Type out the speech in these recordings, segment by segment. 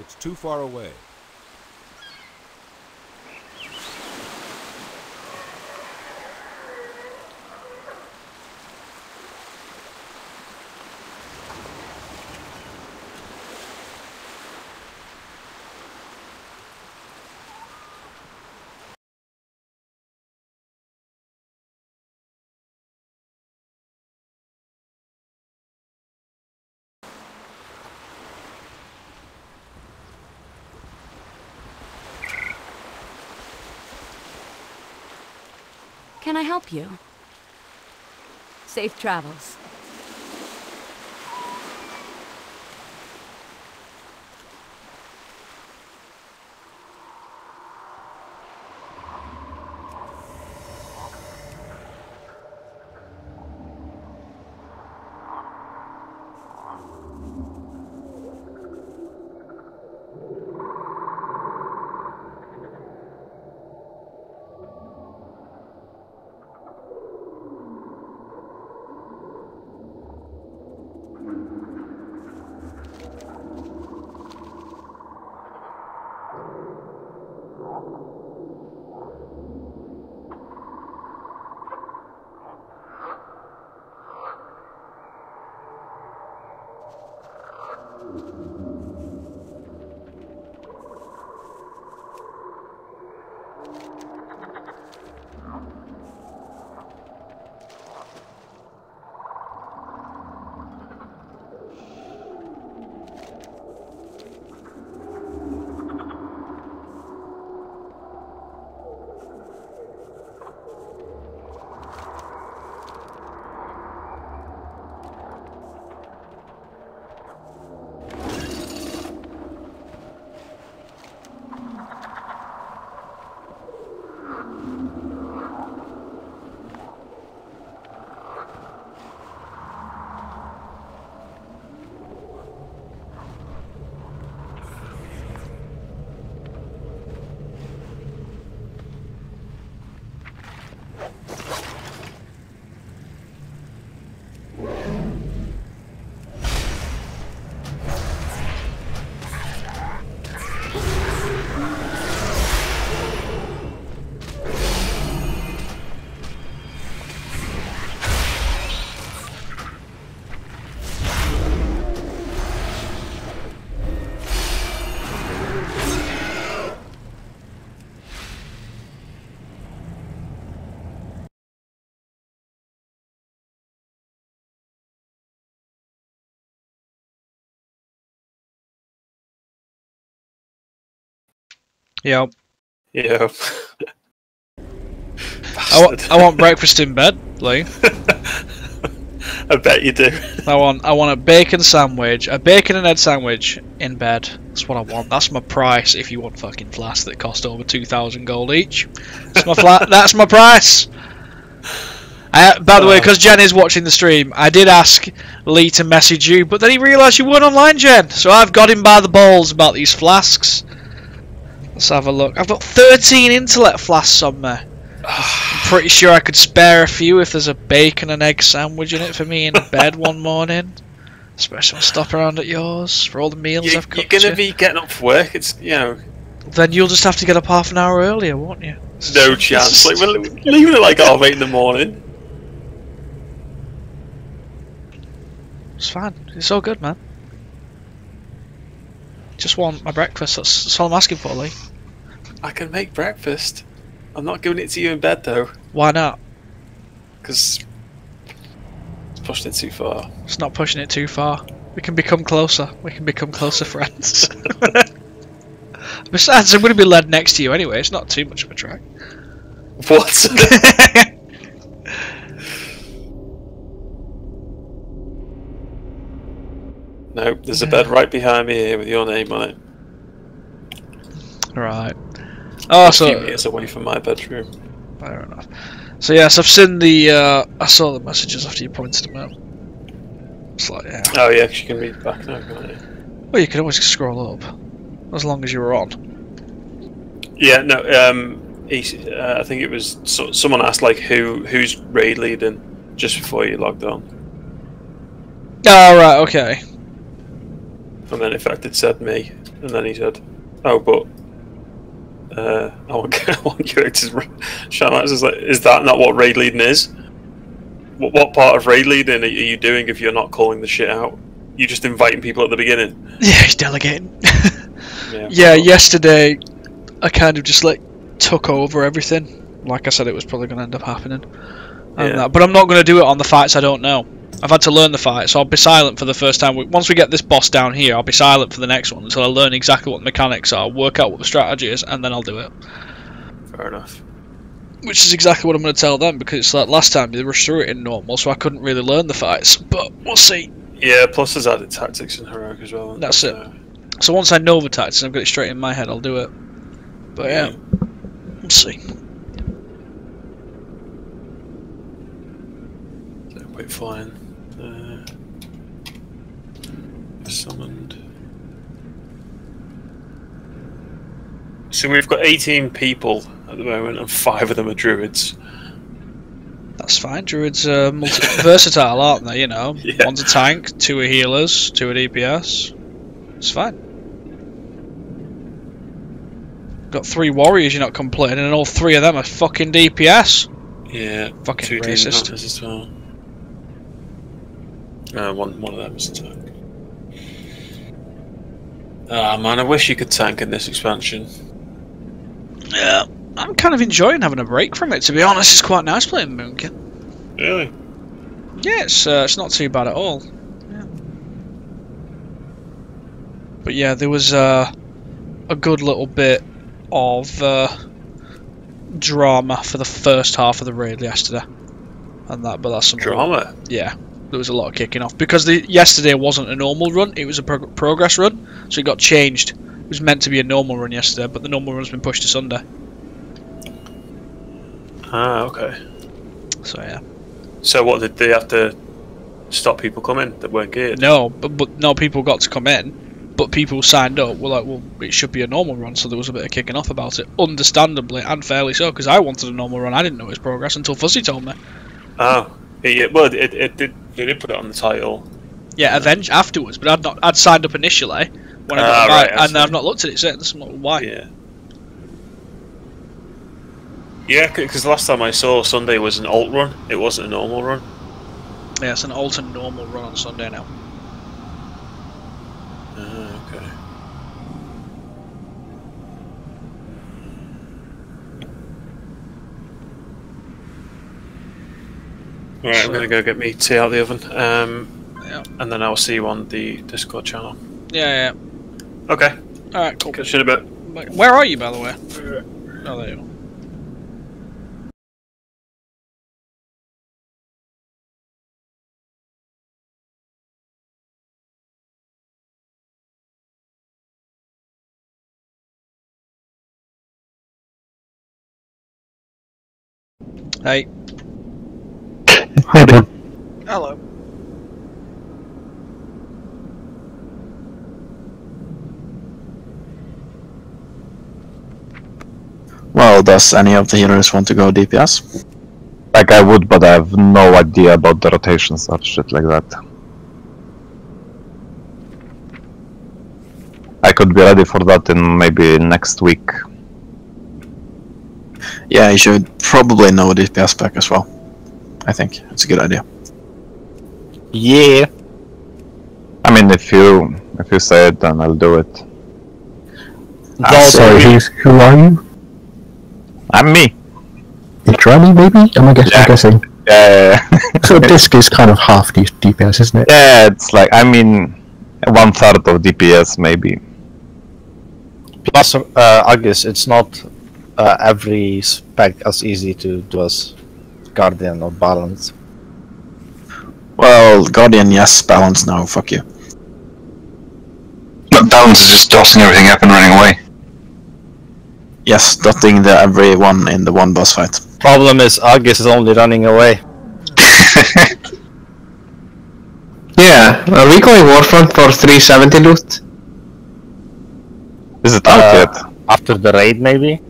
It's too far away. Can I help you? Safe travels. Yep. Yeah. I want breakfast in bed, Lee. I bet you do. I want a bacon sandwich, a bacon and egg sandwich in bed. That's what I want. That's my price. If you want fucking flasks that cost over 2,000 gold each, that's my that's my price. By the way, because Jen is watching the stream, I did ask Lee to message you, but then he realised you weren't online, Jen. So I've got him by the balls about these flasks. Let's have a look. I've got 13 intellect flasks on me. I'm pretty sure I could spare a few if there's a bacon and egg sandwich in it for me in bed one morning. Especially when I stop around at yours for all the meals I've cooked. You're going to be getting up for work. It's, you know. Then you'll just have to get up half an hour earlier, won't you? No chance. Like, we're leaving at like 8:30 in the morning. It's fine. It's all good, man. Just want my breakfast. That's all I'm asking for, Lee. I can make breakfast. I'm not giving it to you in bed, though. Why not? Because it's pushed it too far. It's not pushing it too far. We can become closer. We can become closer friends. Besides, I'm going to be led next to you anyway. It's not too much of a trek. What? No, there's a bed right behind me here with your name on it. Right. Oh, a so few meters away from my bedroom. Fair enough. So yes, I've seen the. I saw the messages after you pointed them out. It's like, yeah. Oh yeah, 'cause you can read back now, can't you? Well, you can always scroll up, as long as you're on. Yeah, no. I think it was someone asked like who's raid leading just before you logged on. Oh right, okay. And then in fact it said me, and then he said, "Oh, but I want characters." Shamax is like, "Is that not what raid leading is? What part of raid leading are you doing if you're not calling the shit out? You're just inviting people at the beginning." Yeah, he's delegating. Yeah, yesterday I kind of just like took over everything. Like I said, it was probably going to end up happening. But I'm not going to do it on the fights I don't know. I've had to learn the fight, so I'll be silent for the first time. Once we get this boss down here, I'll be silent for the next one until I learn exactly what the mechanics are, work out what the strategy is, and then I'll do it. Fair enough. Which is exactly what I'm going to tell them, because it's like last time they rushed through it in normal, so I couldn't really learn the fights. But we'll see. Yeah, plus there's added tactics in heroic as well. That's it. So once I know the tactics and I've got it straight in my head, I'll do it. But yeah, we'll see. Wait, flying. Summoned. So we've got 18 people at the moment, and 5 of them are druids. That's fine. Druids are versatile, aren't they? You know, Yeah. One's a tank, 2 are healers, 2 are DPS. It's fine. Got 3 warriors, you're not complaining, and all 3 of them are fucking DPS. Yeah, Fucking 2 racist. demon as well. One of them is a tank. Ah man, I wish you could tank in this expansion. Yeah, I'm kind of enjoying having a break from it, to be honest. It's quite nice playing Moonkin. Really? Yeah, it's not too bad at all. Yeah. But yeah, there was a good little bit of drama for the first half of the raid yesterday, but that's some Drama? Yeah, there was a lot of kicking off because yesterday wasn't a normal run; it was a progress run, so it got changed. It was meant to be a normal run yesterday, but the normal run's been pushed to Sunday. Ah, okay. So yeah. So what, did they have to stop people coming that weren't geared? No, but no, people got to come in, but people who signed up were like, well, it should be a normal run, so there was a bit of kicking off about it, understandably and fairly so, because I wanted a normal run. I didn't know it was progress until Fuzzy told me. Oh, yeah, well, it did. They did put it on the title. Yeah, Avenge afterwards, but I'd signed up initially when I got right, and I've not looked at it since. I'm like, why? Yeah. Yeah, because last time I saw Sunday was an alt run. It wasn't a normal run. Yeah, it's an alt and normal run on Sunday now. Okay. Right, I'm gonna go get me tea out of the oven. Yeah. And then I'll see you on the Discord channel. Yeah. Okay. Alright, cool. Catch you in a bit. Where are you, by the way? Oh, there you are. Hey. Hi there. Hello. Well, does any of the healers want to go DPS? Like I would, but I have no idea about the rotations or shit like that. I could be ready for that in maybe next week. Yeah, you should probably know DPS spec as well. I think it's a good idea. Yeah. I mean, if you say it, then I'll do it. Sorry, who are you? I'm me. Literally, maybe? I'm guessing. Yeah. So Disc is kind of half DPS, isn't it? Yeah, it's like, I mean, 1/3 of DPS maybe. Plus, I guess it's not every spec as easy to do as Guardian or Balance. Well, Guardian, yes. Balance, no. Fuck you. But Balance is just tossing everything up and running away. Yes, dotting everyone in the one boss fight. Problem is, Aegis is only running away. Yeah, are we going Warfront for 370 loot? Is it out yet? After the raid, maybe?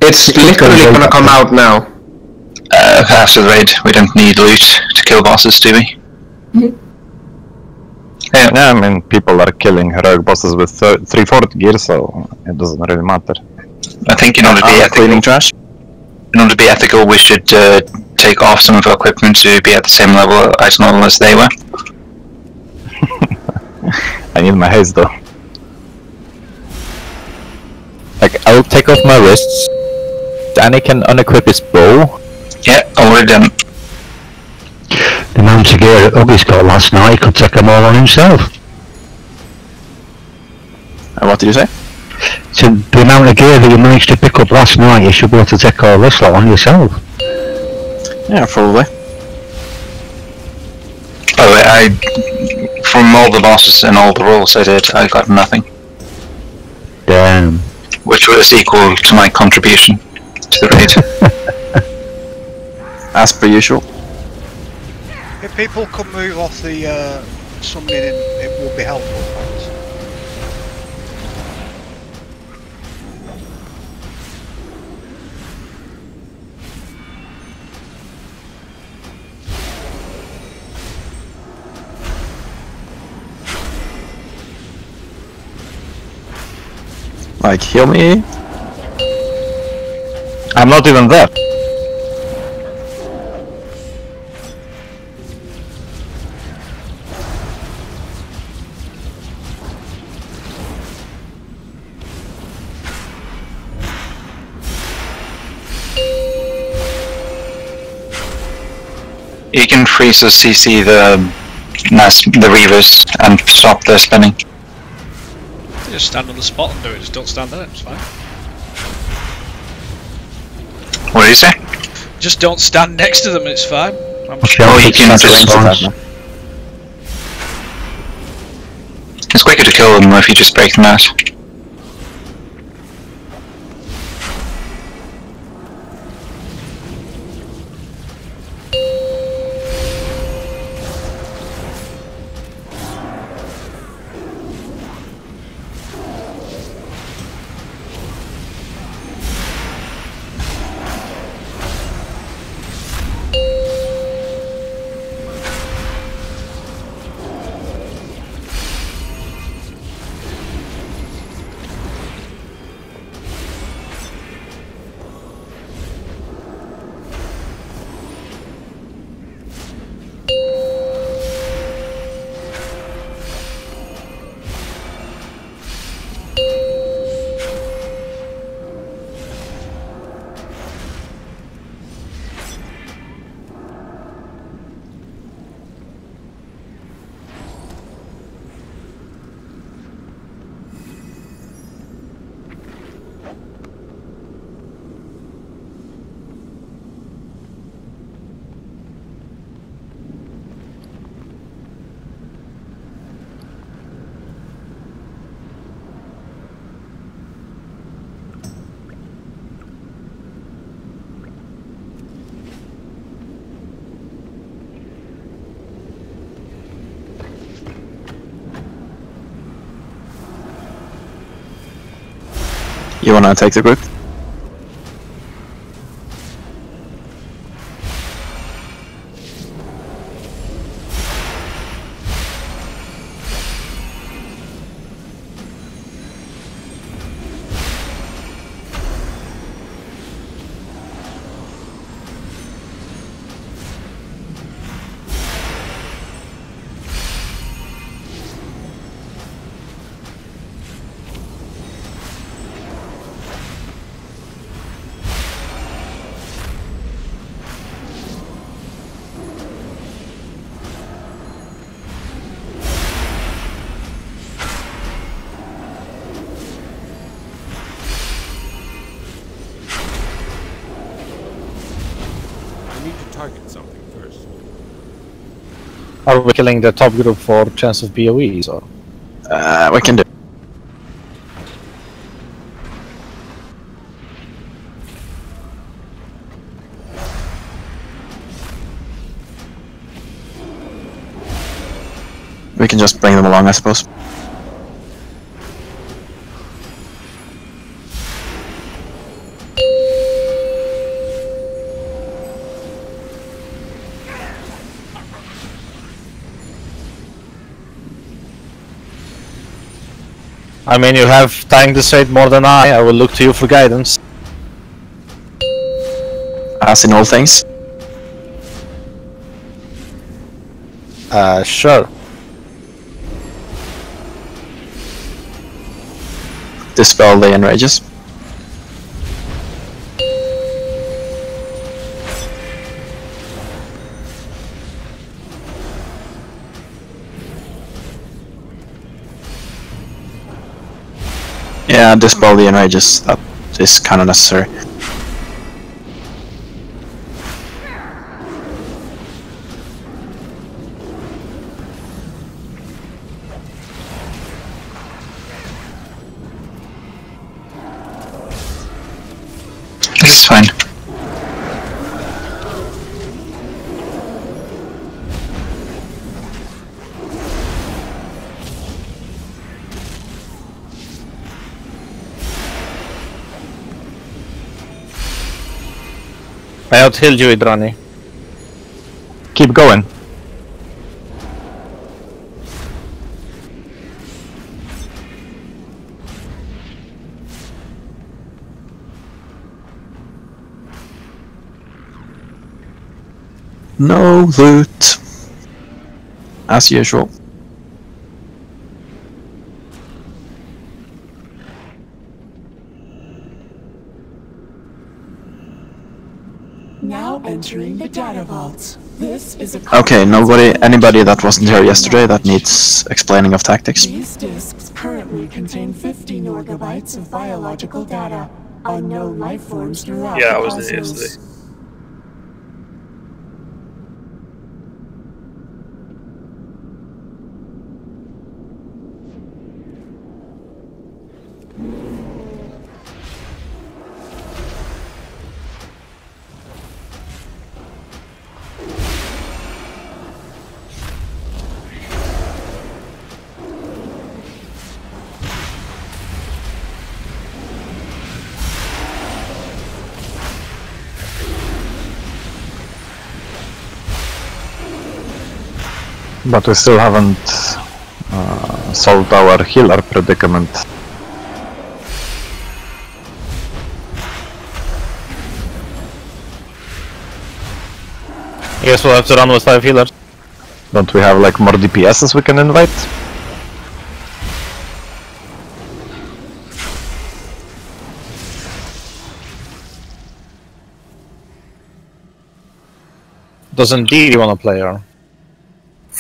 It's literally gonna come out now. After the raid, we don't need loot to kill bosses, do we? Yeah, Yeah, I mean, people are killing heroic bosses with 340 gear, so it doesn't really matter. I think in order to be ethical, cleaning trash. in order to be ethical, we should take off some of our equipment to be at the same level, item level as they were. I need my haste though. Like, I'll take off my wrists. Danny can unequip his bow. Yeah, already done. The amount of gear that Uggy's got last night, he could take them all on himself. What did you say? So the amount of gear that you managed to pick up last night, you should be able to take all this lot on yourself. Yeah, probably. By the way, from all the bosses and all the rolls I did, I got nothing. Damn. Which was equal to my contribution to the raid. As per usual. If people could move off the summoning, it would be helpful. Thanks. Like, heal me. I'm not even there. You can freeze or CC the Reavers and stop their spinning. Just stand on the spot and do it, just don't stand there, it's fine. What do you say? Just don't stand next to them, it's fine. I'm Oh, you can just... It's quicker to kill them if you just break them out. You wanna take the group? Target something first. Are we killing the top group for chance of BOEs or? We can do. We can just bring them along, I suppose. I mean, you have time to say it more than I will look to you for guidance. As in all things. Sure. Dispel the enrages. Yeah, dispel the enrages. That is kind of necessary. This is fine. I out-healed you, Idrani. Keep going. No loot. As usual. Now entering the data vault. This is a Okay, anybody that wasn't here yesterday that needs explaining of tactics. These disks currently contain 50 norgabytes of biological data on known life forms throughout Yeah, the I wasn't here cosmos. yesterday. But we still haven't solved our healer predicament. Guess we'll have to run with 5 healers. Don't we have like more DPSs we can invite? Doesn't Dee want to play her?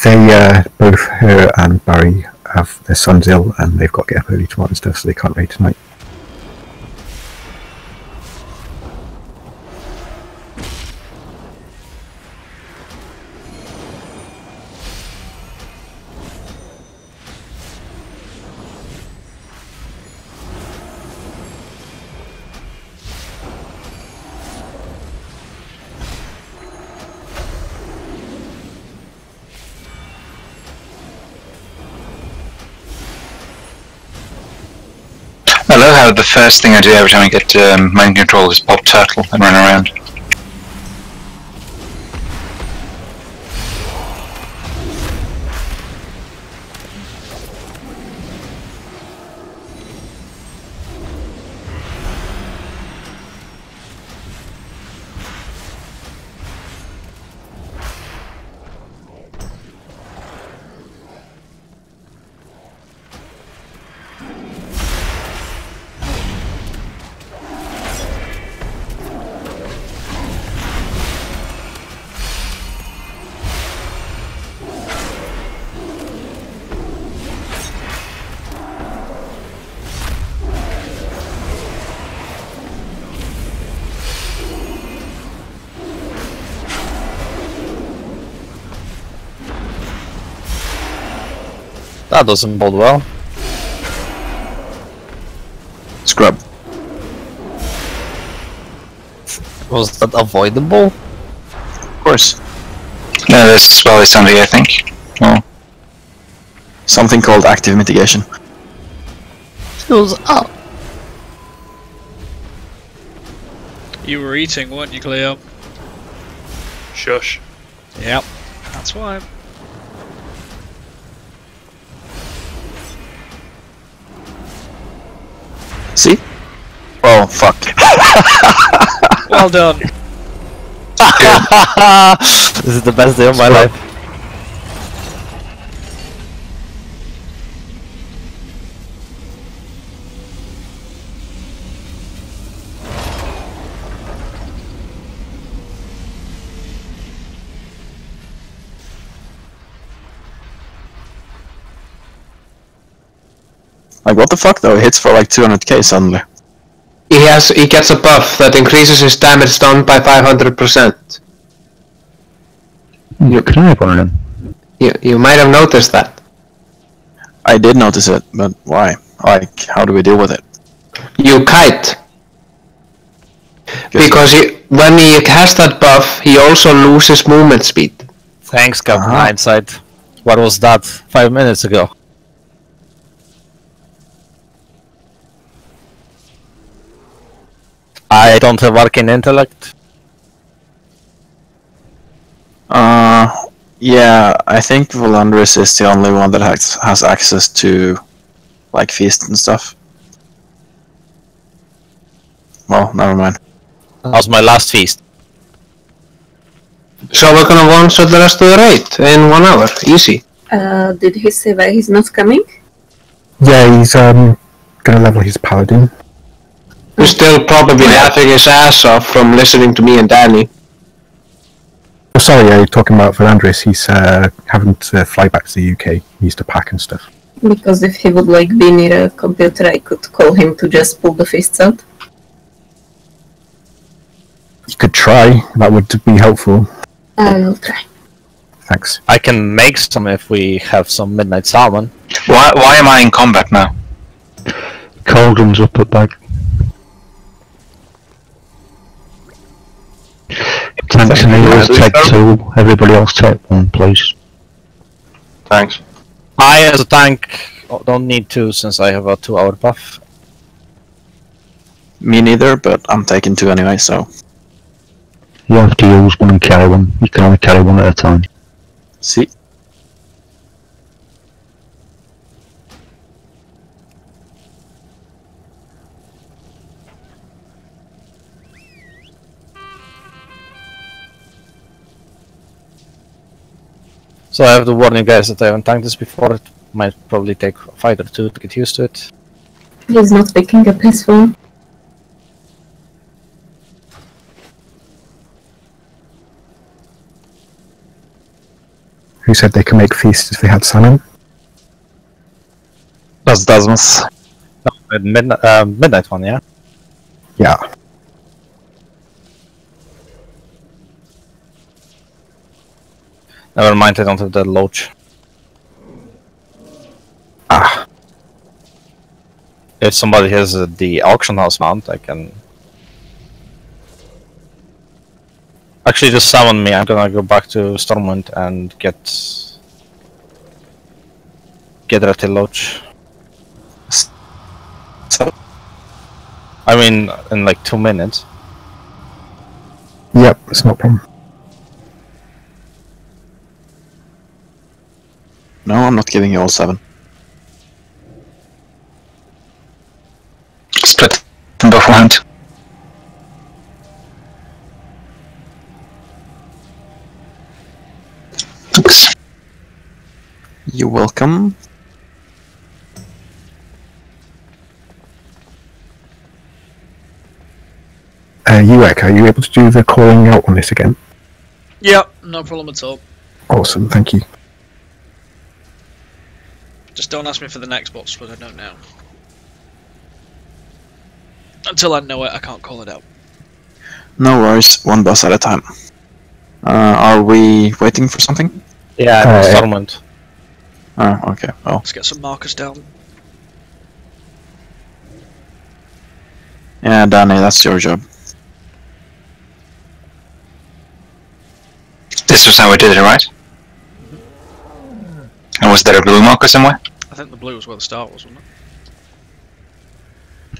They, both her and Barry have their son's ill and they've got to get up early tomorrow and stuff, so they can't raid tonight. I love how the first thing I do every time I get mind control is pop turtle and run around. That doesn't bode well. Scrub. Was that avoidable? Of course. No, that's well Sunday, I think. Oh. Something called active mitigation. Goes up. You were eating, weren't you, Cleo? Shush. Yep, that's why. See? Oh, fuck. Well done. This is the best day of my life. Like, what the fuck though? He hits for like 200k suddenly. He gets a buff that increases his damage done by 500%. You can have one of them. You might have noticed that. I did notice it, but why? Like, how do we deal with it? You kite. Because when he has that buff, he also loses movement speed. Thanks, Captain Hindsight. What was that 5 minutes ago? I don't have arcane intellect. Yeah, I think Volandris is the only one that has access to, like, feast and stuff. Well, never mind. That was my last feast. So we're gonna one-shot the rest of the raid in 1 hour, easy. Did he say why he's not coming? Yeah, he's gonna level his paladin. He's still probably laughing his ass off from listening to me and Danny. Oh, sorry, you're talking about Volandris. He's having to fly back to the UK. He needs to pack and stuff. Because if he would like be near a computer, I could call him to just pull the fists out. You could try. That would be helpful. I will try. Thanks. I can make some if we have some midnight salmon. Why am I in combat now? Cauldron's up at back. Tanks and healers take 2, everybody else take 1, please. Thanks. I, as a tank, don't need 2 since I have a 2-hour buff. Me neither, but I'm taking 2 anyway, so... You have to use 1 and carry 1. You can only carry 1 at a time. See? So I have to warn you guys that I haven't tanked this before. It might probably take a fight or 2 to get used to it. He's not picking up his phone. Who said they can make feasts if they had salmon? That's Dasmus. No, midnight one, yeah? Yeah. Never mind, I don't have that loach. Ah. If somebody has the auction house mount, I can... Actually, just summon me. I'm gonna go back to Stormwind and get Reptile Loach. So? I mean, in like 2 minutes. Yep, it's no problem. No, I'm not giving you all 7. Split them beforehand. Thanks. You're welcome. Uek, are you able to do the calling out on this again? Yep, no problem at all. Awesome, thank you. Just don't ask me for the next boss, but I don't know. Until I know it, I can't call it out. No worries, 1 boss at a time. Are we waiting for something? Yeah, Stormwind. Oh, okay, well. Let's get some markers down. Yeah, Danny, that's your job. This was how we did it, right? And was there a blue marker somewhere? I think the blue was where the start was, wasn't it?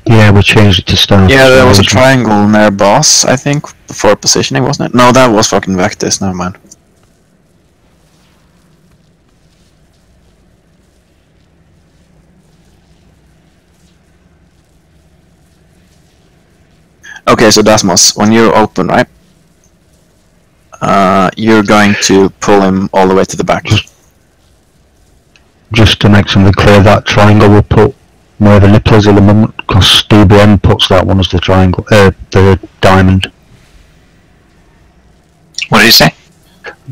Yeah, we changed it to start. Yeah, there was a triangle near boss, I think, before positioning, wasn't it? No, that was fucking Vectis, never mind. Okay, so Dasmos, when you're open, right? You're going to pull him all the way to the back. Just to make something clear, that triangle will put more the nipples in the moment, because DBM puts that one as the triangle, the diamond. What did you say?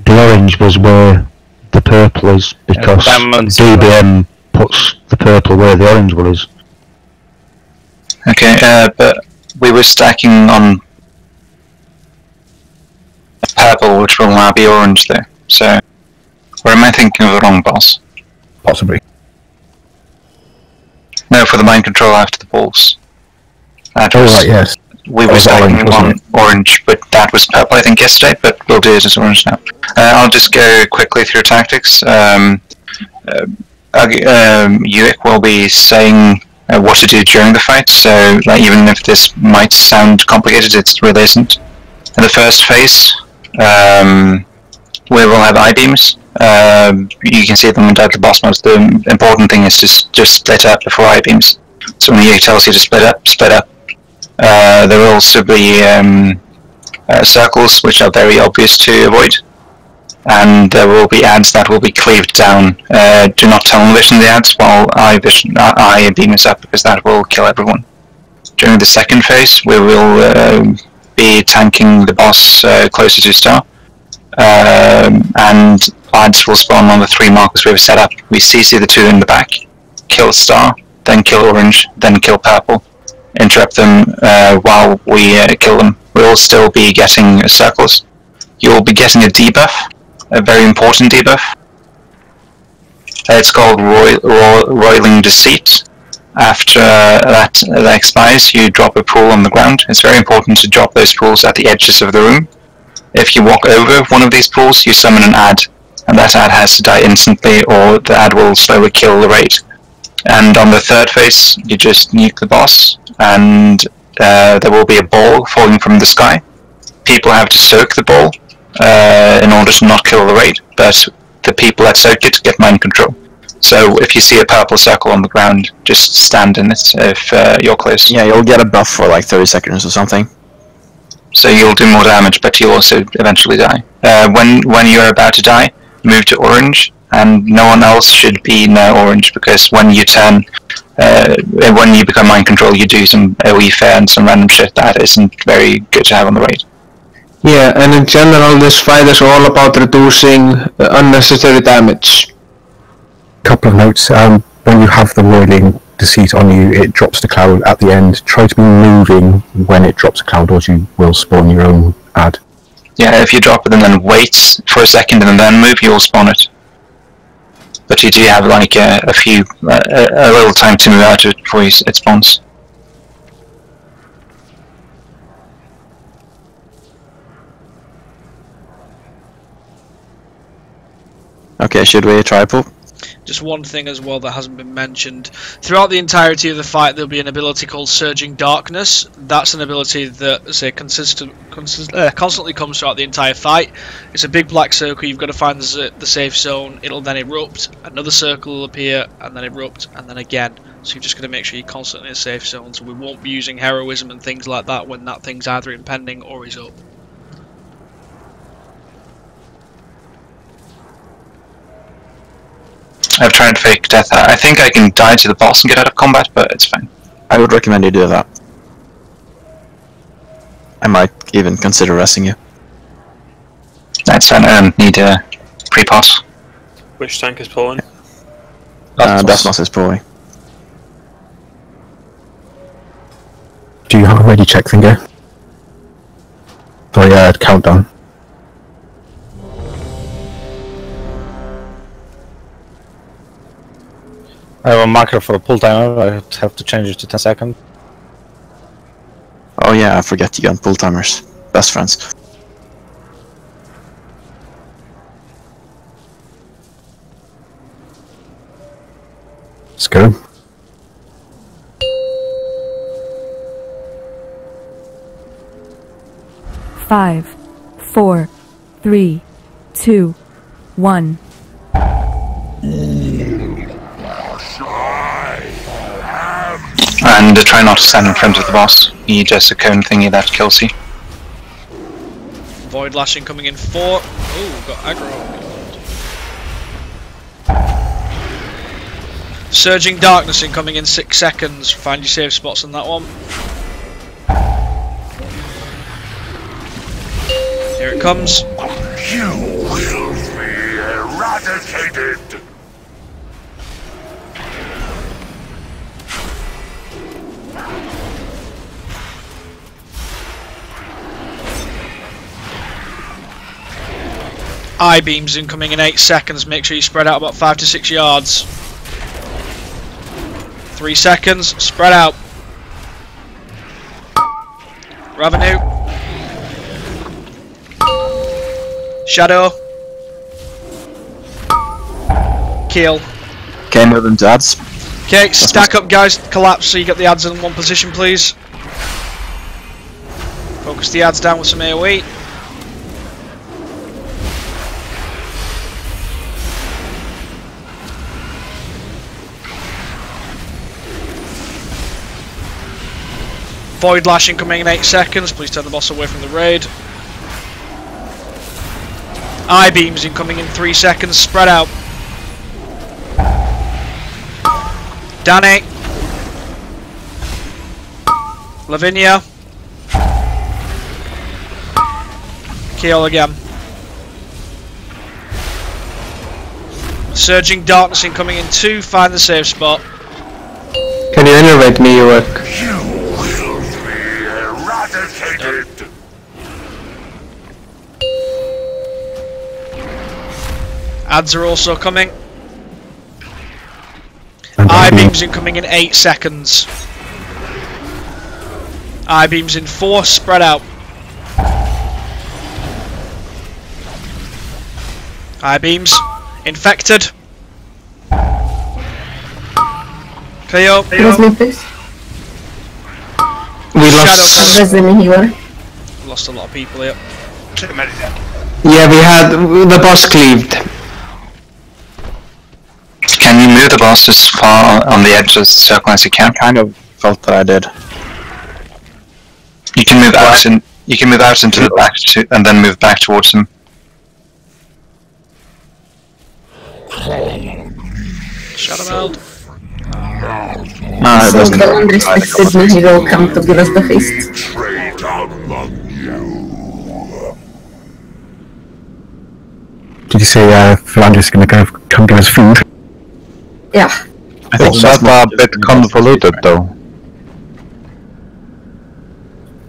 The orange was where the purple is, because DBM puts the purple where the orange one is. Okay, but we were stacking on purple, which will now be orange there. So, or am I thinking of the wrong boss? Possibly. No, for the mind control after the balls. That was, right, yes. We were stacking on orange, but that was purple I think yesterday, but we'll do it as orange now. I'll just go quickly through tactics. Uick will be saying what to do during the fight, so like, even if this might sound complicated, it really isn't. In the first phase, we will have I-beams. You can see them at the boss modes. The important thing is to just split up before I-beams. So when Uick tells you to split up, split up. There will also be circles, which are very obvious to avoid. And there will be ads that will be cleaved down. Do not tunnel vision the ads while I beam is up, because that will kill everyone. During the second phase, we will be tanking the boss closer to Star. And ads will spawn on the 3 markers we have set up. We CC the 2 in the back, kill Star, then kill Orange, then kill Purple. Interrupt them while we kill them. We will still be getting circles. You will be getting a debuff. A very important debuff. It's called Roiling Deceit. After that expires, you drop a pool on the ground. It's very important to drop those pools at the edges of the room. If you walk over one of these pools, you summon an ad, and that ad has to die instantly, or the ad will slowly kill the raid. And on the third phase, you just nuke the boss, and there will be a ball falling from the sky. People have to soak the ball in order to not kill the raid, but the people that soak it get mind control. So if you see a purple circle on the ground, just stand in it if you're close. Yeah, you'll get a buff for like 30 seconds or something. So you'll do more damage, but you'll also eventually die. When you're about to die, move to orange, and no one else should be near orange, because when you turn, when you become mind control, you do some AoE fair and some random shit that isn't very good to have on the raid. Yeah, and in general this fight is all about reducing unnecessary damage. Couple of notes, when you have the Roiling Deceit on you, it drops the cloud at the end. Try to be moving when it drops a cloud, or you will spawn your own ad. Yeah, if you drop it and then wait for a second and then move, you will spawn it. But you do have like a little time to move out of it before it spawns. Okay, should we try pool? Just one thing as well that hasn't been mentioned. Throughout the entirety of the fight, there'll be an ability called Surging Darkness. That's an ability that, say, constantly comes throughout the entire fight. It's a big black circle. You've got to find the safe zone. It'll then erupt. Another circle will appear, and then erupt, and then again. So you've just got to make sure you're constantly in a safe zone. So we won't be using heroism and things like that when that thing's either impending or is up. I've tried fake death. I think I can die to the boss and get out of combat, but it's fine. I would recommend you do that. I might even consider resting you. That's fine. I don't need a pre-pass. Which tank is pulling? Dasmos is pulling. Do you have a ready check finger? Sorry, countdown. I have a marker for a pull timer. I have to change it to 10 seconds. Oh yeah, I forget you got pull timers. Best friends. Let's go. Five, 4, 3, 2, 1. And try not to stand in front of the boss. He does a cone thingy that kills you. Void lashing coming in 4. Ooh, got aggro. Surging darkness incoming in 6 seconds. Find your safe spots on that one. Here it comes. You will be eradicated. I-beams incoming in 8 seconds. Make sure you spread out about 5 to 6 yards. 3 seconds. Spread out. Revenue. Shadow. Kill. Okay, move into ads. Okay, stack up guys. Collapse so you get the ads in one position, please. Focus the ads down with some AoE. Void lashing coming in 8 seconds. Please turn the boss away from the raid. I-beams incoming in 3 seconds. Spread out. Danny. Lavinia. Kill again. Surging darkness incoming in 2. Find the safe spot. Can you innervate me, York? Ads are also coming. I-beams incoming in 8 seconds. I-beams in 4, spread out. I-beams. Infected. Cleo. We lost Lost a lot of people here. Yeah, we had the boss cleaved. Can you move the boss as far on the edge of the circle as you can? Kind of felt that I did. You can move out and you can move out into the back and then move back towards him. Shut him out. So the unrespected me, he will come to give us the feast. Did you say Philander's is going to come give us food? Yeah. I think that's a bit convoluted though.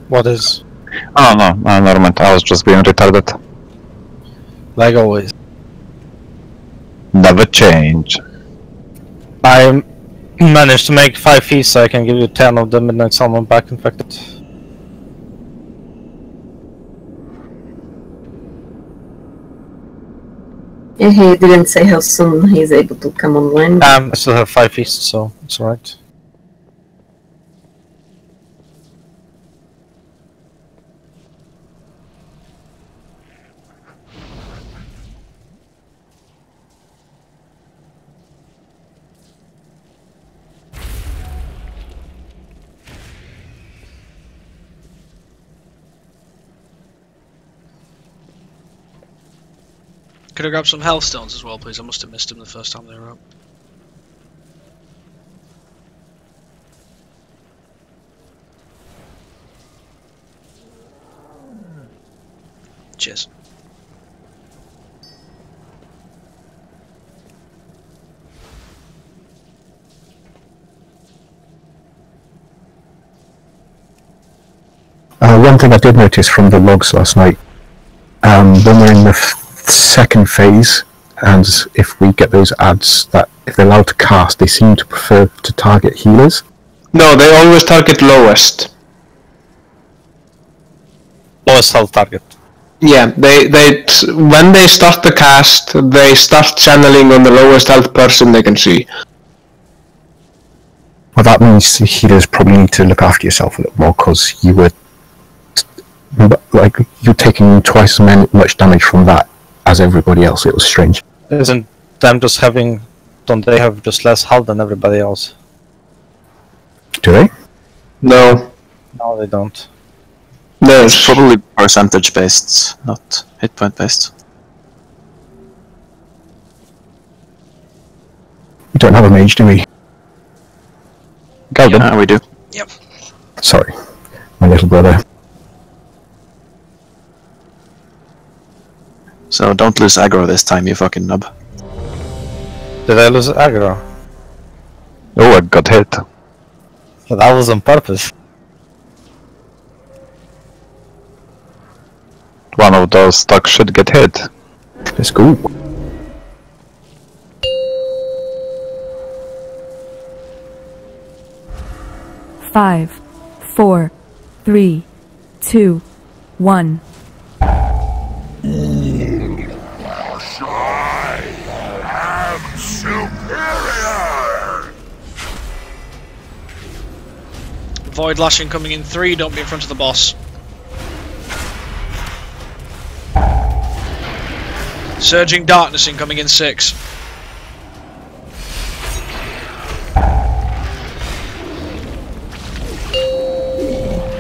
What is? Oh no, never mind. I was just being retarded. Like always. Never change. I managed to make 5 feasts, so I can give you 10 of the Midnight Salmon back infected. Yeah, he didn't say how soon he's able to come online. I still have 5 feasts, so it's alright. Could I grab some health stones as well, please? I must have missed them the first time they were up. Cheers. One thing I did notice from the logs last night, when we're in the second phase, and if we get those ads that if they're allowed to cast, they seem to prefer to target healers. No, they always target lowest. Lowest health target. Yeah, they when they start the cast, they start channeling on the lowest health person they can see. Well, that means the healers probably need to look after yourself a little more, because you were like you're taking twice as much damage from that as everybody else. It was strange. Isn't them just having? Don't they have just less health than everybody else? Do they? No, No, they don't. It's probably percentage based, not hit point based. We don't have a mage, do we? Go, we do. Yep. Sorry, my little brother. So don't lose aggro this time, you fucking nub. Did I lose aggro? Oh, I got hit. But that was on purpose. One of those stocks should get hit. Let's go. Five, 4, 3, 2, 1. I am superior! Void lashing coming in 3, don't be in front of the boss. Surging darkness incoming in 6.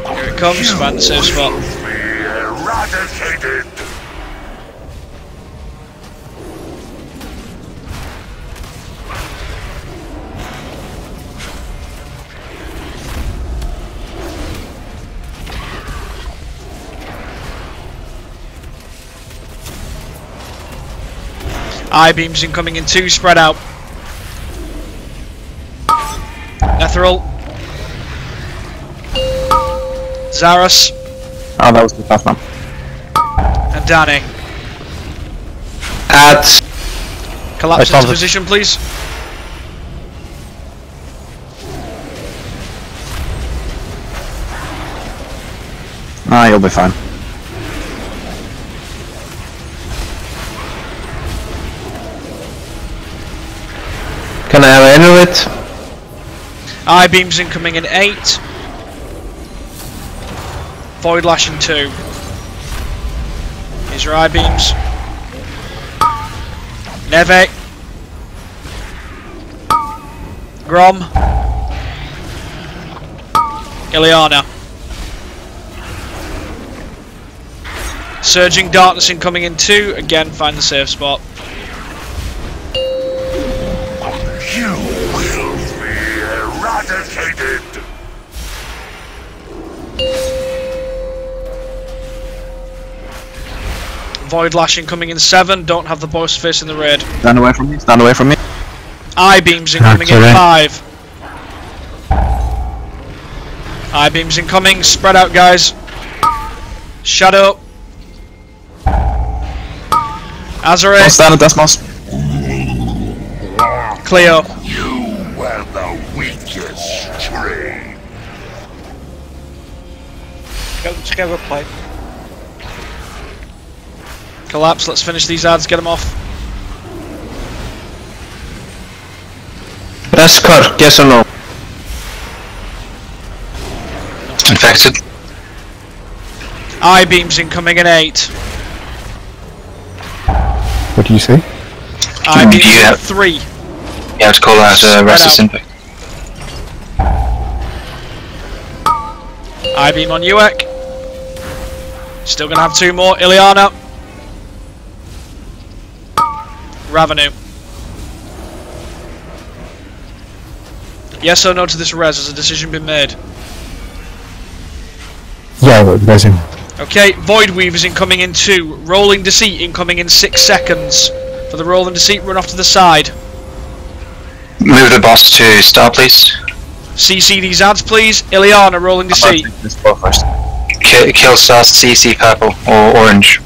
Here it comes, find the safe spot. Eradicated! I-beams incoming in 2, spread out. Ethereal. Zaras. Oh, that was the tough one. And Danny. Ads. Collapse into position, please. Ah, you'll be fine. Can I have any of it? I-beams incoming in 8. Void lashing 2. Here's your I-beams. Neve. Grom. Ileana. Surging darkness incoming in 2. Again, find the safe spot. You will be eradicated! Void lashing coming in 7. Don't have the boss face in the raid. Stand away from me, stand away from me. I-beams incoming in 5. I-beams incoming. Spread out, guys. Shadow. Azure. Stand at Desmos. Cleo. You were the weakest string. Get them together, play. Collapse. Let's finish these ads. Get them off. Reskar, yes or no? Infected. I-beams incoming in 8. What do you say? I-beams you in have- 3. You have to call out Restless Impact. I-beam on Uek. Still gonna have 2 more. Ileana. Ravenu. Yes or no to this res? Has a decision been made? Yeah, resin. Okay, Void Weavers incoming in 2. Rolling Deceit incoming in 6 seconds. For the Rolling Deceit, run off to the side. Move the boss to star, please. CC these ads, please. Ileana, Rolling Deceit. This ball first. Kill stars CC purple or orange.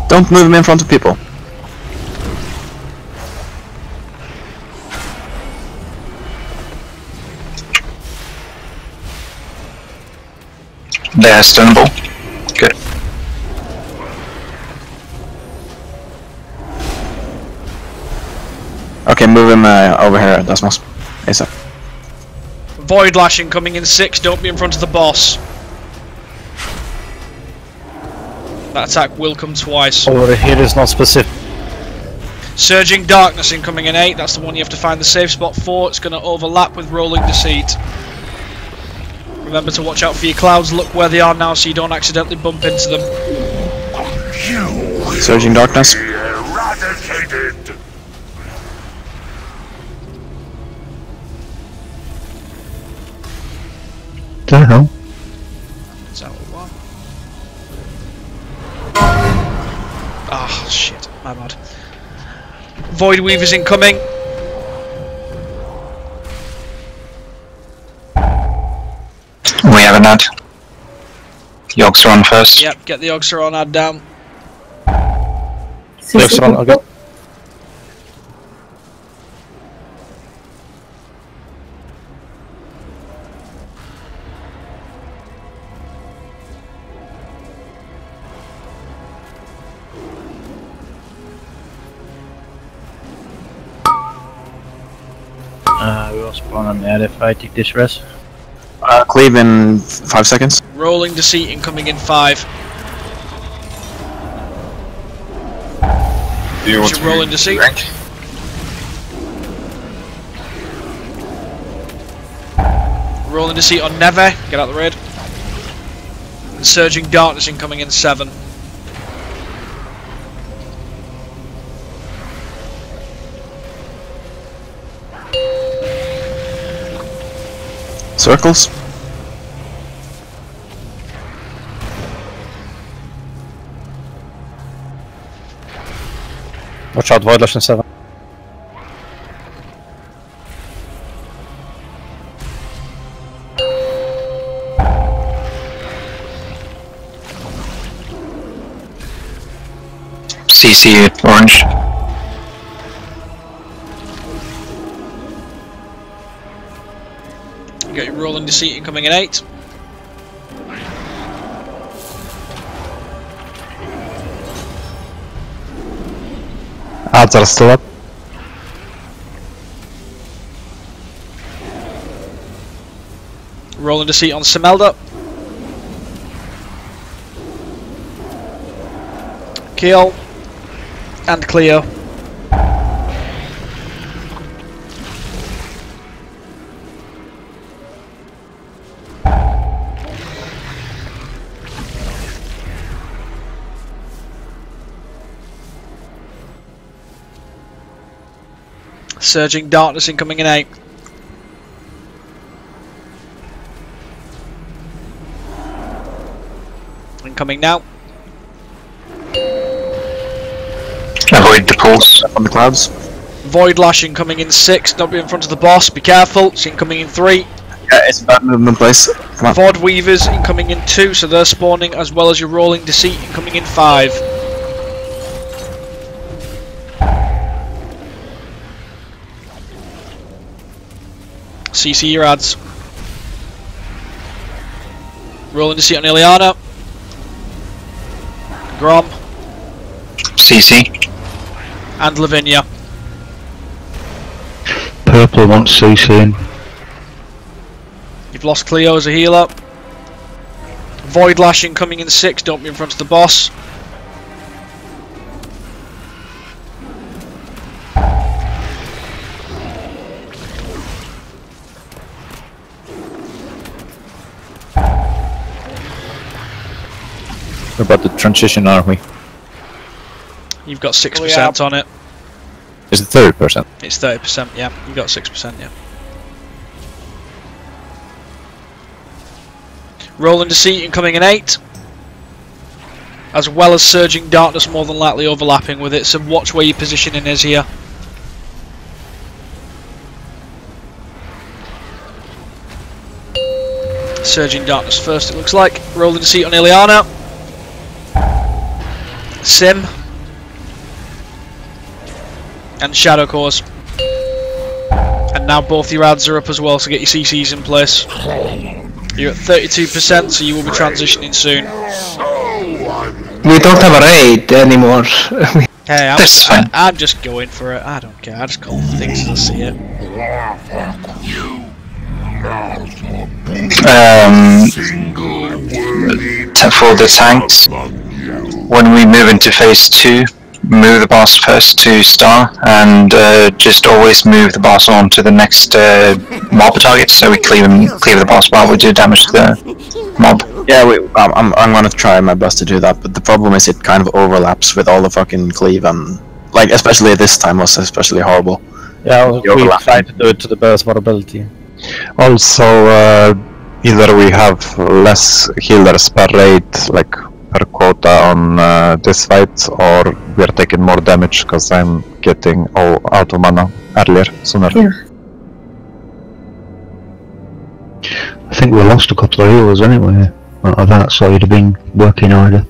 Don't move him in front of people. They're stonable. Good. Okay, move him over here, Desmos. ASAP. Void Lashing coming in 6. Don't be in front of the boss. That attack will come twice. Over here is not specific. Surging Darkness incoming in 8. That's the one you have to find the safe spot for. It's going to overlap with Rolling Deceit. Remember to watch out for your clouds. Look where they are now so you don't accidentally bump into them. Surging Darkness. Eradicated. The hell? Is that what? Ah, oh, shit. My bad. Void Weavers incoming. We have an ad. Yogs are on first. Yep, get the Oxeron ad down. Yogs are on, okay. We will spawn on air if I take this res. Cleave in 5 seconds. Rolling Deceit incoming in 5. Do you want to Rolling Deceit? rank? Rolling Deceit on Neve. Get out the raid. And Surging Darkness incoming in 7. Circles. Watch out, Voidlash in 7. CC orange. You got your Rolling Deceit incoming in 8. Ads are still up. Rolling Deceit on Semelda. Kill. And Cleo. Surging Darkness incoming in 8. Incoming now. Avoid the pulse on the clouds. Void Lash incoming in 6. Don't be in front of the boss. Be careful. It's incoming in 3. Yeah, it's a bad movement place. Come on. Void Weavers incoming in 2, so they're spawning, as well as your Rolling Deceit incoming in 5. CC your ads. Rolling Deceit on Ileana. Grom. CC. And Lavinia. Purple wants CCing. You've lost Cleo as a healer. Void Lash incoming in 6, don't be in front of the boss. We're about to transition, aren't we? You've got 6% on it. Is it 30%? It's 30%, yeah. You've got 6%, yeah. Rolling Deceit incoming in 8. As well as Surging Darkness more than likely overlapping with it, so watch where your positioning is here. Surging Darkness first, it looks like. Rolling Deceit on Ileana. Sim. And Shadow Cores. And now both your ads are up as well, so get your CCs in place. You're at 32%, so you will be transitioning soon. We don't have a raid anymore. Hey, I'm just going for it. I don't care. I just call things as I see it. For the tanks, when we move into phase 2, move the boss first to star, and just always move the boss on to the next mob target, so we clear the boss while we do damage to the mob. Yeah, I'm gonna try my best to do that, but the problem is it kind of overlaps with all the fucking cleave, and like especially this time was especially horrible. Yeah, we try to do it to the best of our ability. Also, either we have less healers per raid, like per quota on this fight, or we are taking more damage because I'm getting all out of mana sooner. Yeah. I think we lost a couple of healers anyway out of that, so you'd have been working harder.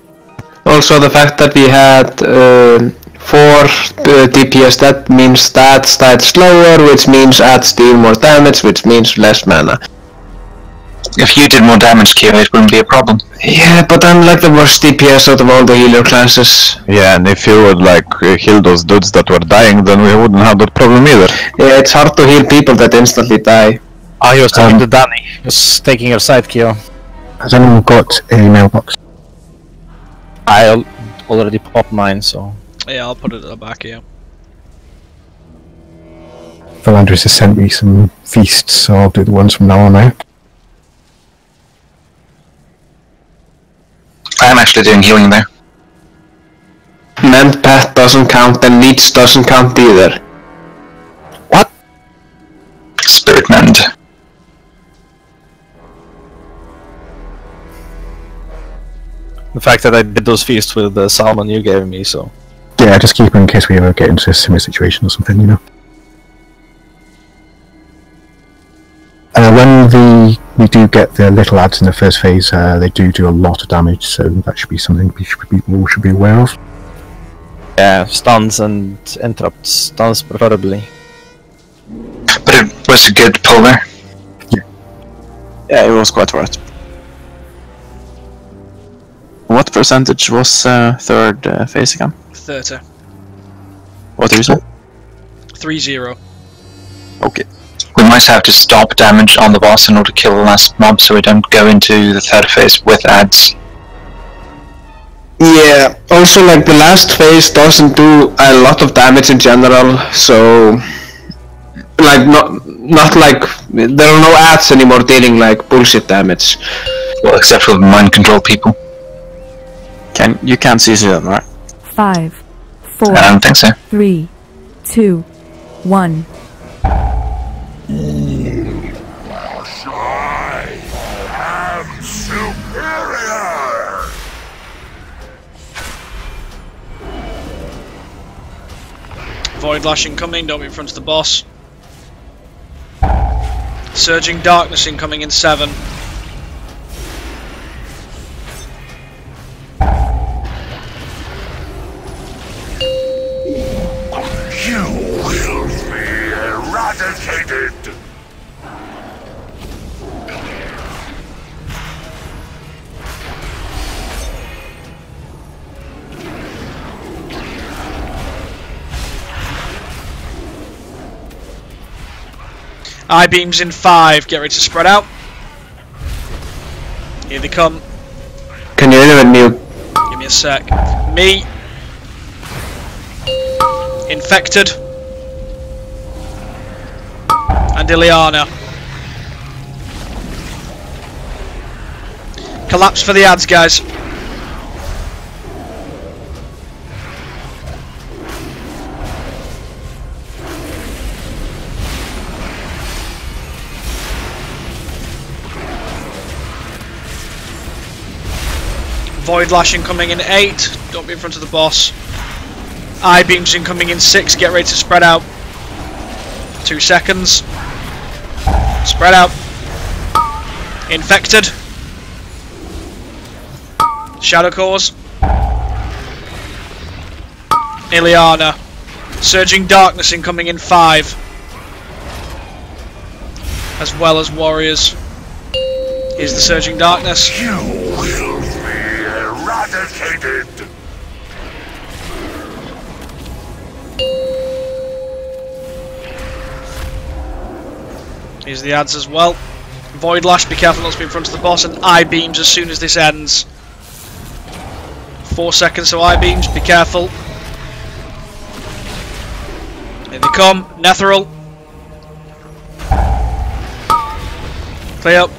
Also, the fact that we had 4 DPS, that means stats died slower, which means adds deal more damage, which means less mana. If you did more damage, Kira, it wouldn't be a problem. Yeah, but I'm like the worst DPS out of all the healer classes. Yeah, and if you would like heal those dudes that were dying, then we wouldn't have that problem either. Yeah, it's hard to heal people that instantly die. Oh, he was talking to Danny. He was taking your side, Kira. Has anyone got a mailbox? I already popped mine, so... Yeah, I'll put it at the back here. Philandris has sent me some feasts, so I'll do the ones from now on out. I am actually doing healing there. Mend path doesn't count, and leech doesn't count either. What? Spirit mend. The fact that I did those feasts with the salmon you gave me, so... Yeah, just keep them in case we ever get into a similar situation or something, you know. When we do get the little ads in the first phase, they do a lot of damage, so that should be something people should be aware of. Yeah, stuns and interrupts. Stuns preferably. But it was a good pull there. Yeah, it was quite worth. What percentage was third phase again? 30. What did you say? 3-0. Okay. We might have to stop damage on the boss in order to kill the last mob, so we don't go into the third phase with ads. Yeah, also like the last phase doesn't do a lot of damage in general, so... Like, not like... There are no ads anymore dealing like bullshit damage. Well, except for the mind control people. You can't see them, right? 5, 4, I don't think so. 3, 2, 1. I am superior! Void Lash incoming, don't be in front of the boss. Surging Darkness incoming in 7. You will be eradicated! I-beams in 5, get ready to spread out. Here they come. Can you even mute? Give me a sec. Me. Infected. And Ileana. Collapse for the ads, guys. Void Lash incoming in 8, don't be in front of the boss. I-beams incoming in 6, get ready to spread out. 2 seconds. Spread out. Infected. Shadow Cores. Ileana. Surging Darkness incoming in 5. As well as Warriors. Here's the Surging Darkness. You will be eradicated! Here's the ads as well. Void Lash, be careful not to be in front of the boss, and I-beams as soon as this ends. 4 seconds to I-beams, be careful. Here they come. Netheril. Clear up.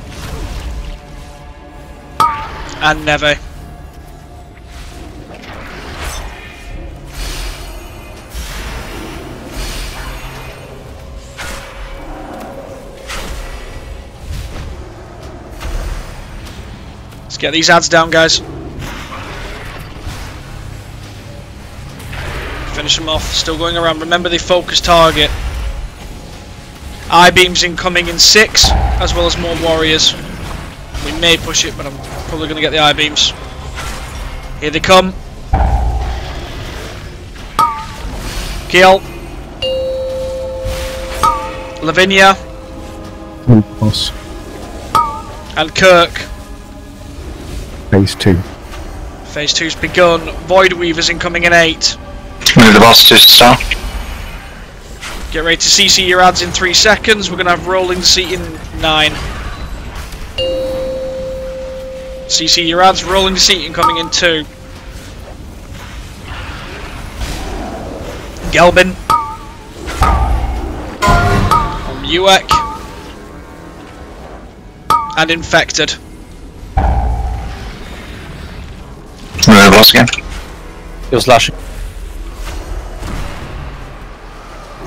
And Neve. Let's get these ads down, guys. Finish them off. Still going around. Remember, they focus target. I-beams incoming in 6, as well as more warriors. We may push it, but I'm probably going to get the I-beams. Here they come. Kill. Lavinia. Boss. And Kirk. Phase 2. Phase 2's begun. Void Weavers incoming in 8. Move the boss to start. Get ready to CC your ads in 3 seconds. We're going to have rolling seat in 9. CC your ads, rolling seat incoming in 2. Gelbin. Uek. And Infected. Move the boss again. He was lashing.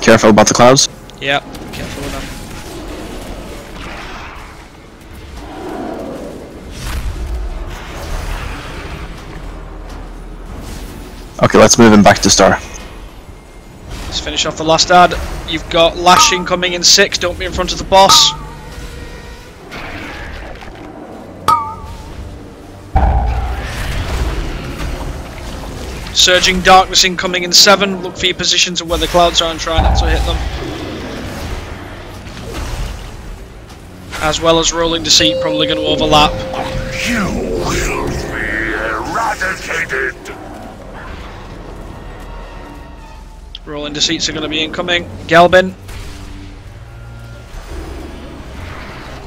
Careful about the clouds. Yeah, careful with them. Okay, let's move him back to star. Let's finish off the last ad. You've got Lashing coming in 6, don't be in front of the boss. Surging Darkness incoming in 7, look for your positions and where the clouds are and try not to hit them. As well as Rolling Deceit, probably going to overlap. You will be eradicated. Rolling Deceits are going to be incoming. Gelbin.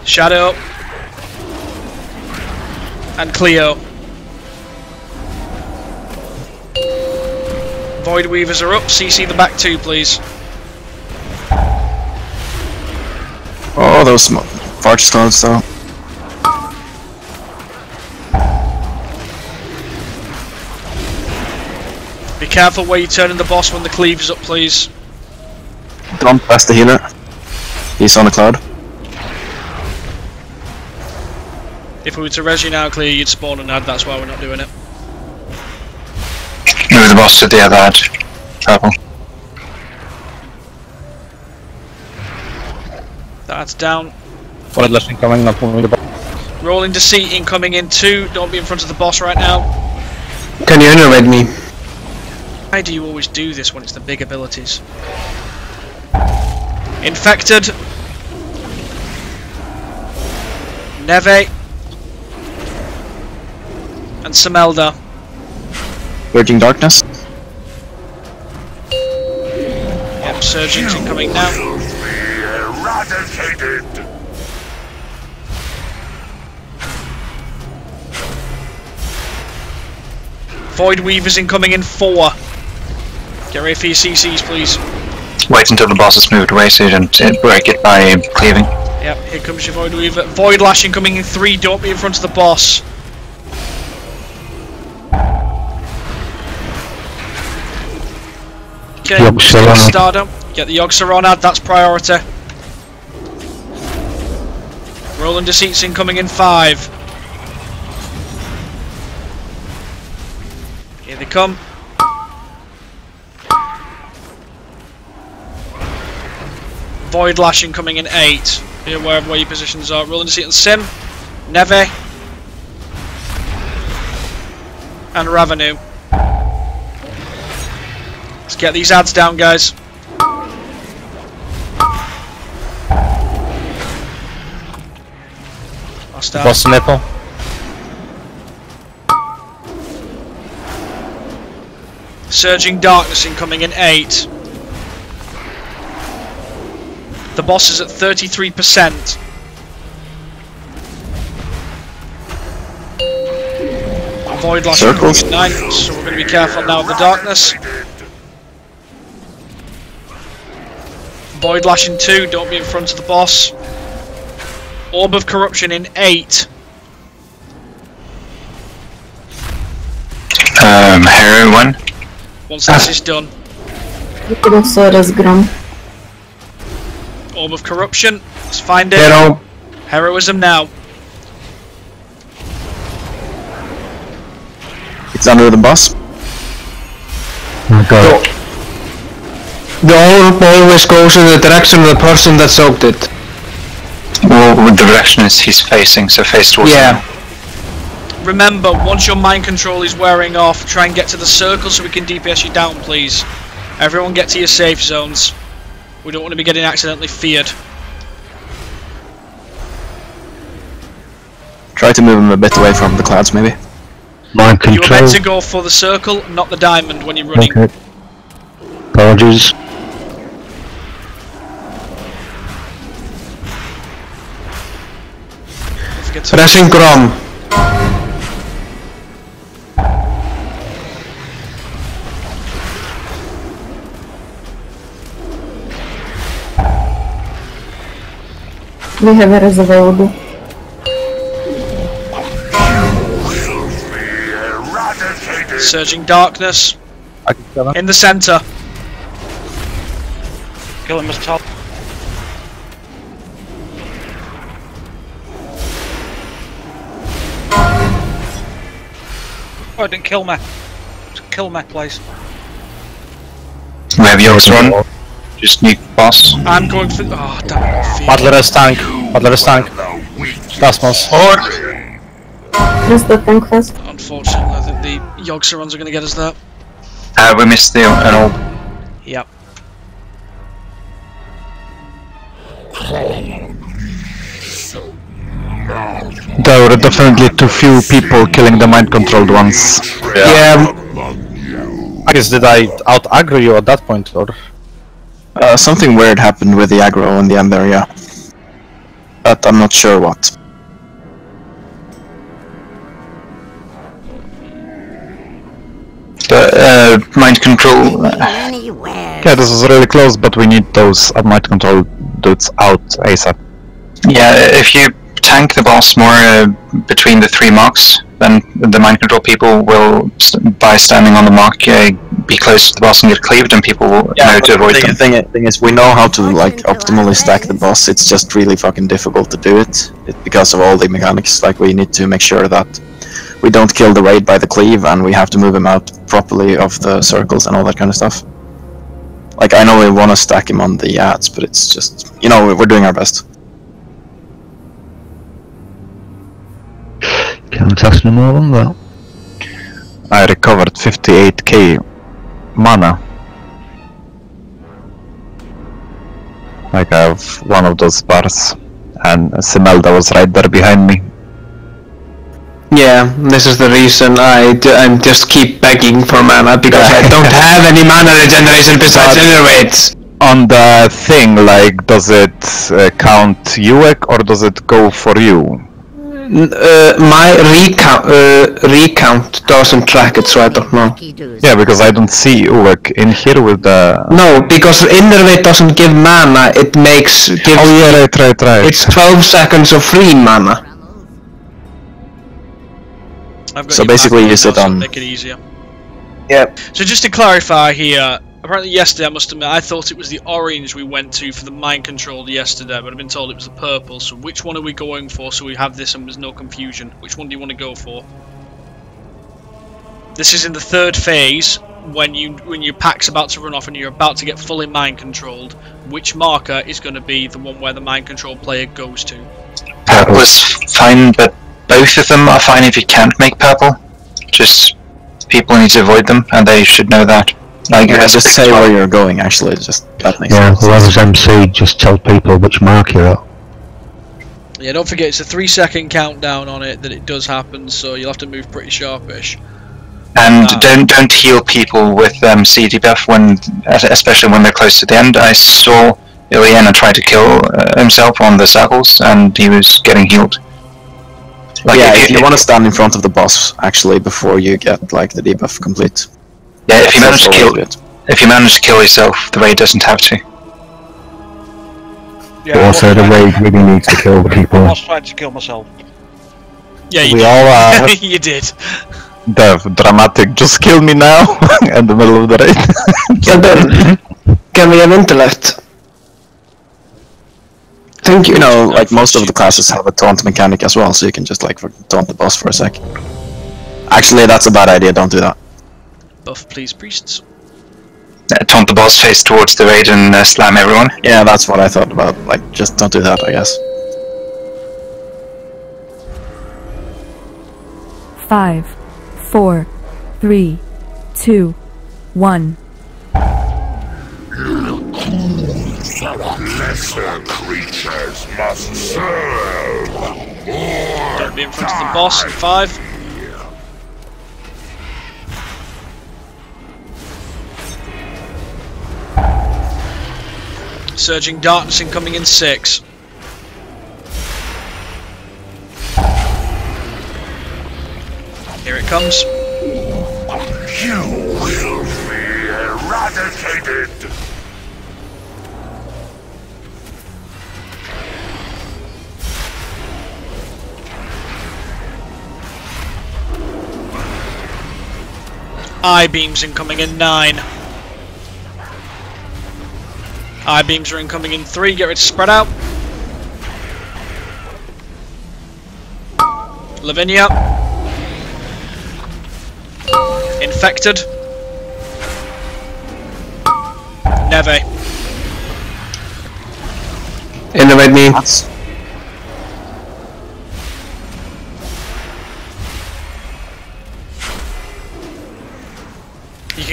Shadow. And Cleo. Void Weavers are up. CC the back 2, please. Oh, those Varch stones though. Be careful where you turn in the boss when the cleave is up, please. Don't press the healer. He's on the cloud. If we were to res you now, Cleo, you'd spawn an ad, that's why we're not doing it. Move the boss to the other edge. Purple. That's down. Void lashing coming, not moving the boss. Rolling Deceit incoming in 2, don't be in front of the boss right now. Can you interrupt me? Why do you always do this when it's the big abilities? Infected. Neve. And Samelda. Surging Darkness. Yep, Surging's incoming now. Will be eradicated. Void Weavers incoming in 4. Get ready for your CCs, please. Wait until the boss has moved away so you don't break it by cleaving. Yep, here comes your Void Weaver. Void Lashing coming in 3, don't be in front of the boss. Okay, Stardom. Get the Yogg-Saron ad, that's priority. Rolling Deceits incoming in 5. Here they come. Void Lashing coming in 8. Be aware of where your positions are. Rolling Deceit and Sim. Neve. And Ravenu. Let's get these ads down, guys. I'll start. Boss nipple. Surging Darkness incoming in 8. The boss is at 33%. Void Lashing coming in 9, so we're going to be careful now of the Darkness. Void Lash in 2, don't be in front of the boss. Orb of Corruption in 8. Hero 1. Once this is done. Orb of Corruption, let's find it. Hero. Heroism now. It's under the boss. Oh god. The orb always goes in the direction of the person that soaked it. Well, the direction is he's facing, so face towards him. Remember, once your mind control is wearing off, try and get to the circle so we can DPS you down, please. Everyone get to your safe zones. We don't want to be getting accidentally feared. Try to move him a bit away from the clouds, maybe. Mind You were control. meant to go for the circle, not the diamond when you're running. Okay. Apologies. Pressing Grom. We have errors available. Surging darkness. I can kill him. In the center. Kill him, Mr. Top. Oh, didn't kill me. Just kill me, please. We have Yogs run. Just nuke boss. I'm going for. Oh, damn it. Butler is tank. Butler is tank. Dasmos. Just the tank fast. Unfortunately, I think the Yogg-Sarongs are going to get us there. We missed the an orb. Yep. There were definitely too few people killing the mind-controlled ones. Yeah. I guess did I out-aggro you at that point, or? Something weird happened with the aggro in the end there, yeah. But I'm not sure what. The mind control. Yeah, this is really close, but we need those mind-control dudes out ASAP. Yeah, if you tank the boss more between the 3 marks, then the mind control people will, by standing on the mark, be close to the boss and get cleaved, and people will know to avoid them. Thing is, we know how to like optimally stack the boss. It's just really fucking difficult to do it because of all the mechanics. Like, we need to make sure that we don't kill the raid by the cleave, and we have to move him out properly of the circles and all that kind of stuff. Like, I know we want to stack him on the ads, but it's just, you know, we're doing our best. Can't ask no more than that. I recovered 58k mana. Like, I have one of those bars, and Simelda was right there behind me. Yeah, this is the reason I'm just keep begging for mana, because I don't have any mana regeneration besides innervates. On the thing, like, does it count UEC or does it go for you? My recount doesn't track it, so I don't know. Yeah, because I don't see UEC in here with the... No, because innervate doesn't give mana, it gives... Oh yeah, right. It's 12 seconds of free mana. So basically you sit on... Make it easier. Yep. So just to clarify here, apparently yesterday, I must admit, I thought it was the orange we went to for the mind control yesterday, but I've been told it was the purple. So which one are we going for so we have this and there's no confusion? Which one do you want to go for? This is in the 3rd phase, when your pack's about to run off and you're about to get fully mind controlled. Which marker is going to be the one where the mind control player goes to? Purple is fine, but both of them are fine if you can't make purple. Just people need to avoid them, and they should know that. Like, yeah, just say where you're going, actually, just that makes sense. Yeah, whoever's MC, just tell people which mark you're at. Yeah, don't forget it's a 3-second countdown on it that it does happen, so you'll have to move pretty sharpish. And don't heal people with CD buff when, especially when they're close to the end. I saw Ileana try to kill himself on the circles, and he was getting healed. Like, yeah, if you want to stand in front of the boss, actually, before you get like the debuff complete. Yeah, if you manage to kill yourself, the raid doesn't have to. Yeah, But also the raid really needs to kill the I people. was trying to kill myself. Yeah, you We did. all You did. Dev, dramatic, just kill me now in the middle of the raid. Yeah, then can we have intellect? Thank you. You know, like most of the classes have a taunt mechanic as well, so you can just like taunt the boss for a sec. Actually, that's a bad idea. Don't do that. Buff, please, priests. Taunt the boss face towards the raid and slam everyone. Yeah, that's what I thought about. Like, just don't do that, I guess. 5, 4, 3, 2, 1. Lesser creatures must serve. Don't be in front of the boss in 5. Surging darkness incoming in 6. Here it comes. You will be eradicated. I-beams incoming in 9. I-beams are incoming in 3, get ready to spread out. Lavinia. Infected. Neve. Innovate me. You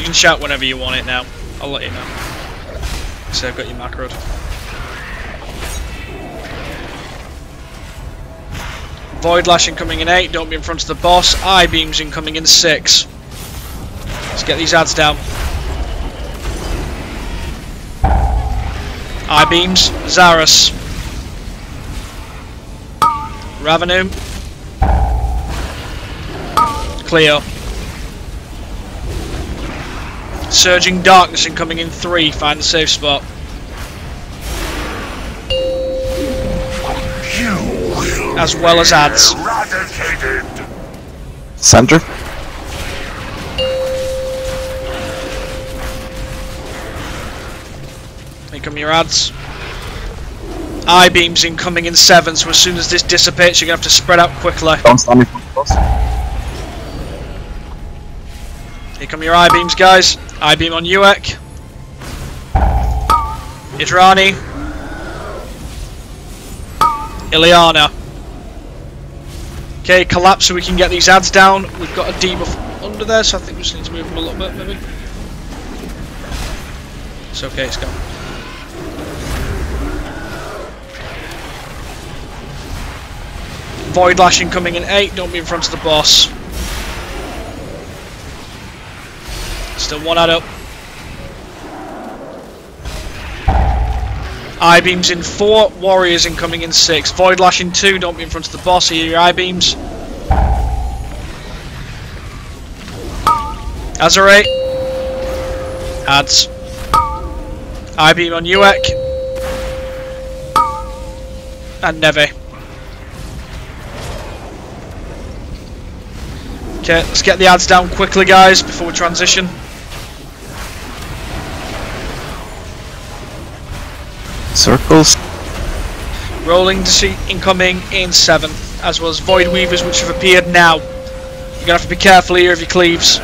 can shout whenever you want it now. I'll let you know. So I've got your macroed. Void Lash incoming in 8, don't be in front of the boss. I-beams incoming in 6. Let's get these ads down. I-beams, Zarus. Ravenu. Cleo. Surging darkness incoming in 3, find the safe spot. As well as ads. Center. Here come your ads. I-beams incoming in 7, so as soon as this dissipates you're going to have to spread out quickly. Don't stand in front of the boss. Here come your I-beams, guys. I-beam on Uek. Idrani. Ileana. Okay, collapse so we can get these ads down. We've got a debuff under there, so I think we just need to move them a little bit, maybe. It's okay, it's gone. Void Lashing coming in 8, don't be in front of the boss. Still one ad up. I-beams in 4, warriors incoming in 6. Void Lash in 2, don't be in front of the boss, here are your I-beams. Azerate. Ads. I-beam on Uek. And Neve. Okay, let's get the ads down quickly, guys, before we transition. Circles. Rolling Deceit incoming in 7, as well as Void Weavers which have appeared now. You're going to have to be careful here of your cleaves.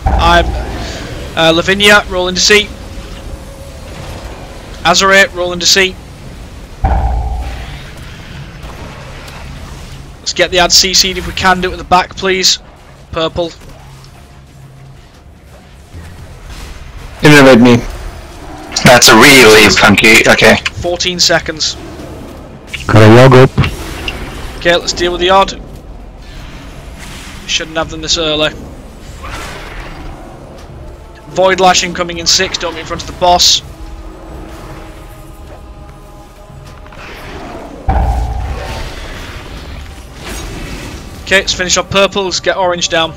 I'm Lavinia, Rolling Deceit. Azerate, Rolling Deceit. Let's get the ad CC'd if we can, do it at the back please. Purple. Innovate me. That's a really funky. Okay. 14 seconds. Got a log up. Okay, let's deal with the odd. Shouldn't have them this early. Void Lashing coming in 6, don't be in front of the boss. Okay, let's finish off purple, let's get orange down.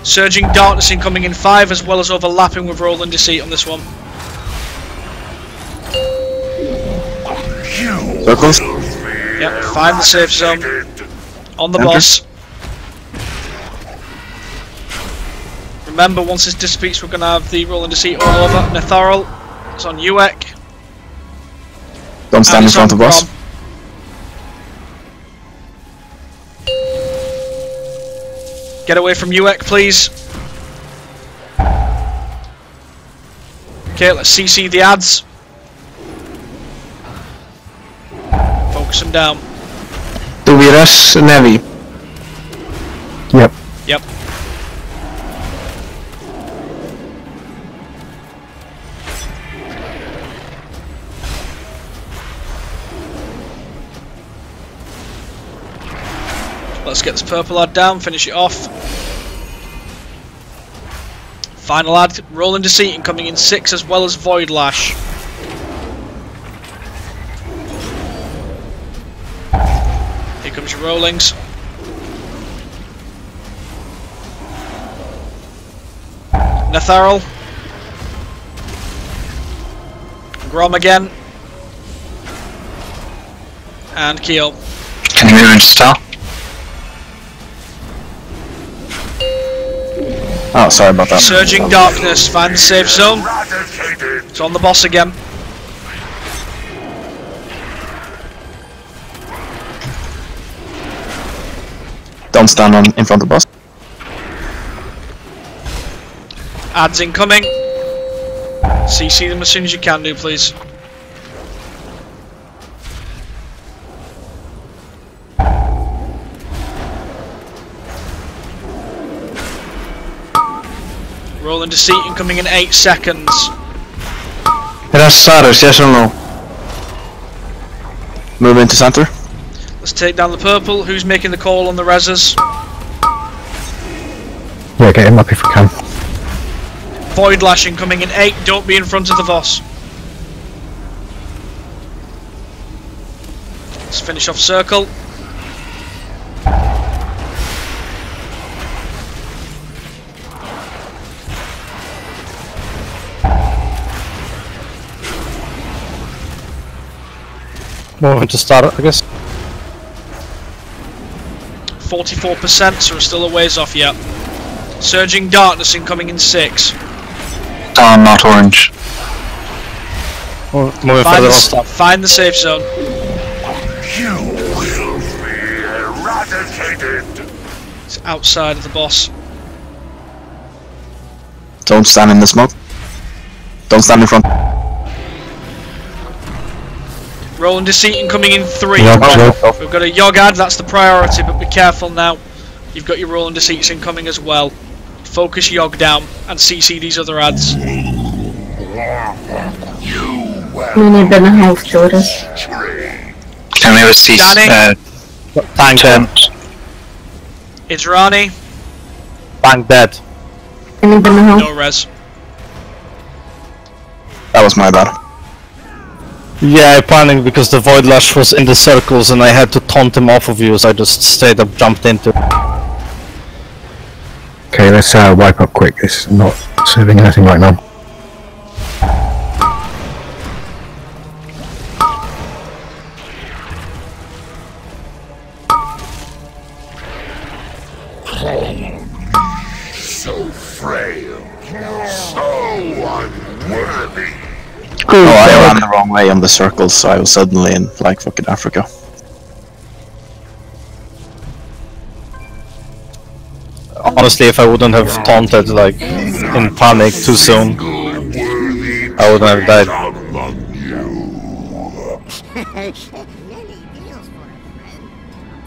Surging Darkness incoming in 5, as well as overlapping with Rolling Deceit on this one. Circles. Yep, find the safe zone. On the boss. Remember, once this dissipates, we're going to have the Rolling Deceit all over. Netharl, it's on Uek. Don't stand in front of us. Get away from Uek, please. Okay, let's CC the ads. Focus them down. Do we rush Navi? Yep. Yep. Let's get this purple ad down, finish it off. Final ad, Rolling Deceit incoming in 6, as well as Void Lash. Here comes your rollings. Netharl. Grom again. And Keel. Can you move into Star? Oh, sorry about that. Surging Darkness, find the safe zone. It's on the boss again. Don't stand in front of the boss. Ads incoming. CC them as soon as you can do, please. Rolling Deceit incoming in 8 seconds. Rush Saros, yes or no? Move into center. Let's take down the purple. Who's making the call on the reses? Yeah, get him up if we can. Void Lash incoming in 8. Don't be in front of the boss. Let's finish off circle. Moving to start, I guess. 44%, so we're still a ways off yet. Surging Darkness incoming in 6. Not orange. Moving further on stop. Find the safe zone. You will be eradicated. It's outside of the boss. Don't stand in the smoke. Don't stand in front. Rolling Deceit incoming in 3. Yog, We've got a Yog ad, that's the priority, but be careful now. You've got your Rolling Deceits incoming as well. Focus Yog down and CC these other ads. We need an half Joris. Can we have a cease? Tank dead. It's Rani. Tank dead. We need an half. No res. That was my bad. Yeah, I panicked because the Void Lash was in the circles and I had to taunt him off of you, so I just straight up jumped into it. Okay, let's wipe up quick. It's not serving anything right now. So frail, so unworthy. Oh, I ran the wrong way on the circles, so I was suddenly in like fucking Africa. Honestly, if I wouldn't have taunted like in panic too soon, I wouldn't have died.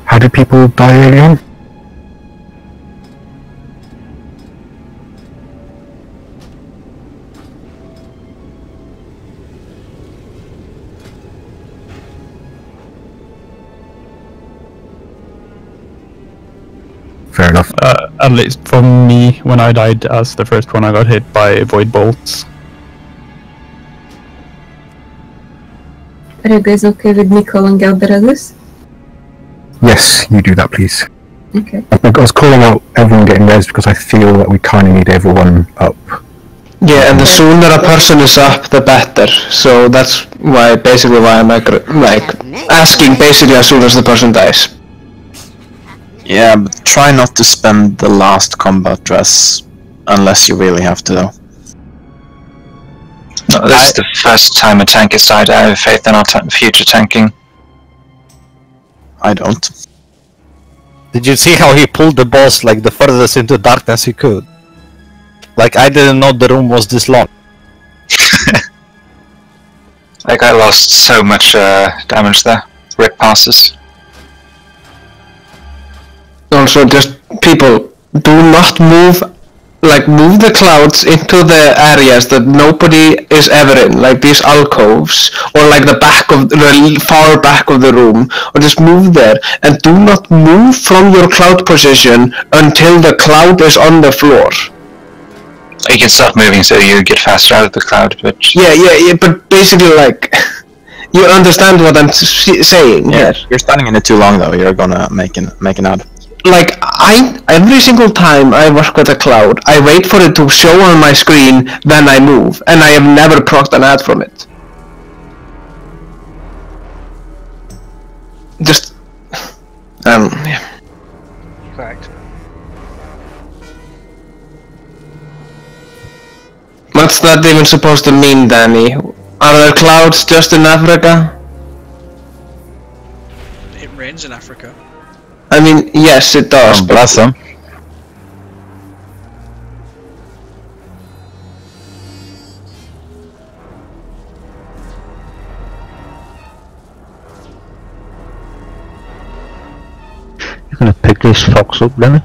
How did people die early on? Fair enough. At least for me, when I died as the first one, I got hit by void bolts. Are you guys okay with me calling out the others? Yes, you do that, please. Okay. I was calling out everyone getting res because I feel that we kind of need everyone up. Yeah, and the sooner a person is up, the better. So that's why I'm like asking basically as soon as the person dies. Yeah, but try not to spend the last combat dress unless you really have to, though. No, this is the first time a tank has died. I have faith in our future tanking. I don't. Did you see how he pulled the boss like the furthest into darkness he could? Like, I didn't know the room was this long. Like, I lost so much damage there. Rip passes. Also, just people, do not move, like move the clouds into the areas that nobody is ever in, like these alcoves, or like the far back of the room, or just move there, and do not move from your cloud position until the cloud is on the floor. You can start moving so you get faster out of the cloud, but... Yeah, but basically, like, you understand what I'm saying here. You're standing in it too long, though. You're gonna make an ad. Like, every single time I work with a cloud, I wait for it to show on my screen, then I move, and I have never procced an ad from it. Just, yeah. Correct. What's that even supposed to mean, Danny? Are there clouds just in Africa? It rains in Africa. I mean, yes, it does. Bless them. You're gonna pick this fox up, Danny?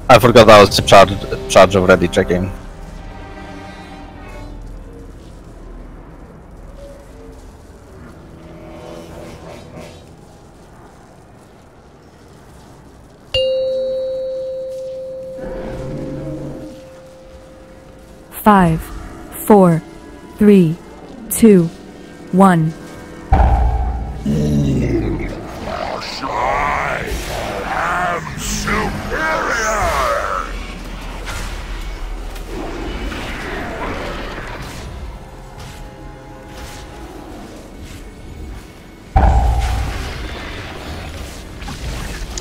I forgot I was in charge already checking. Five, 4, 3, 2, 1. I am superior!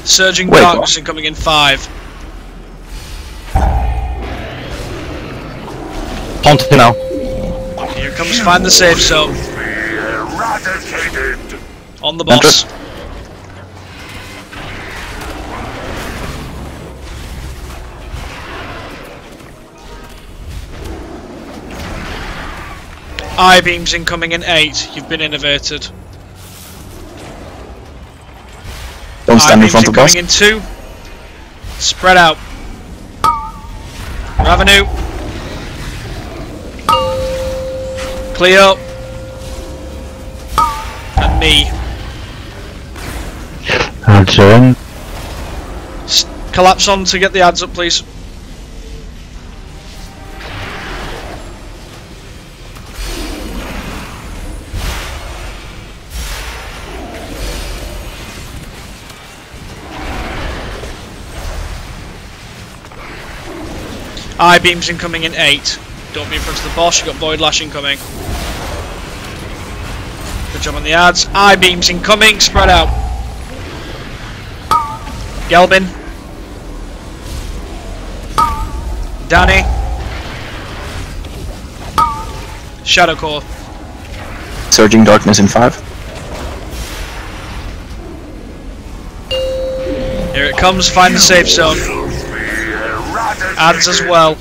Surging Wait, darkness incoming in 5. Haunted now. Here it comes, find the safe zone. On the boss. I-beams incoming in 8. You've been innovated. Don't stand in front of us. Incoming in 2. Spread out. Revenue. Cleo. And me. Ads are in. Collapse on to get the ads up, please. I-beams incoming in 8. Don't be in front of the boss, you've got Void Lash incoming. Good job on the ads. I-beams incoming, spread out. Gelbin. Danny. Shadow Core. Surging darkness in 5. Here it comes, find the safe zone. Ads as well.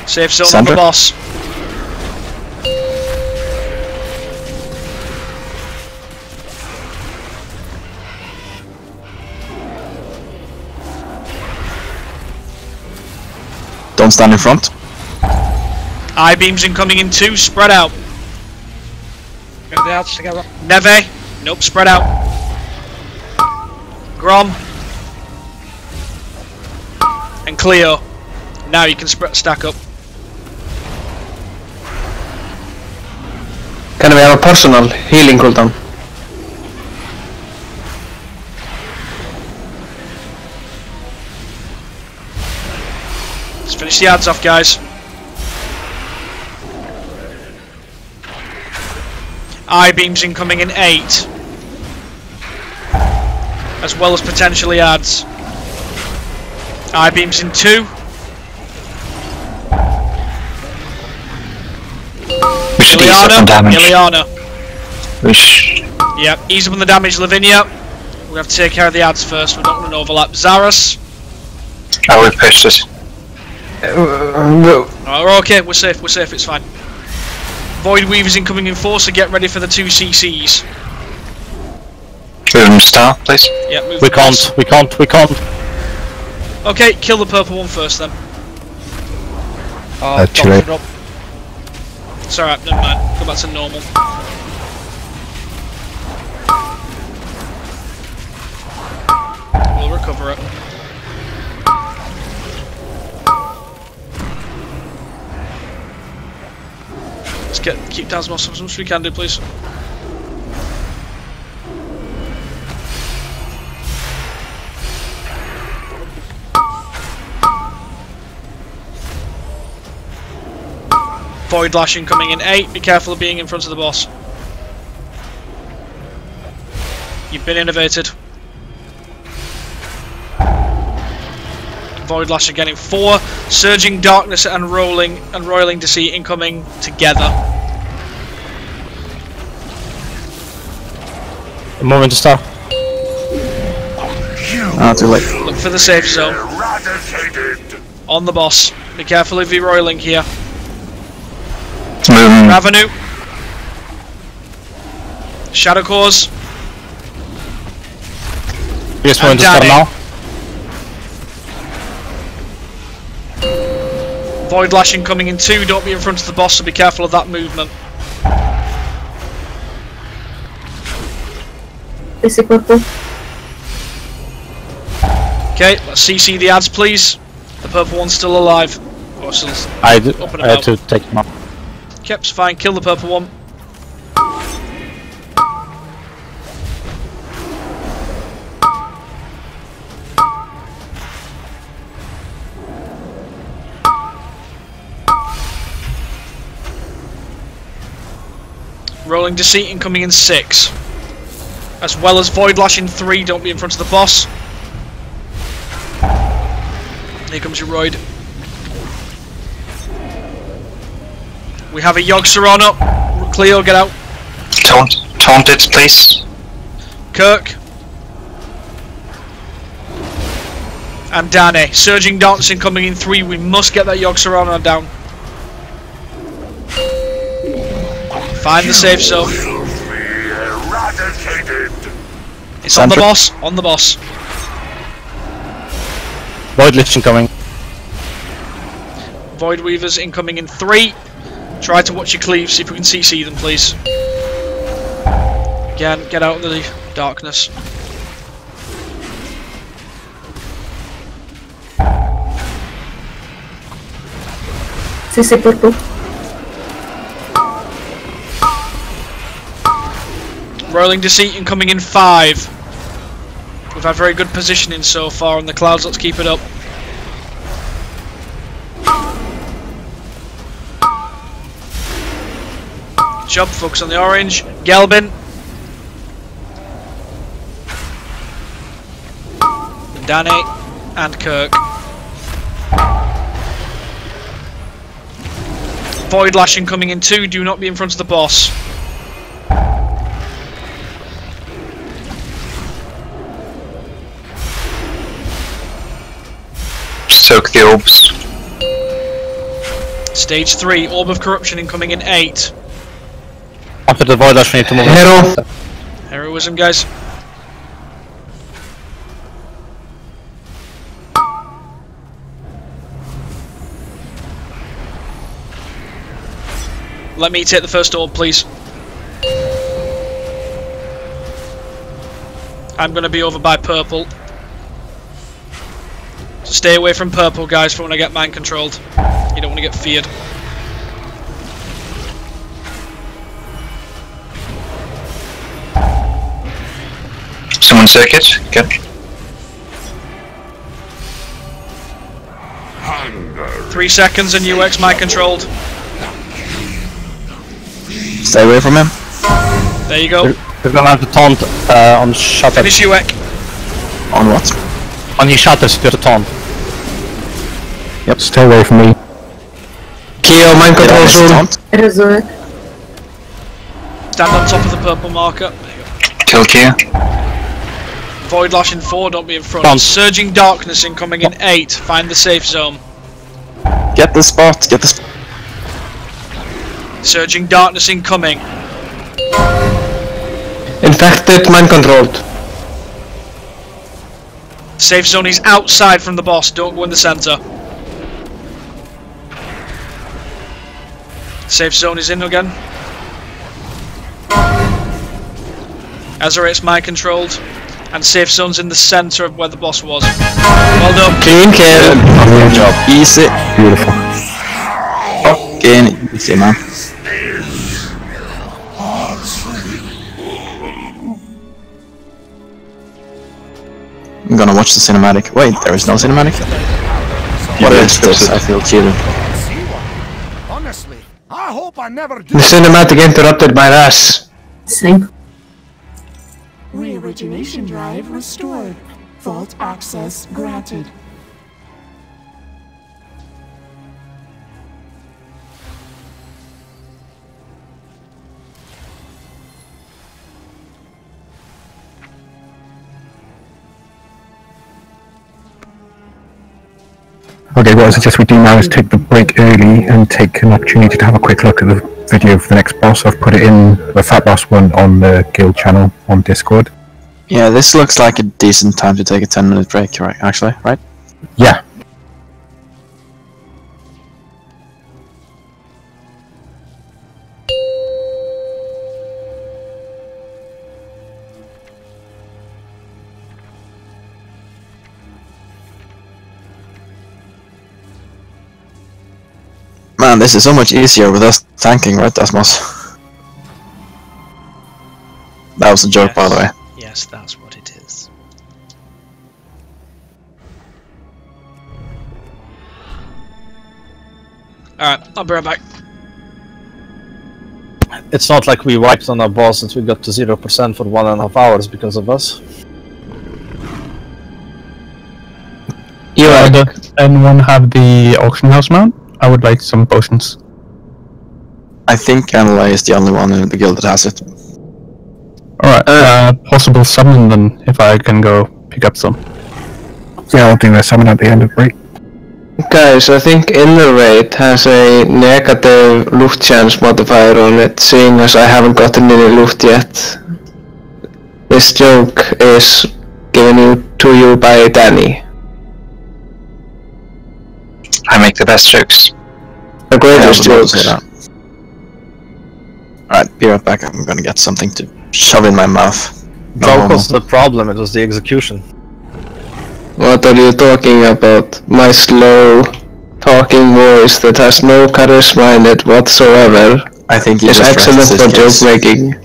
Safe zone Sandra? on the boss. Don't stand in front. I-beams incoming in 2, spread out. Get the ads together. Neve. Nope, spread out. Grom. And Cleo. Now you can stack up. Can we have a personal healing cooldown? Let's finish the ads off, guys. I-beams incoming in 8. As well as potentially ads. I-beams in 2. We should ease up on damage. Ileana. Yep, ease up on the damage, Lavinia. We have to take care of the ads first. We're not going to overlap. Zaras. I will push this. Alright, we're okay. We're safe. We're safe. It's fine. Void Weavers incoming in 4, so get ready for the 2 CCs. Move them to star, please. Yeah, move. We can't. Okay, kill the purple one first then. Actually. It's alright, never mind. Go back to normal. We'll recover it. Let's keep down as much as we can do, please. Void lashing coming in 8. Be careful of being in front of the boss. You've been innovated. Void lash again in 4. Surging darkness and roiling deceit incoming together. Moving to star. Too late. Look for the safe zone. On the boss. Be careful of your roiling here. Ravenue. Shadow Cause. Yes, moving to star now. Void lashing coming in 2. Don't be in front of the boss, so be careful of that movement. Is it purple? Okay, let's CC the ads, please. The purple one's still alive. Or still I up and had about. to take him out. Kep's fine. Kill the purple one. Rolling Deceit incoming in 6. As well as Void Lash in 3, don't be in front of the boss. Here comes your Roid. We have a Yogg-Saron up. Cleo, get out. Taunt it, please. Kirk. And Dane. Surging Darkness incoming in 3, we must get that Yogg-Saron down. Find the safe zone. It's on the boss. On the boss. Void Lich incoming. Void Weavers incoming in 3. Try to watch your cleaves. See if we can CC them, please. Again, get out of the darkness. CC purple. Rolling Deceit incoming in 5. We've had very good positioning so far on the clouds, let's keep it up. Good job, focus on the orange. Gelbin. Danny and Kirk. Void Lashing coming in 2, do not be in front of the boss. Soak the orbs. Stage 3, Orb of Corruption incoming in 8. After the Void Lash, we need to move. Hero. Heroism, guys. Let me take the first orb, please. I'm going to be over by purple. So stay away from purple, guys, for when I get mind controlled. You don't want to get feared. Someone circuit. Good. Hunger. 3 seconds and UX mind controlled. Stay away from him. There you go. We're gonna have to taunt on shutter. Finish UX. On what? On his shutters, you have to taunt. Yep, stay away from me. Keo, mind control zone. Resurrect. Stand on top of the purple marker. There you go. Kill Kia. Void Lash in 4, don't be in front. Taunt. Surging Darkness incoming in 8. Find the safe zone. Get the spot. Get the spot. Surging Darkness incoming. Infected, mind controlled. Safe zone is outside from the boss, don't go in the center. Safe zone is in again. Azurate's mind controlled. And safe zone's in the center of where the boss was. Well done. Clean kill. Good job. Easy. Beautiful. Fucking easy, man. I'm gonna watch the cinematic. Wait, there is no cinematic? What is this? I feel cheated. Honestly, I hope I never do. The cinematic interrupted my ass. Same. Re-origination drive restored. Vault access granted. Okay, what I suggest we do now is take the break early and take an opportunity to have a quick look at the video for the next boss. I've put it in, the Fat Boss one, on the guild channel on Discord. Yeah, this looks like a decent time to take a 10-minute break, right? Actually, right? Yeah. Man, this is so much easier with us tanking, right, Asmos? That was a joke, Yes. by the way. Yes, that's what it is. Alright, I'll be right back. It's not like we wiped on our boss and we got to 0% for 1.5 hours because of us. Does anyone have the auction house mount? I would like some potions. I think Anla is the only one in the guild that has it. Alright, possible summon then, if I can go pick up some. Yeah, I'll do a summon at the end of the break. Guys, I think Inner Raid has a negative loot chance modifier on it, seeing as I haven't gotten any loot yet. This joke is given to you by Danny. I make the best jokes. The greatest jokes. Alright, be right back. I'm gonna get something to shove in my mouth. Joke was the problem, it was the execution. What are you talking about? My slow talking voice that has no charisma in it whatsoever I think he is just excellent rested for his joke case. making.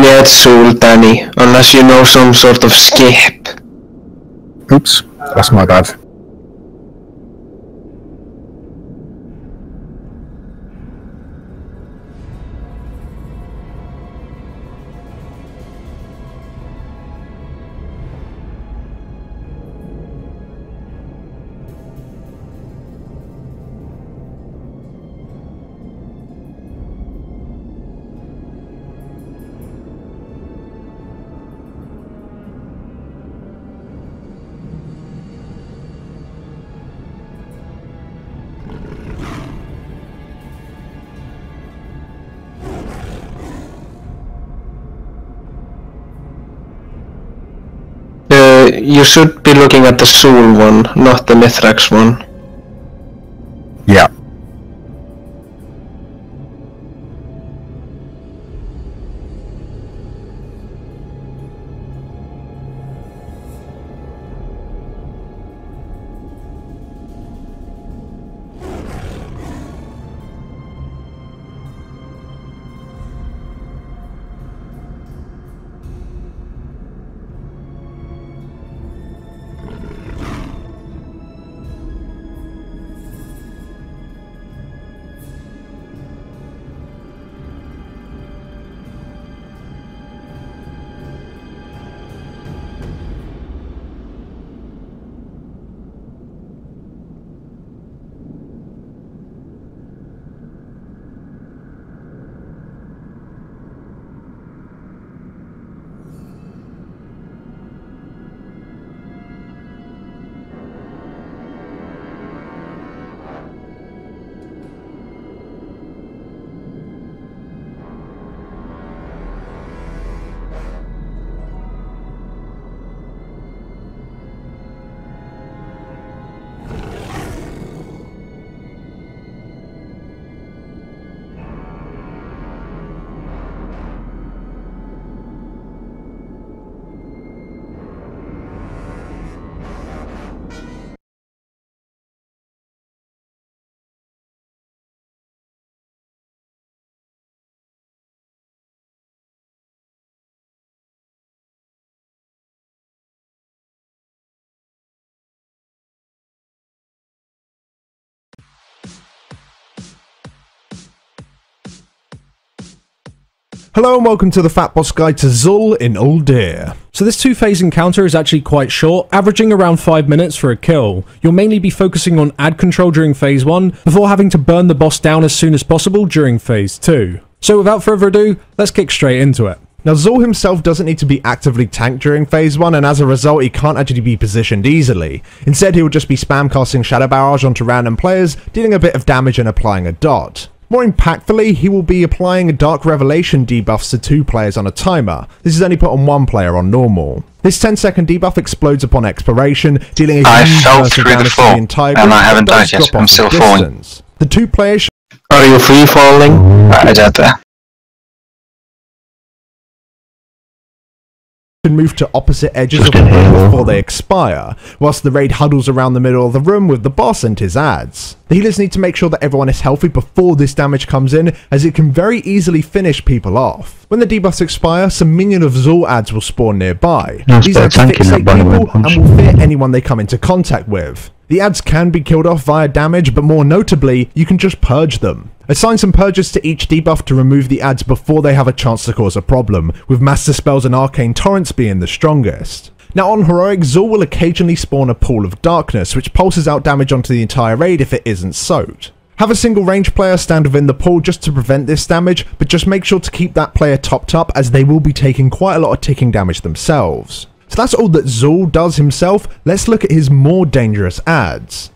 Yeah, it's Soul, Danny, unless you know some sort of skip. Oops, that's my bad. you should be looking at the Soul one, not the Mithrax one. Yeah. Hello and welcome to the Fat Boss Guide to Zul in Uldir. So this two-phase encounter is actually quite short, averaging around 5 minutes for a kill. You'll mainly be focusing on ad control during phase 1, before having to burn the boss down as soon as possible during phase 2. So without further ado, let's kick straight into it. Now Zul himself doesn't need to be actively tanked during phase 1, and as a result he can't actually be positioned easily. Instead he will just be spam casting Shadow Barrage onto random players, dealing a bit of damage and applying a dot. More impactfully, he will be applying a Dark Revelation debuffs to 2 players on a timer. This is only put on 1 player on normal. This 10-second debuff explodes upon expiration, dealing a huge burst of damage to the entire group, and I haven't died yet. I'm still falling. The 2 players... Are you free falling? I died there. Can move to opposite edges of the room before they expire, whilst the raid huddles around the middle of the room with the boss and his ads. The healers need to make sure that everyone is healthy before this damage comes in, as it can very easily finish people off. When the debuffs expire, some minion of Zul ads will spawn nearby. These ads fixate people and will fear anyone they come into contact with. The ads can be killed off via damage, but more notably, you can just purge them. Assign some purges to each debuff to remove the ads before they have a chance to cause a problem, with Master Spells and Arcane Torrents being the strongest. Now on Heroic, Zul will occasionally spawn a Pool of Darkness, which pulses out damage onto the entire raid if it isn't soaked. Have a single range player stand within the pool just to prevent this damage, but just make sure to keep that player topped up, as they will be taking quite a lot of ticking damage themselves. So that's all that Zul does himself. Let's look at his more dangerous ads.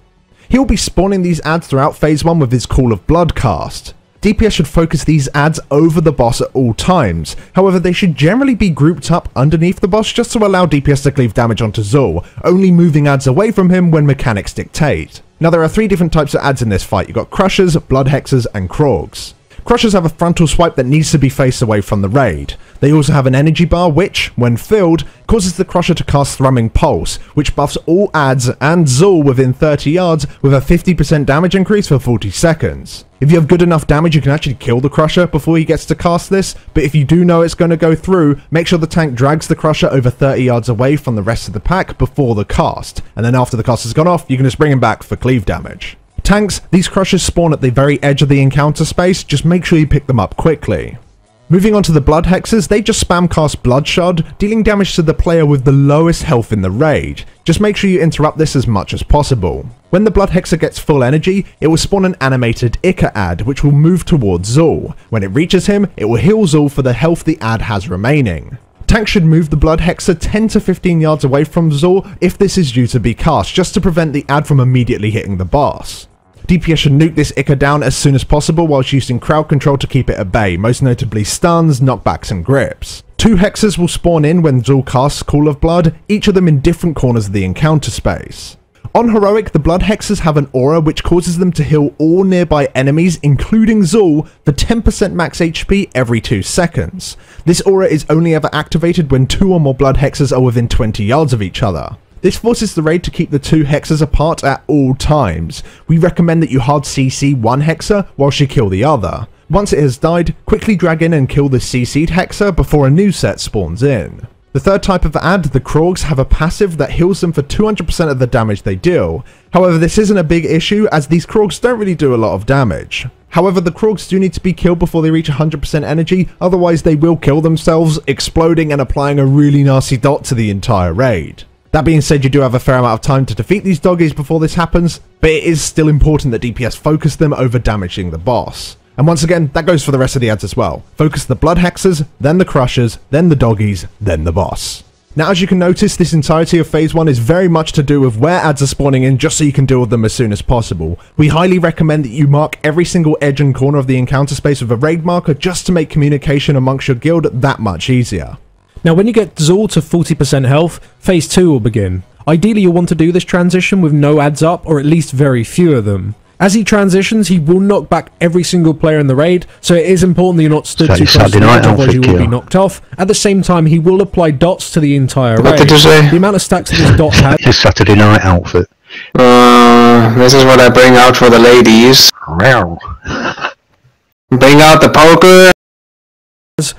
He'll be spawning these ads throughout phase 1 with his Call of Blood cast. DPS should focus these ads over the boss at all times, however they should generally be grouped up underneath the boss just to allow DPS to cleave damage onto Zul, only moving ads away from him when mechanics dictate. Now there are 3 different types of ads in this fight. You've got Crushers, Blood Hexers and Krogs. Crushers have a frontal swipe that needs to be faced away from the raid. They also have an energy bar which, when filled, causes the Crusher to cast Thrumming Pulse, which buffs all ads and Zul within 30 yards with a 50% damage increase for 40 seconds. If you have good enough damage, you can actually kill the Crusher before he gets to cast this, but if you do know it's going to go through, make sure the tank drags the Crusher over 30 yards away from the rest of the pack before the cast, and then after the cast has gone off, you can just bring him back for cleave damage. Tanks, these Crushers spawn at the very edge of the encounter space, just make sure you pick them up quickly. Moving on to the Blood Hexers, they just spam cast Bloodshot, dealing damage to the player with the lowest health in the raid. Just make sure you interrupt this as much as possible. When the Blood Hexer gets full energy, it will spawn an animated Ica ad, which will move towards Zul. When it reaches him, it will heal Zul for the health the ad has remaining. Tanks should move the Blood Hexer 10 to 15 yards away from Zul if this is due to be cast, just to prevent the ad from immediately hitting the boss. DPS should nuke this Ica down as soon as possible whilst using crowd control to keep it at bay, most notably stuns, knockbacks and grips. 2 hexes will spawn in when Zul casts Call of Blood, each of them in different corners of the encounter space. On Heroic, the Blood Hexes have an aura which causes them to heal all nearby enemies, including Zul, for 10% max HP every 2 seconds. This aura is only ever activated when 2 or more Blood Hexes are within 20 yards of each other. This forces the raid to keep the 2 hexes apart at all times. We recommend that you hard CC one hexa whilst you kill the other. Once it has died, quickly drag in and kill the CC'd hexa before a new set spawns in. The third type of ad, the Krogs, have a passive that heals them for 200% of the damage they deal. However, this isn't a big issue as these Krogs don't really do a lot of damage. However, the Krogs do need to be killed before they reach 100% energy, otherwise they will kill themselves, exploding and applying a really nasty dot to the entire raid. That being said, you do have a fair amount of time to defeat these doggies before this happens, but it is still important that DPS focus them over damaging the boss. And once again, that goes for the rest of the ads as well. Focus the Blood Hexers, then the Crushers, then the doggies, then the boss. Now, as you can notice, this entirety of Phase 1 is very much to do with where ads are spawning in just so you can deal with them as soon as possible. We highly recommend that you mark every single edge and corner of the encounter space with a raid marker just to make communication amongst your guild that much easier. Now, when you get Zul to 40% health, Phase 2 will begin. Ideally, you'll want to do this transition with no ads up, or at least very few of them. As he transitions, he will knock back every single player in the raid, so it is important that you're not stood too close to him, otherwise you will be knocked off. At the same time, he will apply dots to the entire raid. What did you say? The amount of stacks that this dot has... His Saturday night outfit. This is what I bring out for the ladies. Bring out the poker.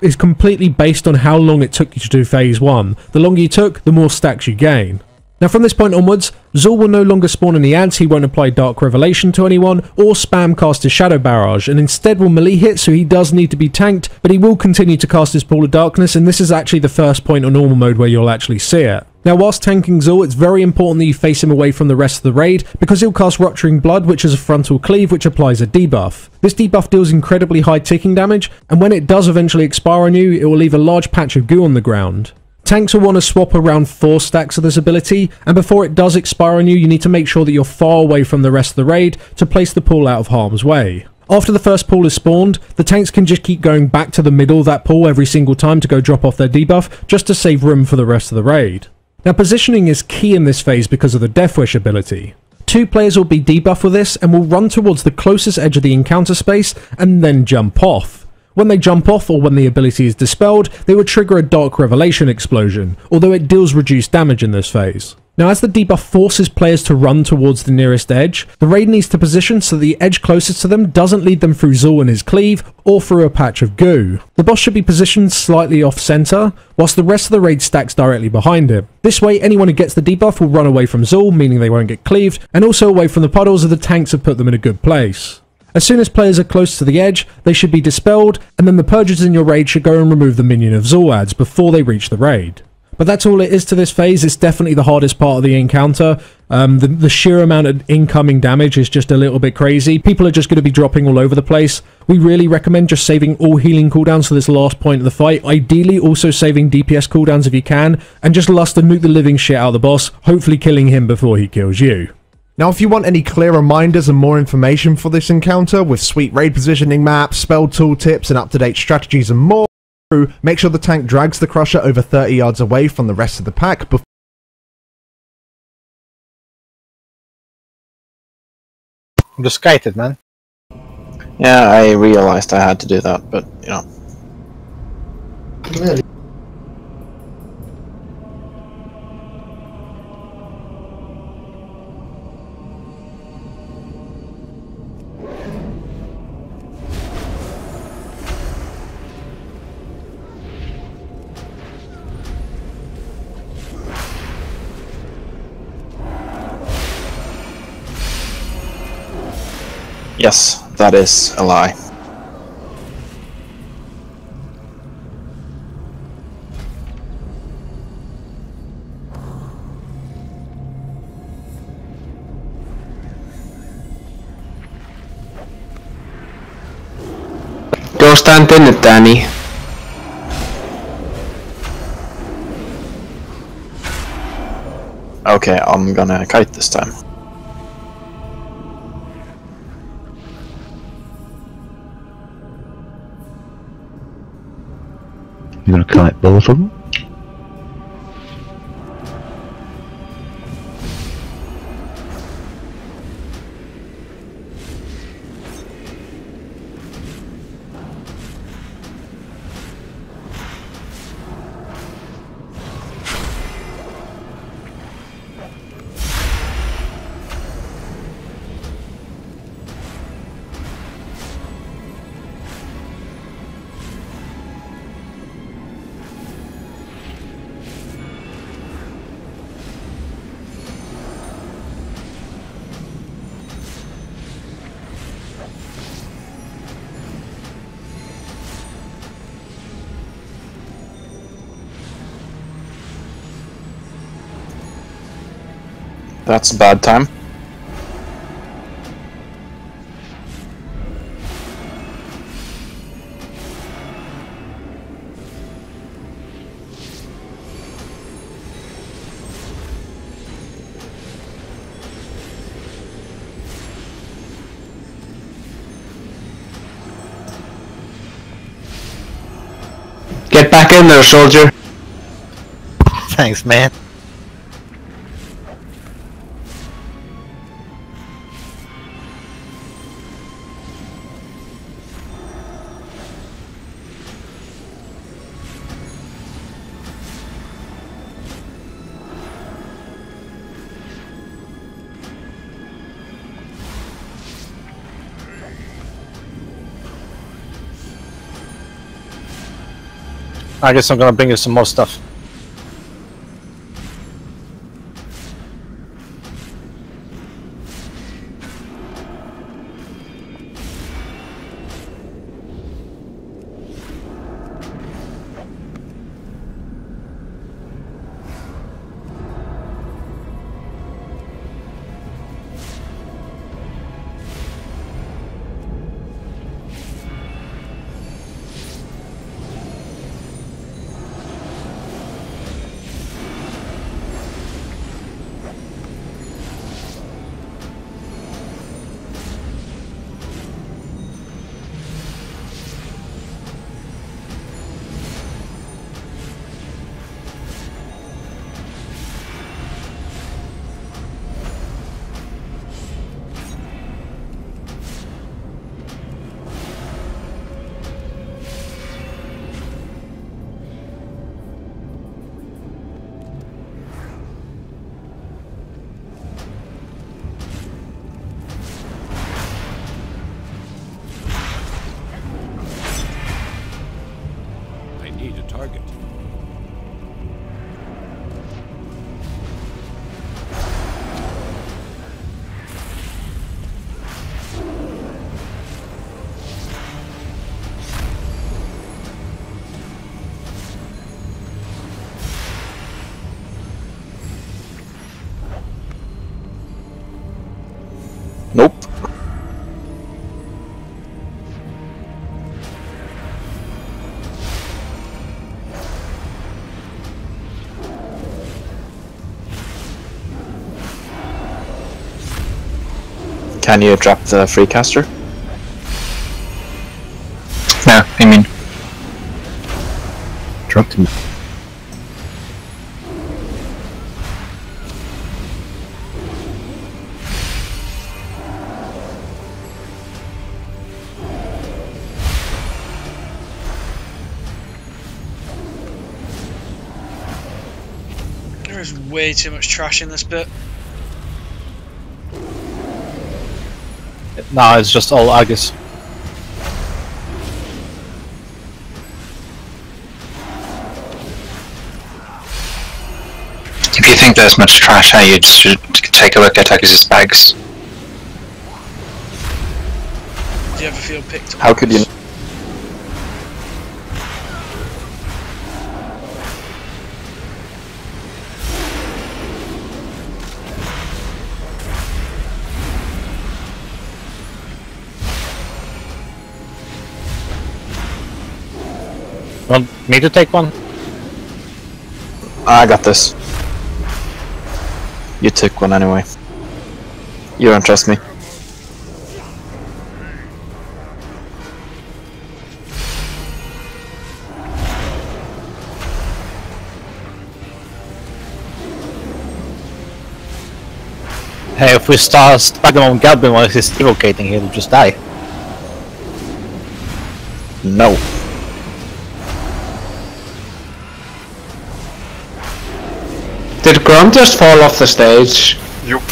Is completely based on how long it took you to do Phase 1. The longer you took, the more stacks you gain. Now from this point onwards, Zul will no longer spawn any ads, he won't apply Dark Revelation to anyone, or spam cast his Shadow Barrage, and instead will melee hit, so he does need to be tanked, but he will continue to cast his Pool of Darkness, and this is actually the first point on normal mode where you'll actually see it. Now whilst tanking Zul, it's very important that you face him away from the rest of the raid, because he'll cast Rupturing Blood, which is a frontal cleave, which applies a debuff. This debuff deals incredibly high ticking damage, and when it does eventually expire on you, it will leave a large patch of goo on the ground. Tanks will want to swap around 4 stacks of this ability, and before it does expire on you, you need to make sure that you're far away from the rest of the raid to place the pool out of harm's way. After the first pool is spawned, the tanks can just keep going back to the middle of that pool every single time to go drop off their debuff, just to save room for the rest of the raid. Now positioning is key in this phase because of the Death Wish ability. 2 players will be debuffed with this and will run towards the closest edge of the encounter space and then jump off. When they jump off, or when the ability is dispelled, they will trigger a Dark Revelation explosion, although it deals reduced damage in this phase. Now as the debuff forces players to run towards the nearest edge, the raid needs to position so the edge closest to them doesn't lead them through Zul and his cleave, or through a patch of goo. The boss should be positioned slightly off center, whilst the rest of the raid stacks directly behind him. This way anyone who gets the debuff will run away from Zul, meaning they won't get cleaved, and also away from the puddles as the tanks have put them in a good place. As soon as players are close to the edge, they should be dispelled, and then the purgers in your raid should go and remove the minion of Zul ads before they reach the raid. But that's all it is to this phase. It's definitely the hardest part of the encounter. The sheer amount of incoming damage is just a little bit crazy. People are just going to be dropping all over the place. We really recommend just saving all healing cooldowns for this last point of the fight. Ideally also saving DPS cooldowns if you can, and just lust to nuke the living shit out of the boss, hopefully killing him before he kills you. Now if you want any clear reminders and more information for this encounter, with sweet raid positioning maps, spell tooltips and up-to-date strategies and more, make sure the tank drags the Crusher over 30 yards away from the rest of the pack before Just kite it, man. Yeah, I realized I had to do that, but you know. Yes, that is a lie. Go stand in it, Danny. Okay, I'm gonna kite this time. You're gonna kite both of them? That's a bad time. Get back in there, soldier. Thanks, man. I guess I'm gonna bring you some more stuff. Need a target. Nope. Can you drop the free caster? No, I mean. Dropped him. There is way too much trash in this bit. No, it's just all Agus. If you think there's much trash here, you should take a look at Agus's bags. Do you ever feel picked up? How could you? Want me to take one? I got this. You took one anyway. You don't trust me. Hey, if we start stuck him on Galvin while he's evocating, he'll just die. No. Did Grom just fall off the stage? Yup.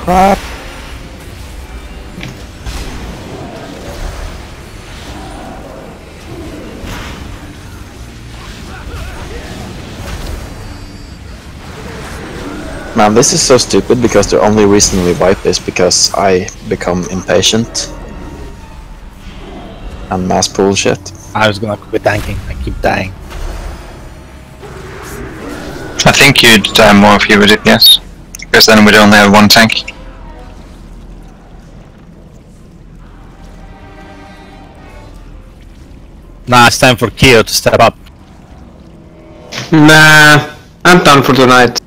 Crap. Man, this is so stupid because the only reason we wipe is because I become impatient and mass pull shit. I was gonna quit tanking. I keep dying. I think you'd die more if you would, yes. Because then we'd only have one tank. Nah, it's time for Keo to step up. Nah, I'm done for tonight.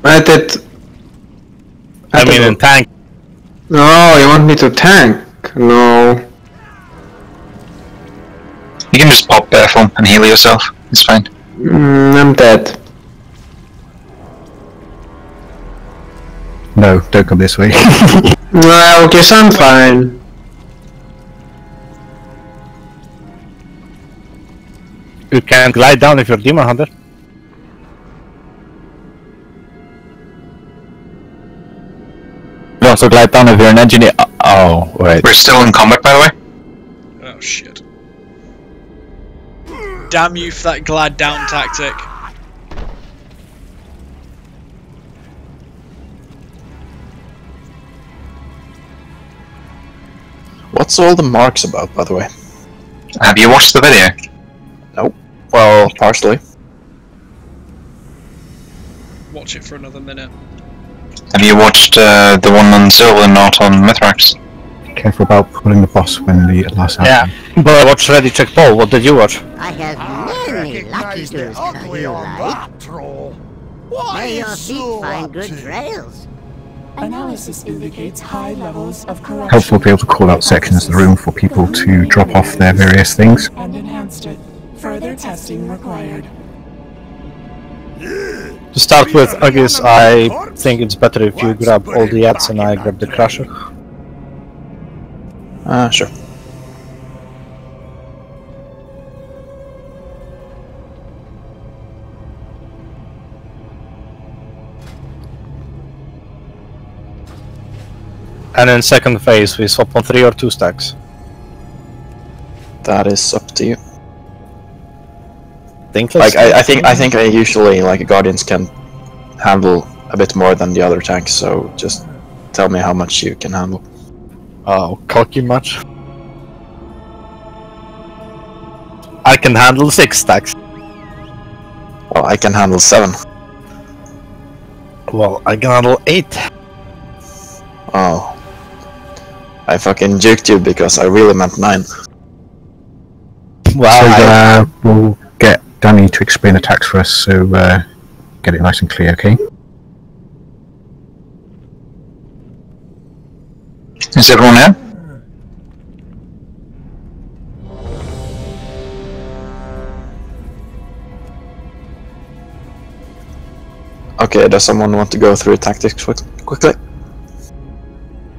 I mean in tank. No, you want me to tank? No. You can just pop Bearful and heal yourself. It's fine. I'm dead. No, don't come this way. Well, guess I'm fine. You can glide down if you're Demon Hunter. You also glide down if you're an engineer. Oh, wait. We're still in combat, by the way. Oh shit. Damn you for that glide down tactic. What's all the marks about, by the way? Have you watched the video? Nope. Well, partially. Watch it for another minute. Have you watched the one on Silver, not on Mithrax? careful about pulling the boss when the last Yeah, but I watched Ready Check Paul. What did you watch? I have many lucky tools for you, right? May your feet find good trails. Analysis indicates high levels of corruption. Helpful to be able to call out sections of the room for people to drop off their various things. And enhanced it. Further testing required. To start with, I guess I think it's better if you grab all the ads and I grab the crusher. Sure. And in second phase, we swap on 3 or 2 stacks. That is up to you. Think I think usually like Guardians can handle a bit more than the other tanks. So just tell me how much you can handle. Oh, cocky much? I can handle 6 stacks. Well, I can handle 7. Well, I can handle 8. Oh. I fucking juked you because I really meant 9. Wow. So we'll get Danny to explain attacks for us, so get it nice and clear, okay? Is everyone here? Okay, does someone want to go through tactics quickly?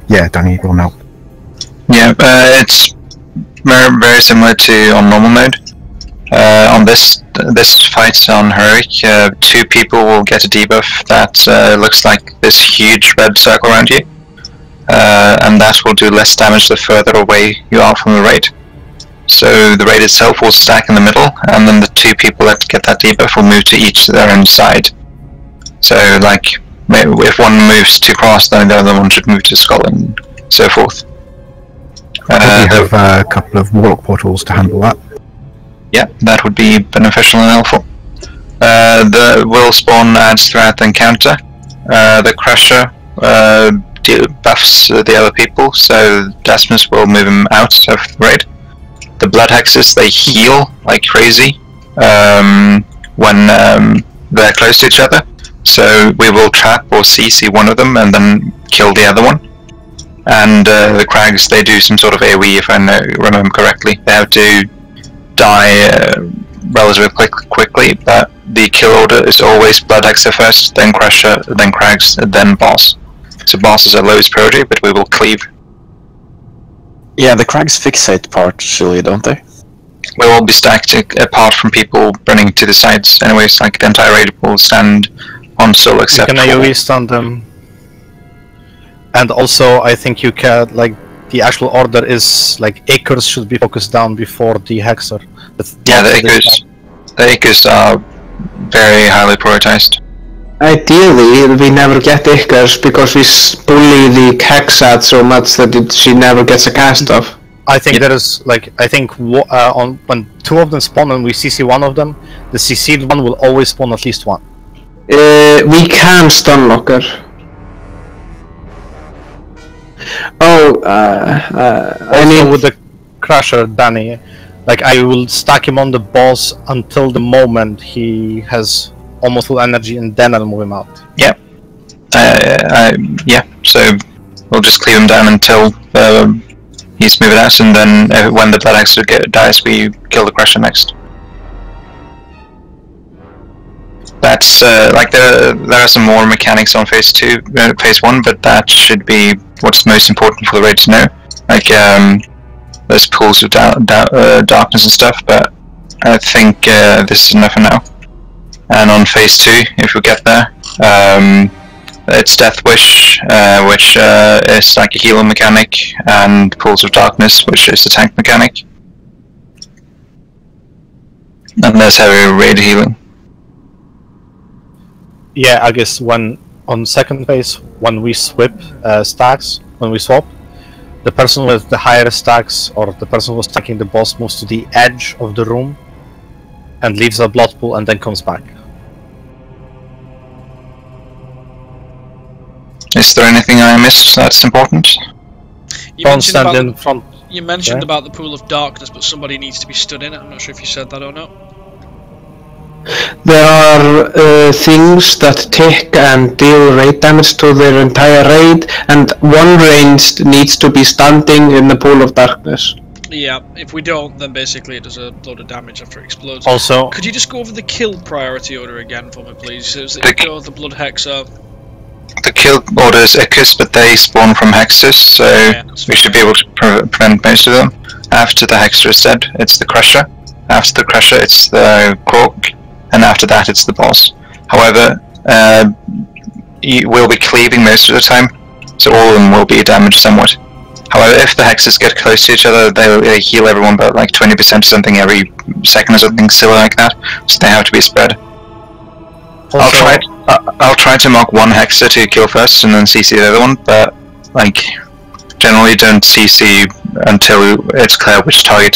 Yeah, Danny will know. Yeah, it's very similar to on normal mode. On this fight on Heroic, 2 people will get a debuff that looks like this huge red circle around you, and that will do less damage the further away you are from the raid. So the raid itself will stack in the middle, and then the 2 people that get that debuff will move to each their own side. So like, if one moves to cross, then the other one should move to skull and so forth. We have a couple of warlock portals to handle that. Yeah, that would be beneficial and helpful. The will spawn adds throughout the encounter. The Crusher buffs the other people, so Desmus will move him out of the raid. The Blood Hexes, they heal like crazy when they're close to each other. So we will trap or CC one of them and then kill the other one. And the Crags, they do some sort of AoE, if I remember correctly. They have to die relatively quickly, but the kill order is always Blood Hexer first, then Crusher, then Crags, then Boss. So Boss is our lowest priority, but we will cleave. Yeah, the Crags fixate partially, don't they? We'll all be stacked apart from people running to the sides. Anyways, like the entire raid will stand on solo except you can AoE stun them. And also, I think you can, like, the actual order is, like, Acres should be focused down before the Hexer. Yeah, the Acres are very highly prioritized. Ideally, we never get Acres because we bully the Hexat so much that she never gets a cast off. I think there is, like, I think when 2 of them spawn and we CC one of them, the CC'd one will always spawn at least 1. We can stun lock her. I mean, with the Crusher, Danny, like, I will stack him on the boss until the moment he has almost full energy, and then I'll move him out. Yeah. Yeah, so we'll just cleave him down until he's moving out, and then when the Blood Axe dies, we kill the Crusher next. That's like there are some more mechanics on phase 1, but that should be what's most important for the raid to know. Like there's pools of darkness and stuff, but I think this is enough for now. And on phase 2, if we get there, it's Death Wish, which is like a healer mechanic, and Pools of Darkness, which is a tank mechanic. And there's heavy raid healing. Yeah, I guess when on second phase, when we swap, the person with the higher stacks, or the person who was stacking the boss, moves to the edge of the room and leaves a blood pool and then comes back. Is there anything I missed that's important? You Don't mentioned stand about in front. You mentioned Sorry? about the pool of darkness, but somebody needs to be stood in it. I'm not sure if you said that or not. There are things that take and deal raid damage to their entire raid, and one ranged needs to be standing in the pool of darkness. Yeah, if we don't, then basically it does a load of damage after it explodes. Also, could you just go over the kill priority order again for me, please? So is it go the blood hexer? The kill order is Ichus, but they spawn from Hexers, so we should be able to prevent most of them. After the Hexer is dead, it's the Crusher. After the Crusher, it's the Cork. And after that, it's the boss. However, you will be cleaving most of the time, so all of them will be damaged somewhat. However, if the Hexes get close to each other, they heal everyone about like 20% or something every second or something silly like that, so they have to be spread. I'll try to mark one Hexer to kill first and then CC the other one, but like generally don't CC until it's clear which target.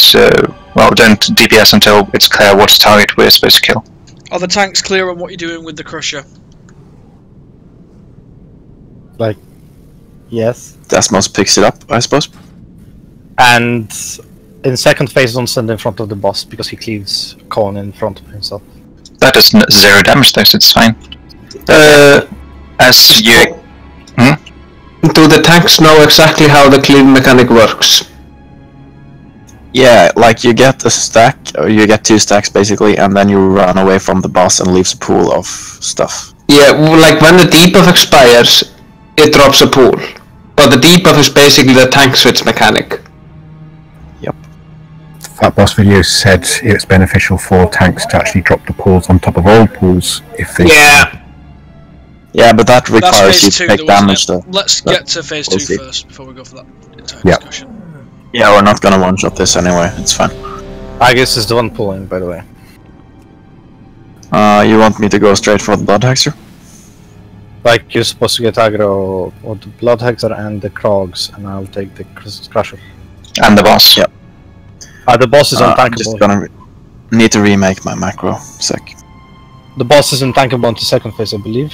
Well, don't DPS until it's clear what target we're supposed to kill. Are the tanks clear on what you're doing with the Crusher? Like, yes. Desmos picks it up, I suppose. And in second phase, don't stand in front of the boss because he cleaves Cone in front of himself. That does 0 damage though, so it's fine. As you... Do the tanks know exactly how the cleave mechanic works? Yeah, like you get a stack, or you get 2 stacks basically, and then you run away from the boss and leaves a pool of stuff. Yeah, like when the debuff expires, it drops a pool. But the debuff is basically the tank switch mechanic. Yep. That boss video said it's beneficial for tanks to actually drop the pools on top of old pools if they... Yeah, but that requires you phase to 2 take though, damage isn't it? though. Let's get to phase 2 see. first before we go for that entire Yeah. discussion. Yeah, we're not gonna one-shot this anyway, it's fine. I guess is the one pulling, by the way. You want me to go straight for the Blood Hexer? Like, you're supposed to get aggro or the Blood Hexer and the Krogs, and I'll take the Crusher. And the boss. Yep. The boss is I'm untankable. just gonna need to remake my macro, sec. The boss is untankable into second phase, I believe.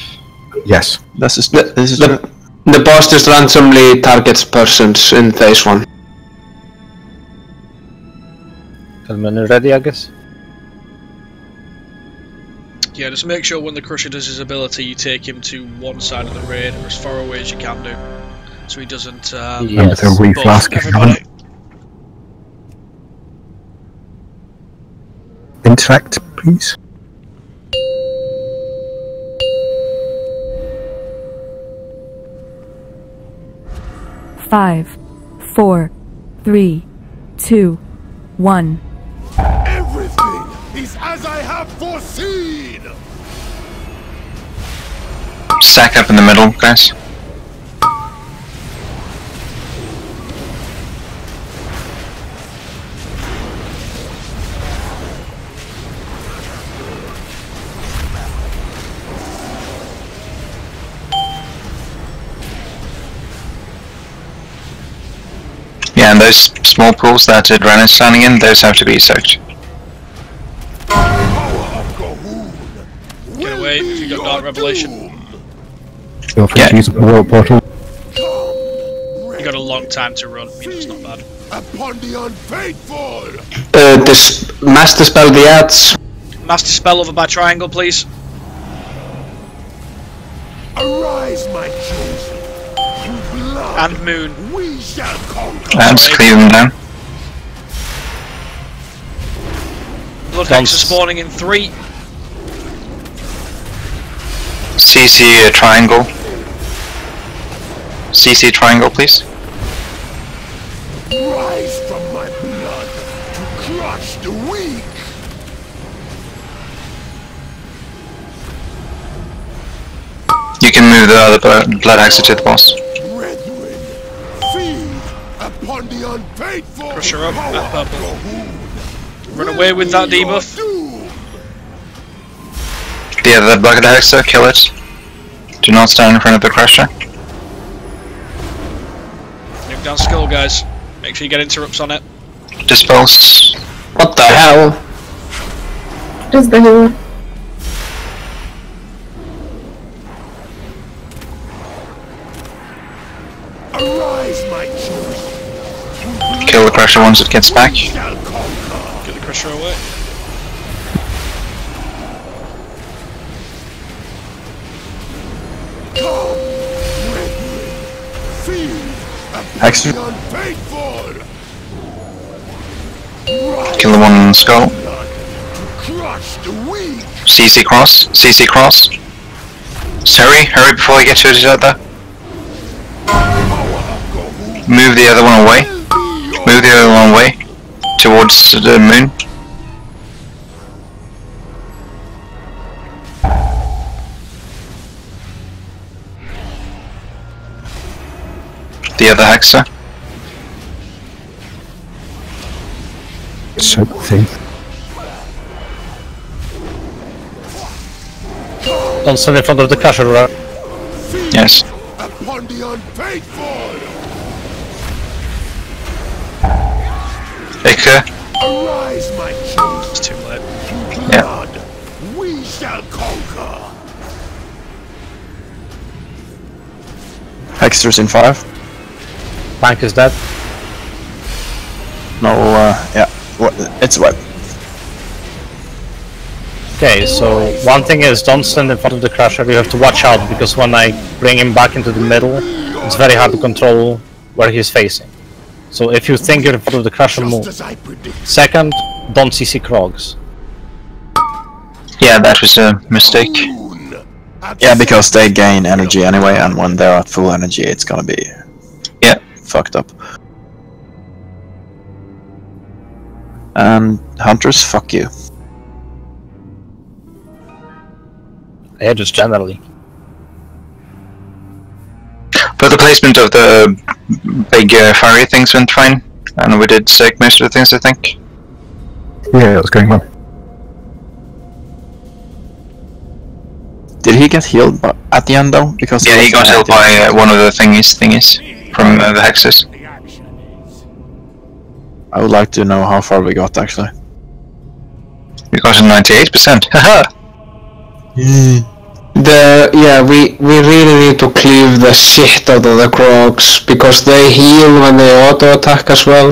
Yes. This is The boss just randomly targets persons in phase 1. When you're ready, I guess. Yeah, just make sure when the Crusher does his ability, you take him to one side of the raid, or as far away as you can do, so he doesn't Remember to re-flask if you everybody. haven't. Interact, please. Five, 4, 3, 2, 1. Everything is as I have foreseen! Stack up in the middle, guys. Yeah, and those small pools that Adren is standing in, those have to be soaked. Get away if you got Dark Revelation. Feel free to use the world portal. You got a long time to run, I mean, it's not bad. Upon the unfaithful! This Master Spell the ads. Master Spell over by triangle, please. Arise, my chosen! In blood, And moon. we shall conquer! And just cleave them down. Blood Hexer spawning in 3. CC triangle. CC triangle, please. Rise from my blood to crush the weak! You can move the other blood hexer to the boss. Brethren, feed upon the unfaithful! Crusher up at purple. Run away with that debuff. The other blood hexer, kill it. Do not stand in front of the crusher. Nuke down skill, guys. Make sure you get interrupts on it. Dispose. What the hell? Just the hero. Arise, my chosen! crusher once it gets back. Get the crusher away. Extra. Kill the one on the skull. CC cross. CC cross. Hurry before I get to the other. Move the other one away. Move the other one away. Towards the moon. The other Hexer. Soap thing. Don't stand in front of the crusher, right? Yes. Upon the unfaithful! Ica. Arise, my children! It's too late. Yeah. We shall conquer! Hexer's in 5. Tank is dead. No, yeah. It's wet. Okay, so one thing is don't stand in front of the crusher, you have to watch out, because when I bring him back into the middle, it's very hard to control where he's facing. So if you think you're in front of the crusher, move. Second, don't CC Krogs. Yeah, that was a mistake. Yeah, because they gain energy anyway, and when they're at full energy, it's gonna be fucked up. And hunters, fuck you. Yeah, just generally. But the placement of the big fiery things went fine, and we did save most of the things, I think. Yeah, that was going well. Did he get healed at the end though? Because yeah, he got healed by one of the thingies from the hexes. I would like to know how far we got actually. We got a 98%. Haha. We really need to cleave the shit out of the Krogs because they heal when they auto attack as well.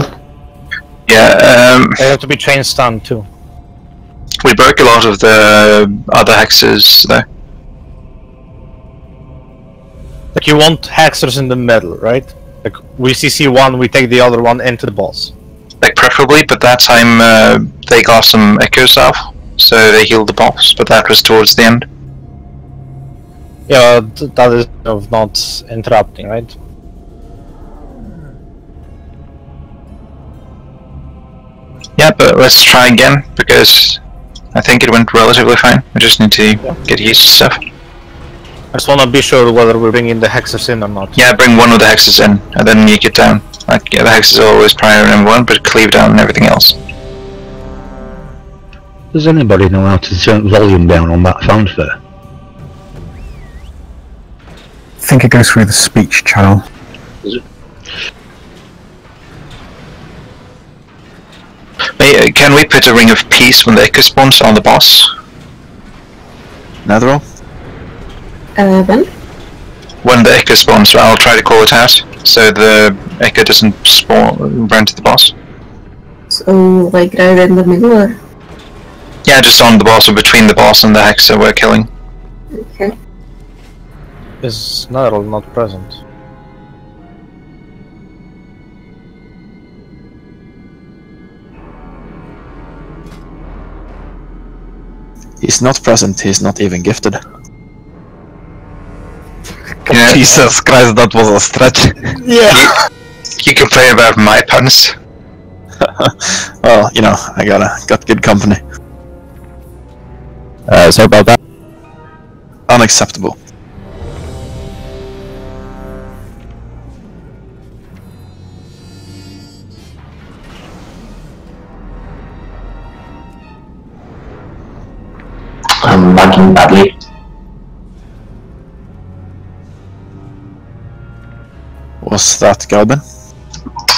Yeah, they have to be chain stunned too. We broke a lot of the other hexes there. Like you want hexers in the middle, right? Like we CC one, we take the other one into the boss. Like preferably, but that time they got some echoes off, so they healed the boss, but that was towards the end. Yeah, that is of not interrupting, right? Yeah, but let's try again, because I think it went relatively fine. We just need to get used to stuff. I just wanna be sure whether we're bringing the hexers in or not. Yeah, bring one of the hexes in, and then nuke it down. Like, yeah, the hexes are always prior number one, but cleave down everything else. Does anybody know how to turn volume down on that fanfare? I think it goes through the speech channel. Is it? Can we put a ring of peace when the echo spawns on the boss? Netherall? Ben? When the echo spawns, I'll try to call it out, so the echo doesn't spawn run to the boss. So, like right in the middle or? Yeah, just on the boss, or between the boss and the hexer we're killing. Okay. Is Netherall not present? He's not present, he's not even gifted. Yeah. Jesus Christ, that was a stretch. Yeah. You complain about my puns. Well, you know, I got good company. Sorry about that. Unacceptable. I'm lagging badly. Was that Galbin?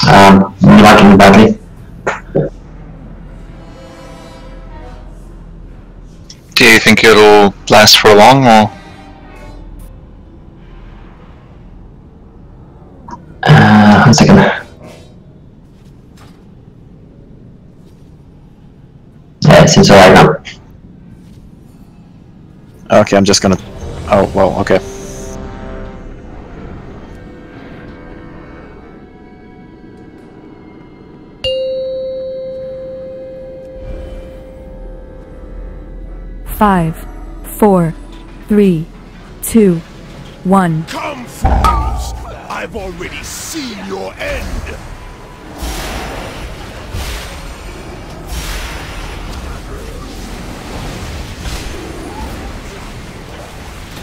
I'm lagging badly. Do you think it'll last for long, or? 1 second. Yes, it's alright now. Okay, I'm just gonna... Oh, well, okay. Five, 4, 3, 2, 1. Come, fools! I've already seen your end!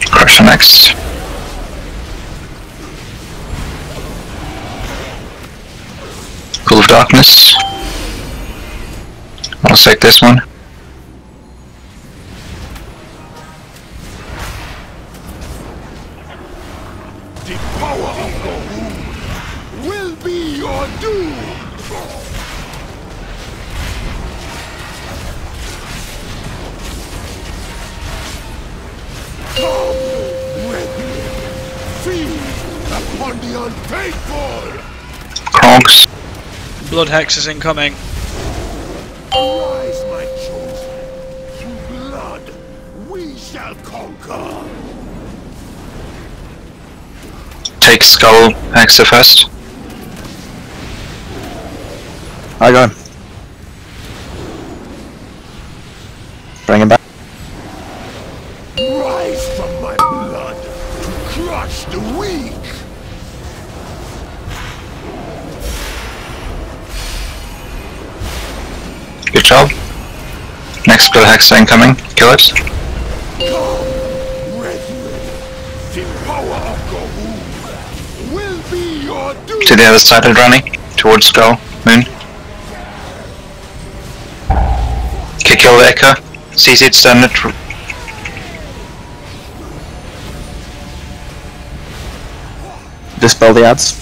Crusher next. Pool of Darkness. I'll take this one. The power of Gohu will be your doom! Come, brethren, feed upon the unfaithful! Krogs. Blood Hex is incoming. Arise, my chosen. Through blood, we shall conquer. Take Skull Hexa first. I got him. Bring him back. Rise from my blood to crush the weak. Good job. Next Blood Hexa incoming. Kill it. To the other side of Rani, towards Skull Moon. Kill the Echo. CC it, stun it. Dispel the ads.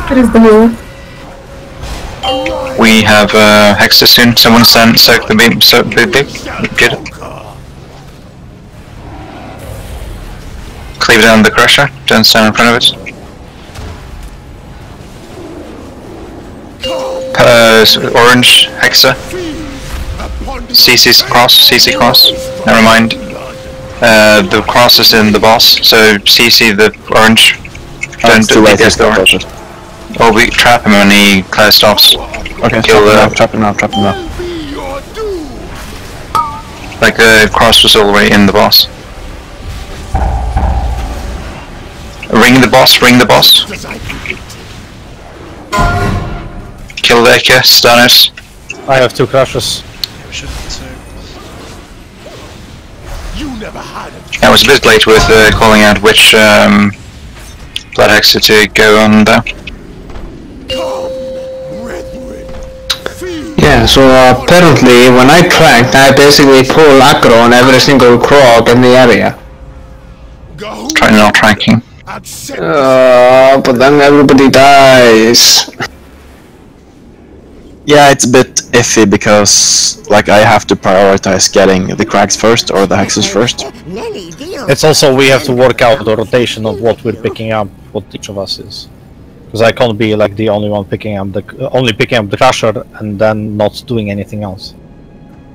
What is the healer? We have Hexa soon. Someone soak the beam. Soak the beam. Good. Cleave down the Crusher. Don't stand in front of it. Orange Hexa. CC's cross. CC cross. Never mind. The cross is in the boss. So CC the orange. Don't do the orange. Or we trap him when he stops. Okay, kill trap him now, trap him now. Like the cross was already in the boss. Ring the boss, ring the boss. Kill the Eke, stun it. I have 2 crushes. I was a bit late with calling out which Blood Hexa to go on there. Yeah, so apparently when I tracked, I basically pull aggro on every single Krog in the area. Try not tracking. But then everybody dies. Yeah, it's a bit iffy because like I have to prioritize getting the cracks first or the hexes first. It's also we have to work out the rotation of what we're picking up, what each of us is. Because I can't be like the only one picking up the Crusher and then not doing anything else.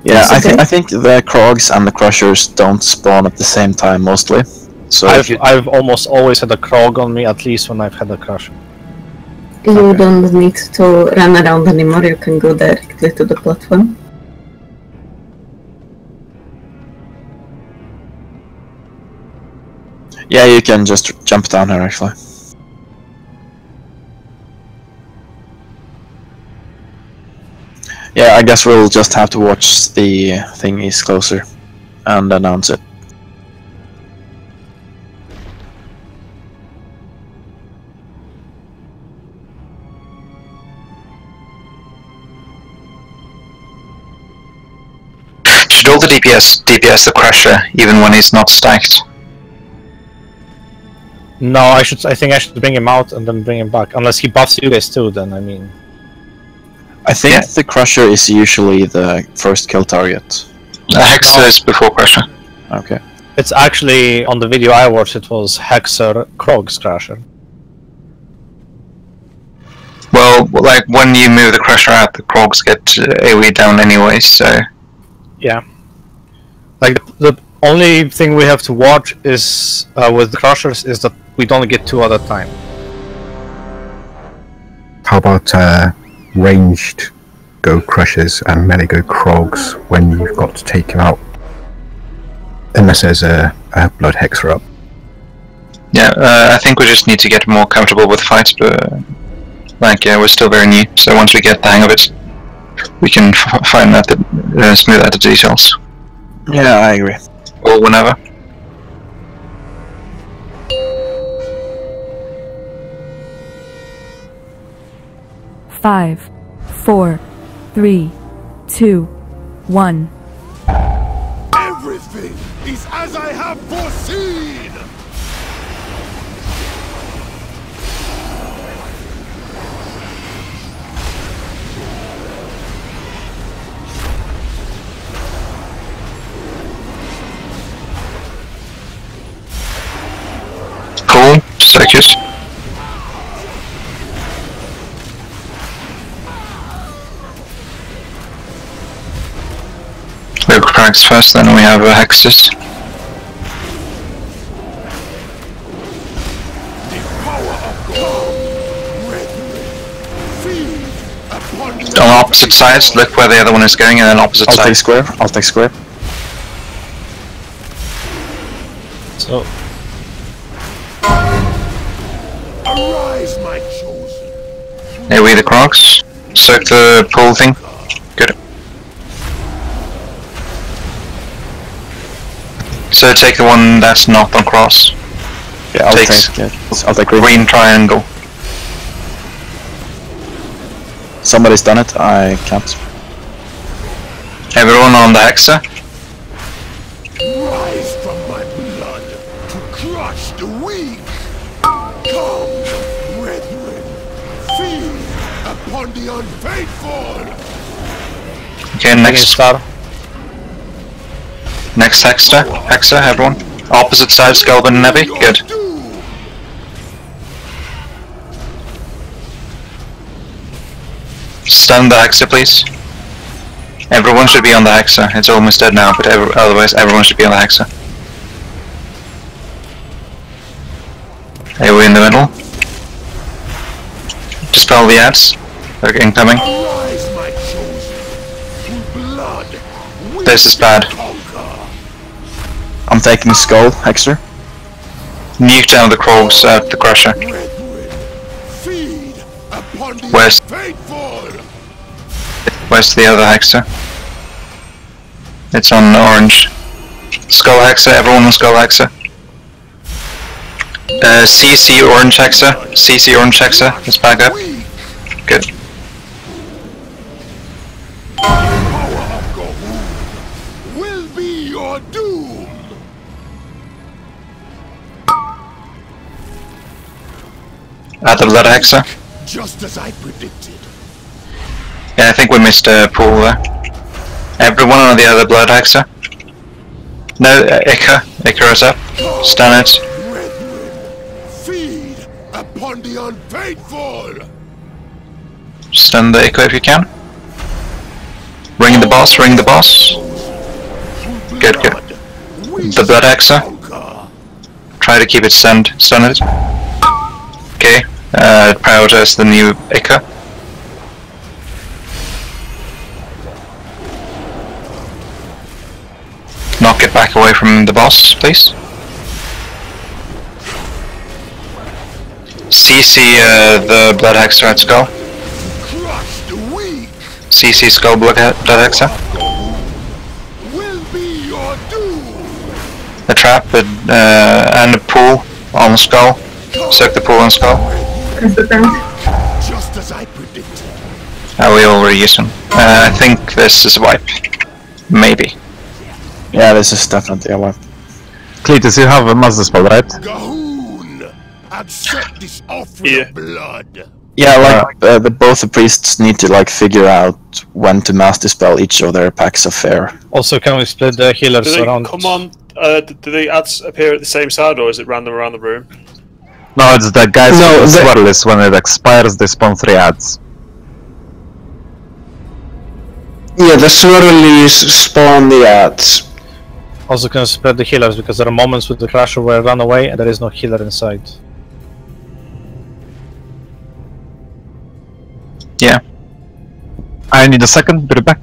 Yeah, I think the Krogs and the Crushers don't spawn at the same time mostly. So I've almost always had a Krog on me, at least when I've had a Crusher. You don't need to run around anymore, you can go directly to the platform. Yeah, you can just jump down here actually. Yeah, I guess we'll just have to watch the thingies closer and announce it. Should all the DPS the Crusher even when he's not stacked? No, I think I should bring him out and then bring him back. Unless he buffs you guys too, then I mean. I think the Crusher is usually the first kill target. Hexa is before Crusher. Okay. It's actually, on the video I watched, it was Hexer, Krog's Crusher. Well, like when you move the Crusher out, the Krogs get AoE down anyway, so... Yeah. Like, the only thing we have to watch is, with the Crushers, is that we don't get 2 at a time. How about ranged go Crushers and melee go Krogs when you've got to take him out? Unless there's a Blood Hexer up. Yeah, I think we just need to get more comfortable with fights, but... Like, yeah, we're still very new, so once we get the hang of it, we can find out smooth out the details. Yeah, I agree. Or whenever. Five, 4, 3, 2, 1. Everything is as I have foreseen! Cool, Circus. We have cracks first, then we have hexes. On opposite sides, look where the other one is going, and then opposite side. I'll take square. I'll take square. So. Arise, my chosen. AoE the Krogs. Soak the pool thing. Good. So take the one that's not on cross. Yeah, I'll take green triangle. Somebody's done it, I can't. Everyone on the Hexa? Rise from my blood to crush the weak. Come, brethren, feed upon the unfaithful. Okay, next star. Next Hexa, everyone. Opposite side, Skelvin and Nevi. Good. Stun the Hexa, please. Everyone should be on the Hexa. It's almost dead now, but otherwise everyone should be on the Hexa. AoE in the middle. Dispel the ads. They're incoming. This is bad. I'm taking Skull, Hexer. Nuke down the Krogs at the Crusher. Where's the other Hexa? It's on orange. Skull Hexa, everyone on Skull Hexa. CC orange Hexa. CC orange Hexa. Let's back up. Good. Will be your doom. At the blood Hexa. Just as I predicted. Yeah, I think we missed a pool there. Everyone on the other blood Hexa. No, Ica is up. Stun it. Feed upon the unfaithful. Stun the Ica if you can. Ring the boss, ring the boss. Good, good. The blood Hexa. Try to keep it stunned. Stun it. Okay, prioritize the new Ica. Knock it back away from the boss, please. CC the blood Hexer at Skull. CC Skull blood Hexer. A trap and a pool on Skull. Soak the pool on Skull. Just as I predicted. We already used him. I think this is a wipe. Maybe. Yeah, this is definitely a wipe. Cletus, you have a mass dispel, right? Accept this offering of blood. Yeah, like both the priests need to like figure out when to mass dispel each of their packs of fair. Also, can we split the healers around? Come on, do the ads appear at the same side, or is it random around the room? No, it's the guys with the swirl is when it expires, they spawn 3 ads. Yeah, the swirlies spawn the ads. Also can spread the healers because there are moments with the Crusher where I run away and there is no healer inside. Yeah. I need a second, be back.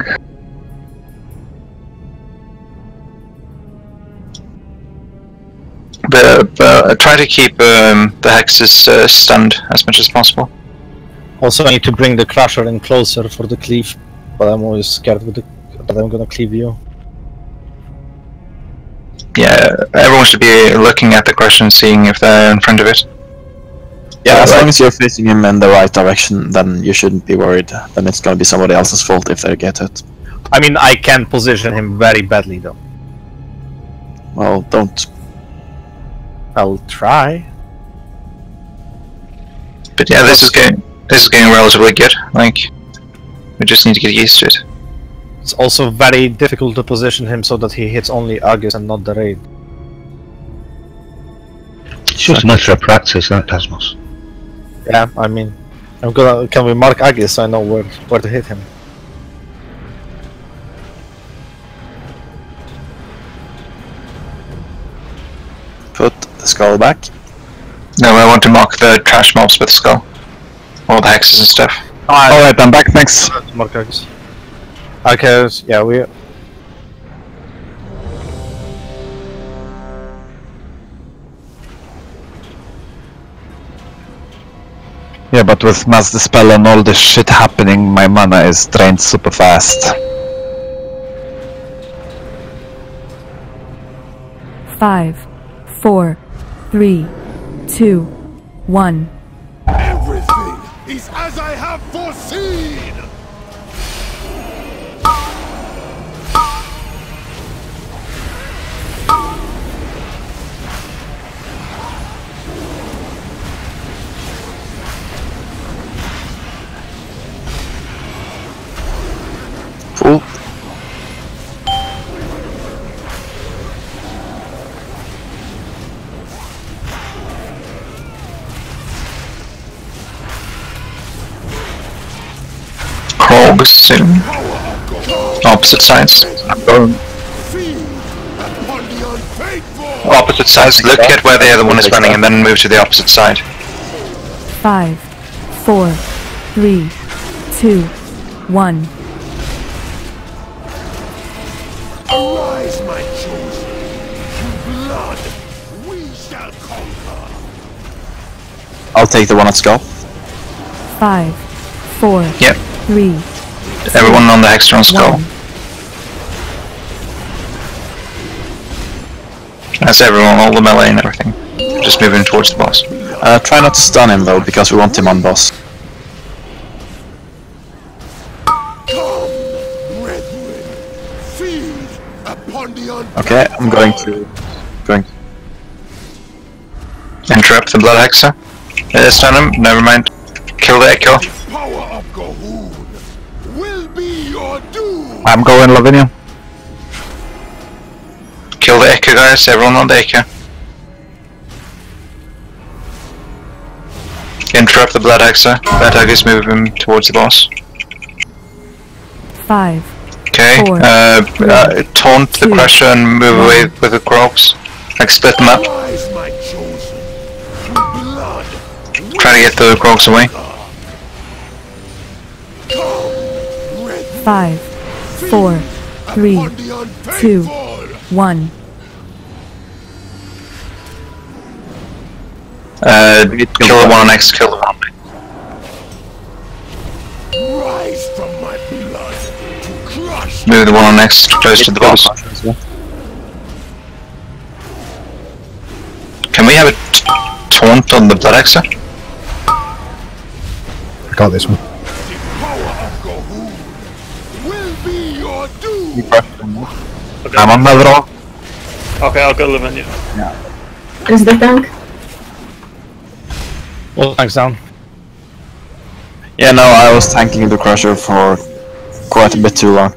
But try to keep the hexes stunned as much as possible. Also, I need to bring the Crusher in closer for the cleave, but I'm always scared with that I'm gonna cleave you. Yeah, everyone should be looking at the Crusher and seeing if they're in front of it. Yeah, as long as you're facing him in the right direction, then you shouldn't be worried. Then it's gonna be somebody else's fault if they get hit. I mean, I can position him very badly though. Well, don't. I'll try. But yeah, this is getting relatively good. Like, we just need to get used to it. It's also very difficult to position him so that he hits only Aegis and not the raid. It's just a matter of practice, that Tasmos. Yeah, I mean, can we mark Aegis so I know where to hit him? Put the skull back. No, I want to mark the trash mobs with the skull. All the hexes and stuff. Alright, I'm back, thanks. Mark Aegis. Okay, yeah, we... Yeah, but with Mass Dispel and all this shit happening, my mana is drained super fast. 5, 4, 3, 2, 1. Everything is as I have foreseen! Cool. Krogs soon. Opposite sides. I'm going. Opposite sides, look at where the other one is running and then move to the opposite side. 5, 4, 3, 2, 1. Arise, my chosen! In blood, we shall conquer! I'll take the one at skull. 5, 4, Yep. 3. Everyone on the Hextron skull. That's everyone, all the melee and everything. Just moving towards the boss. Try not to stun him though, because we want him on boss. Okay, I'm going to... Interrupt the Blood Hexer. Stun him, never mind. Kill the Echo. Power of Gahoon will be your doom! I'm going, Lavinia. Kill the Echo, guys, everyone on the Echo. Interrupt the Blood Hexer. That Hexer move him towards the boss. 5. Okay, 4, taunt the Crusher and move away with the Crocs. Like split them up. Try to get the Crocs away. 5, 4, 3, 2, 1. Kill the one on X, kill the one on X. Rise from my blood to crush. Move the one on X close to the boss. Can we have a taunt on the Blood Hexer? I got this one. I'm on the draw. Okay, I'll go Lavinia. Is the tank? Well, thanks down. Yeah, no, I was tanking the Crusher for quite a bit too long.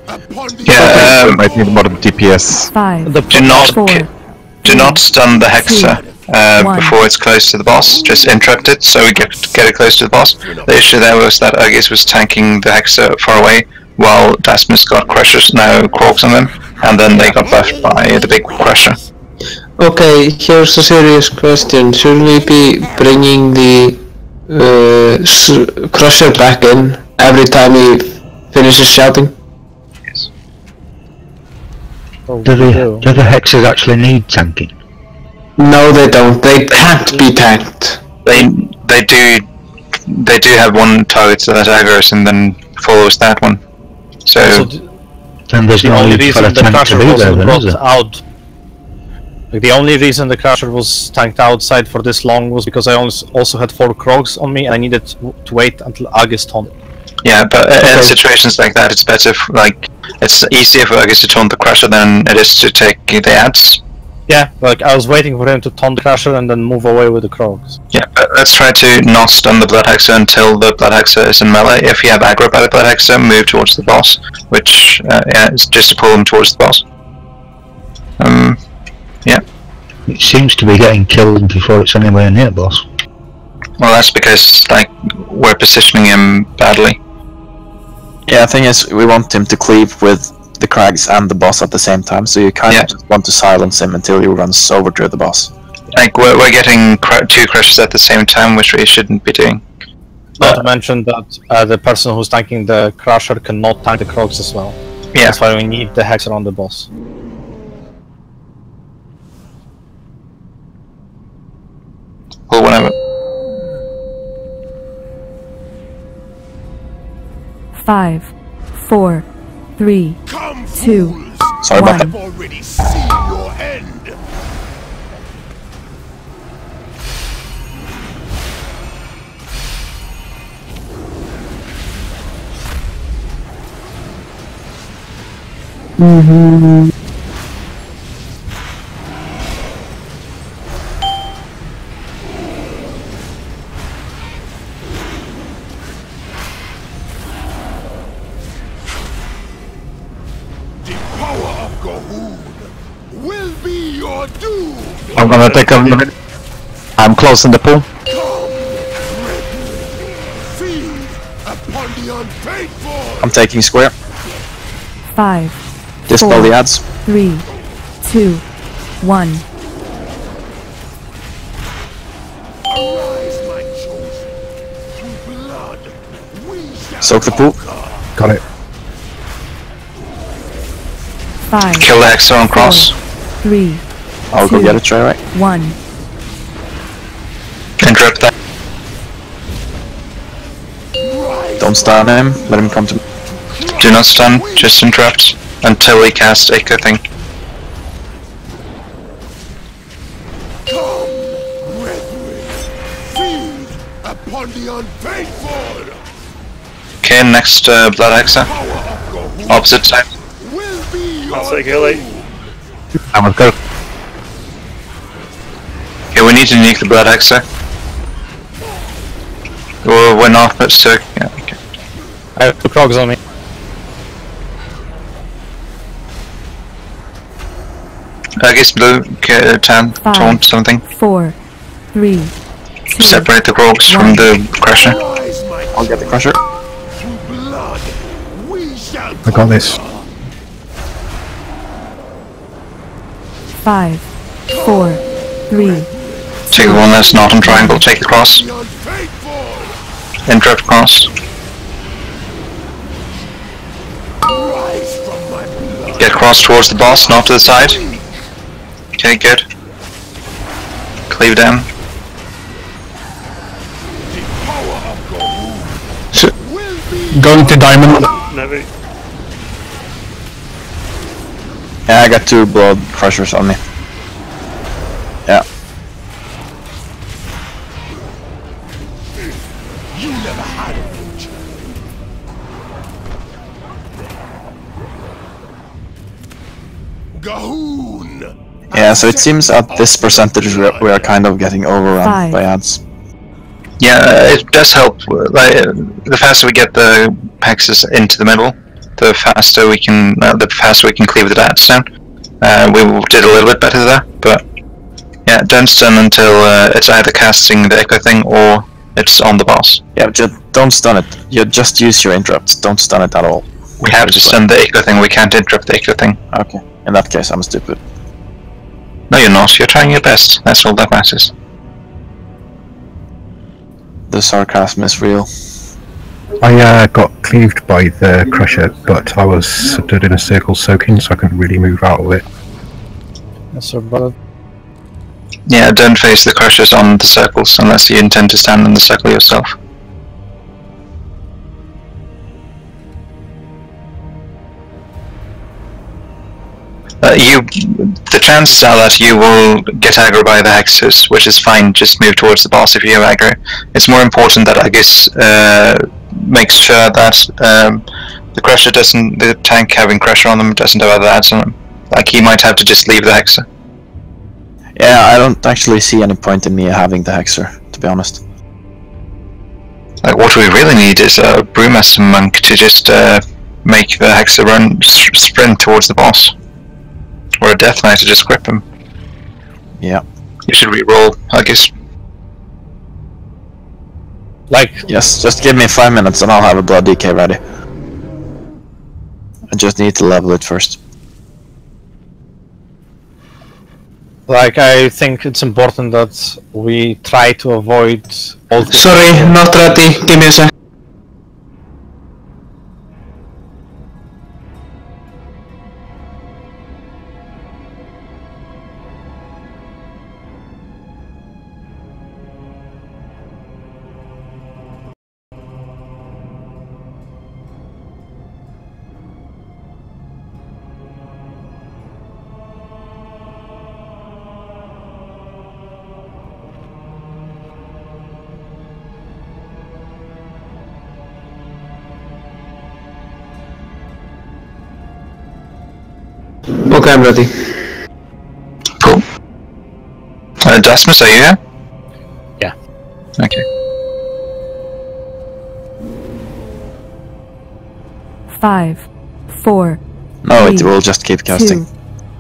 Yeah, might need more DPS. 5, Do not stun the Hexer before it's close to the boss. Just interrupt it so we get it close to the boss. The issue there was that Aegis was tanking the Hexer far away, while Dasmus got crushers, now Crocs on them, and then they got buffed by the big crusher. Okay, here's a serious question. Should we be bringing the crusher back in every time he finishes shouting? Yes. Do the hexes actually need tanking? No, they don't. They can't be tanked. They do have one target that aggroes and then follows that one. So then there's the no only need for reason a the tank to crusher be there, wasn't then, brought is it? out. Like, the only reason the crusher was tanked outside for this long was because I also had 4 Krogs on me and I needed to wait until August taunt. yeah, but in situations like that, it's better. It's easier for August to taunt the crusher than it is to take the ads. Yeah, like I was waiting for him to taunt the crusher and then move away with the Krogs. Yeah, but let's try to not stun the Blood Hexer until the Blood Hexer is in melee. If you have aggro by the Blood Hexer, move towards the boss, which is just to pull him towards the boss. Yeah. It seems to be getting killed before it's anywhere near boss. Well, that's because we're positioning him badly. Yeah, the thing is, we want him to cleave with the Crags and the boss at the same time, so you kind of just want to silence him until he runs over to the boss. We're getting 2 crushes at the same time, which we shouldn't be doing. Not to mention that the person who's tanking the crusher cannot tank the Krogs as well. Yeah. That's why we need the Hexer on the boss. Or whatever. 5, 4, 3, 2, Sorry about that. I've already seen your end. Will be your doom. I'm gonna take a minute. I'm closing the pool. Feed upon the unfaithful. I'm taking square. 5, Dispel 4, the ads. 3, 2, 1. Arise, my chosen. Through blood, we shall Soak the pool. Got it. 5, Kill the Hexer on cross. 3, I'll go 2, get it straight away. 1. Interrupt that. Don't stun him. Let him come to me. Do not stun, just interrupt until he casts Echo thing. come, brethren. Feed upon the unfaithful. Okay, next Blood Hexer. Opposite side. Will be I'll your take it late. I'm gonna go. Okay, we need to nuke the Blood Hexer. We're not, but still. Yeah, okay. I have 2 Krogs on me. I guess blue, taunt something. 4, 3, 2, Separate the Krogs from the Crusher. I'll get the crusher. blood. We shall I got this. 5, 4, 3, Take the one that's not on triangle, take the cross. Interrupt cross. Get cross towards the boss, not to the side. Okay, good. Cleave down. Going to diamond. Never. Yeah, I got 2 blood crushers on me. Yeah. You never had a future. Gahoon. Yeah, so it seems at this percentage we are kind of getting overrun by ads. Yeah, it does help. The faster we get the hexes into the middle, the faster we can cleave the dats down. We did a little bit better there, but yeah, don't stun until it's either casting the echo thing or it's on the boss. Yeah, just don't stun it. You just use your interrupts. Don't stun it at all. We have to send the Ichor thing, we can't interrupt the Ichor thing. Okay, in that case I'm stupid. No, you're not, you're trying your best, that's all that matters. The sarcasm is real. I got cleaved by the Crusher, but I was stood in a circle soaking, so I couldn't really move out of it. Yes, sir, brother. Yeah, don't face the Crushers on the circles unless you intend to stand in the circle yourself. The chances are that you will get aggro by the Hexers, which is fine, just move towards the boss if you have aggro. It's more important that Agus makes sure that the Crusher doesn't, the tank having Crusher on them doesn't have other adds on them. Like, he might have to just leave the Hexer. Yeah, I don't actually see any point in me having the Hexer, to be honest. Like, what we really need is a Brewmaster Monk to just make the Hexer run, sprint towards the boss. Or a Death Knight to just grip him. Yeah. You should re-roll, I guess. Like... Yes, just give me 5 minutes and I'll have a Blood DK ready. I just need to level it first. Like, I think it's important that we try to avoid all... Sorry, not ready. Give me a sec. Okay, I'm ready. Cool. Dasmus, are you here? Yeah. Okay. 5, 4. No, 3, it will just keep casting. 2,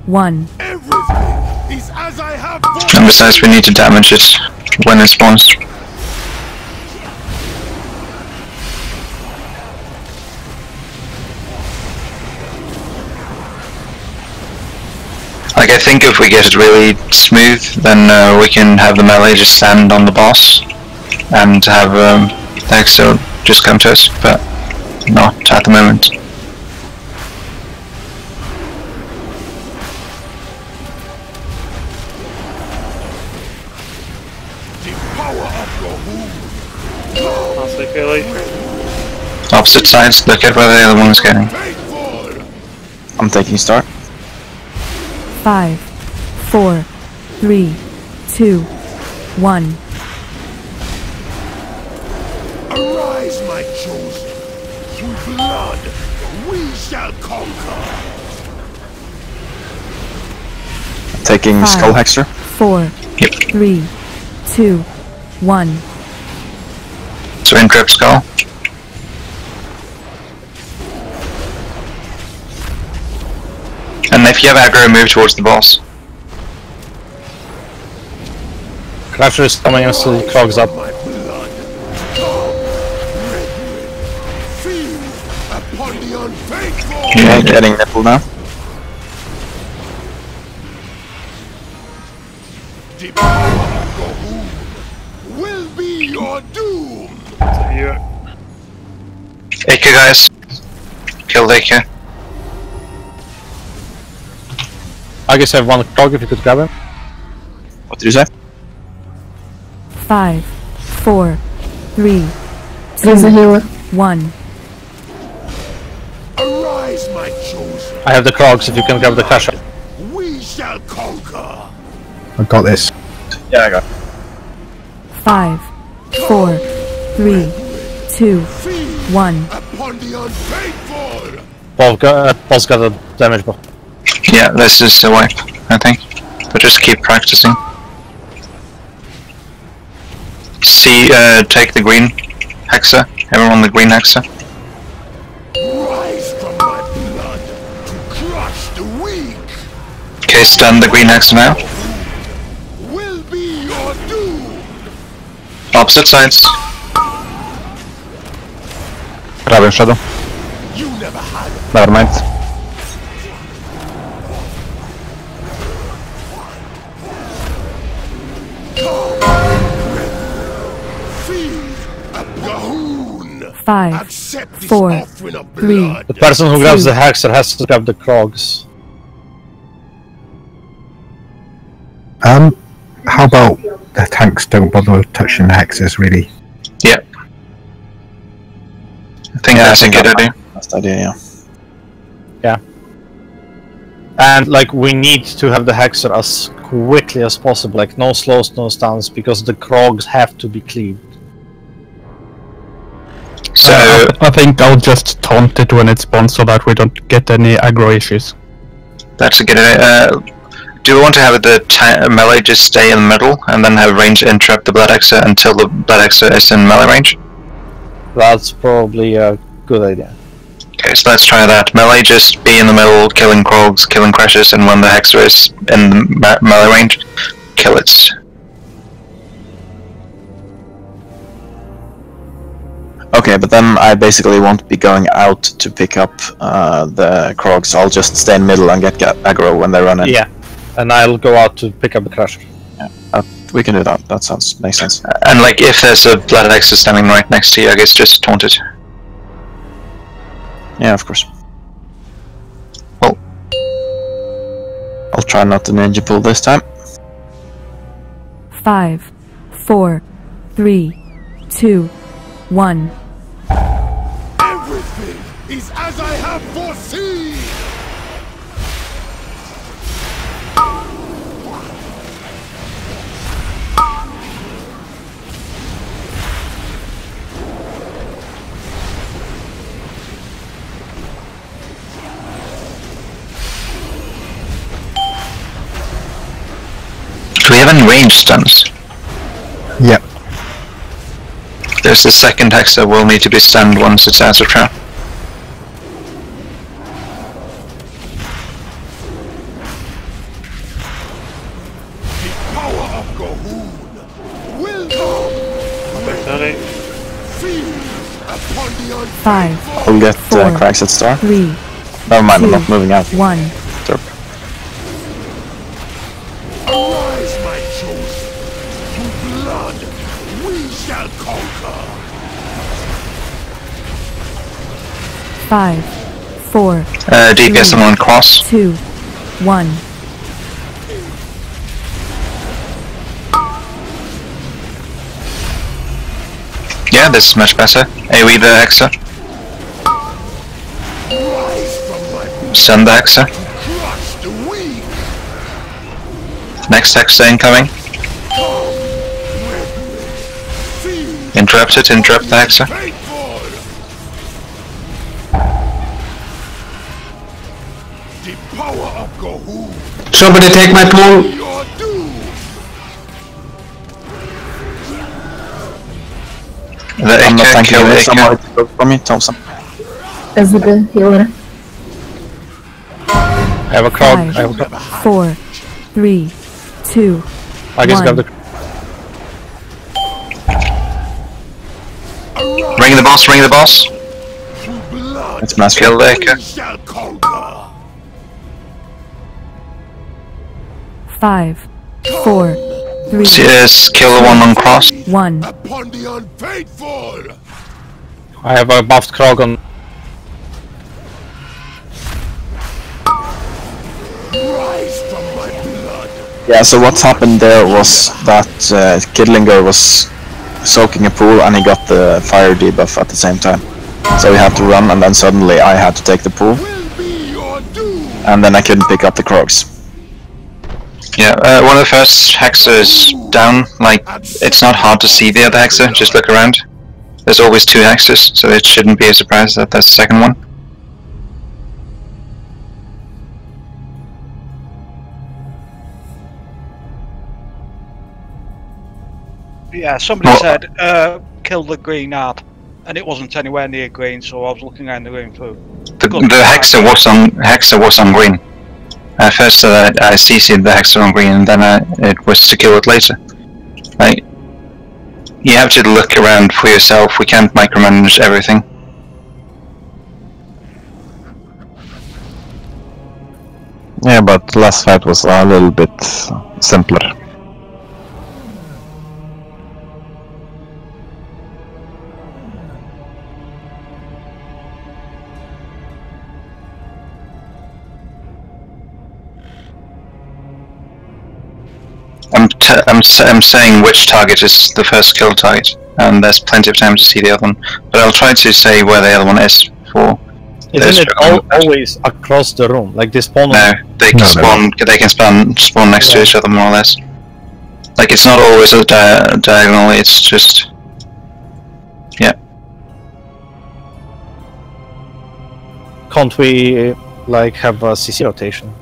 1. And besides, we need to damage it when it spawns. Like, I think if we get it really smooth, then we can have the melee just stand on the boss and have the Hexer just come to us, but not at the moment. I'll take it later. Opposite sides, look at where the other one is going. I'm taking start. 5, 4, 3, 2, 1. Arise, my chosen. Through blood, we shall conquer. Taking 5, Skull Hexer. 4, 3, 2, 1. So encrypt Skull. And if you have aggro, move towards the boss. Crusher is coming and still clogs up. Yeah, getting nipple now. Will be your doom. Ichor, guys. Kill the Ichor. I guess I have one clog if you could grab him. What did you say? 5, 4, 3, 2, There's a healer. 1. Arise, my chosen. I have the clogs if you can grab the Crusher. We shall conquer. I got this. Yeah, I got it. 5, 4, 3, 2, 1. Upon the unfaithful. Paul's got a damage buff. Yeah, this is a wipe, I think. But just keep practicing. See, take the green Hexer. Everyone the green Hexer. Rise from my blood to crush the weak. Okay, stun the green Hexer now. Will be your doom. Opposite sides. Prawy shadow. You never had it. Never mind. Five, four, three. The person who grabs the Hexer has to grab the Krogs. How about the tanks don't bother touching the hexes, really? Yeah. I think that's a good idea. Best idea, yeah. Yeah. And like we need to have the Hexer as quickly as possible, like no slows, no stuns, because the Krogs have to be cleaved. So I think I'll just taunt it when it spawns so that we don't get any aggro issues. that's a good idea. Do we want to have the melee just stay in the middle and then have range interrupt the Blood Hexer until the Blood Hexer is in melee range? That's probably a good idea. Okay, so let's try that. Melee just be in the middle, killing Krogs, killing Crashes, and when the Hexer is in the melee range, kill it. Okay, but then I basically won't be going out to pick up the Krogs. I'll just stay in middle and get aggro when they run in. Yeah, and I'll go out to pick up the Crusher. Yeah, we can do that. That makes sense. And like, if there's a Blood Hexer standing right next to you, I guess just taunt it. Yeah, of course. Well, I'll try not to ninja pull this time. 5, 4, 3, 2, 1. Everything is as I have foreseen! do we have any range stuns? Yep. There's the second Hexer will need to be stunned once it's out of trap. The power of Gohoon will come! Upon the 5, I'll get 4, cracks at star. 3, Never mind, I'm 2, not moving out. 1. Derp. Arise, my chosen! Through blood, we shall conquer! 5, 4, DPS on one cross. 2, 1. Yeah, this is much better. AoE the Hexer. Stun the Hexer. Crush the weak! Next Hexer incoming. Interrupt the Hexer. The power of Gohoon! Somebody take my pool. Your doom! I'm not thanking you. Somebody took from me, Thompson. As a healer. I have a Krog. 5, 4, 3, 2, I just 1. got the. Ring the boss, ring the boss. It's master. Kill the Echo. 5, 4, 3, Yes, kill the one on cross. 1. Upon the unfaithful! I have a buffed Krog on. Rise from my blood! Yeah, so what happened there was that Kidlinger was soaking a pool and he got the fire debuff at the same time. So he had to run and then suddenly I had to take the pool. And then I couldn't pick up the Krogs. Yeah, one of the first Hexers down. Like, it's not hard to see the other Hexer, just look around. There's always two Hexers, so it shouldn't be a surprise that that's the second one. Yeah, somebody said kill the green ad, and it wasn't anywhere near green, so I was looking around the room for. The Hexer was on green. First I CC'd the Hexer on green, and then it was to kill it later. Like, you have to look around for yourself. We can't micromanage everything. Yeah, but last fight was a little bit simpler. I'm saying which target is the first kill target, and there's plenty of time to see the other one. But I'll try to say where the other one is for. Isn't it always across the room? Like they spawn? No, they can spawn. They can spawn next to each other more or less. Like it's not always a diagonally. It's just Can't we like have a CC rotation?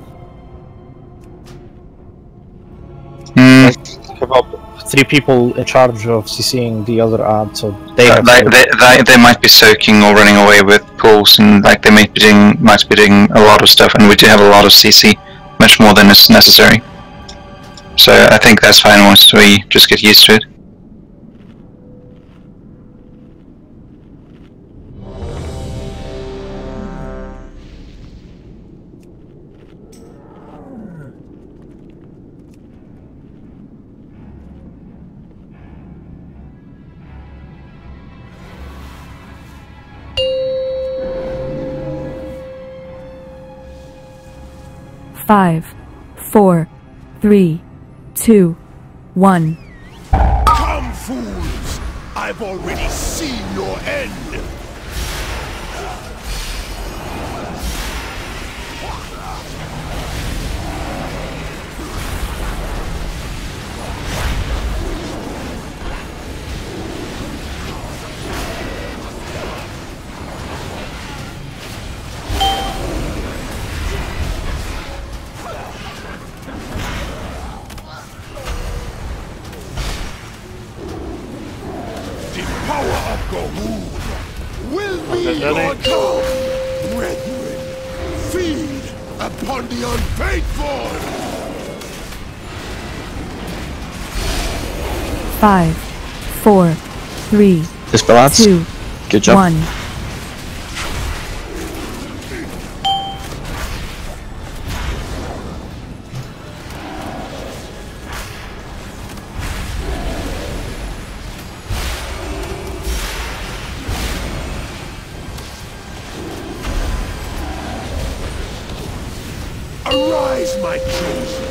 Like, have up 3 people in charge of CCing the other ad, so they have they might be soaking or running away with pulls, and like they might be doing a lot of stuff, and we do have a lot of CC, much more than is necessary. So I think that's fine once we just get used to it. Five, 4, 3, 2, 1. Come, fools! I've already seen your end! Your God, brethren, feed upon the unfaithful! 5, 4, 3, Dispellance. 2, Good job. 1. Arise, my chosen!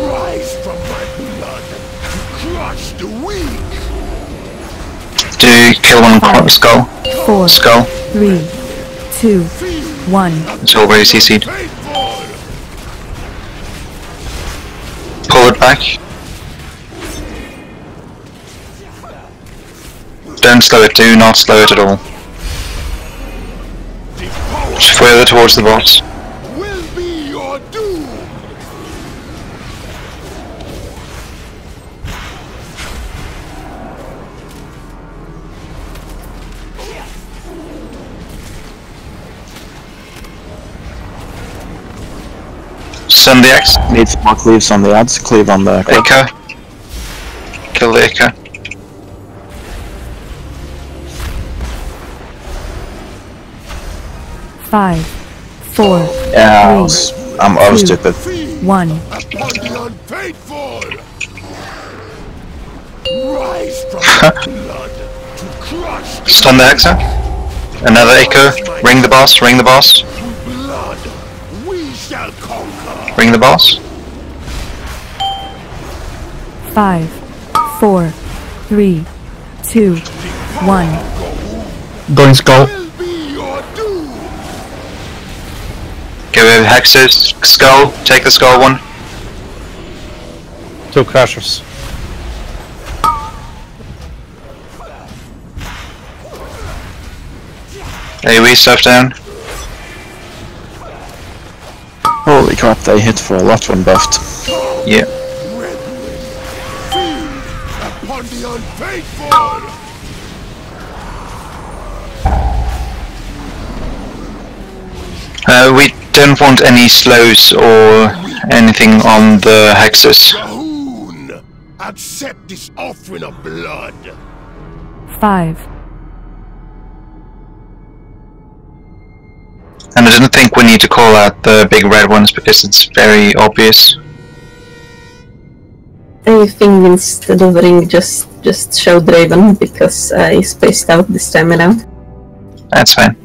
Rise from my blood to crush the weak! Do kill one skull. 4, Skull. 3, 2, 1. It's already CC'd. Pull it back. Don't slow it, do not slow it at all. Further towards the boss. Will be your doom! Stun the X. Needs more cleaves on the ads. Cleave on the Echo. Kill the Echo. Five, 4, Yeah, I 3, was stupid. 1. Upon the unfaithful! Rise from my blood to crush the Stun the Hexa. Another Echo. Ring the boss, ring the boss. blood! We shall conquer! Ring the boss. 5, 4, 3, 2, 1. Going skull. Go with Hex's skull. Take the skull one. 2 crashers. AoE stuff down. Holy crap, they hit for a lot when buffed. Yeah. Upon the unfaithful! We don't want any slows or anything on the hexes. Cahoon! Accept this offering of blood! 5, And I don't think we need to call out the big red ones because it's very obvious. I think instead of ring, just show Draven because I spaced out this time around. That's fine.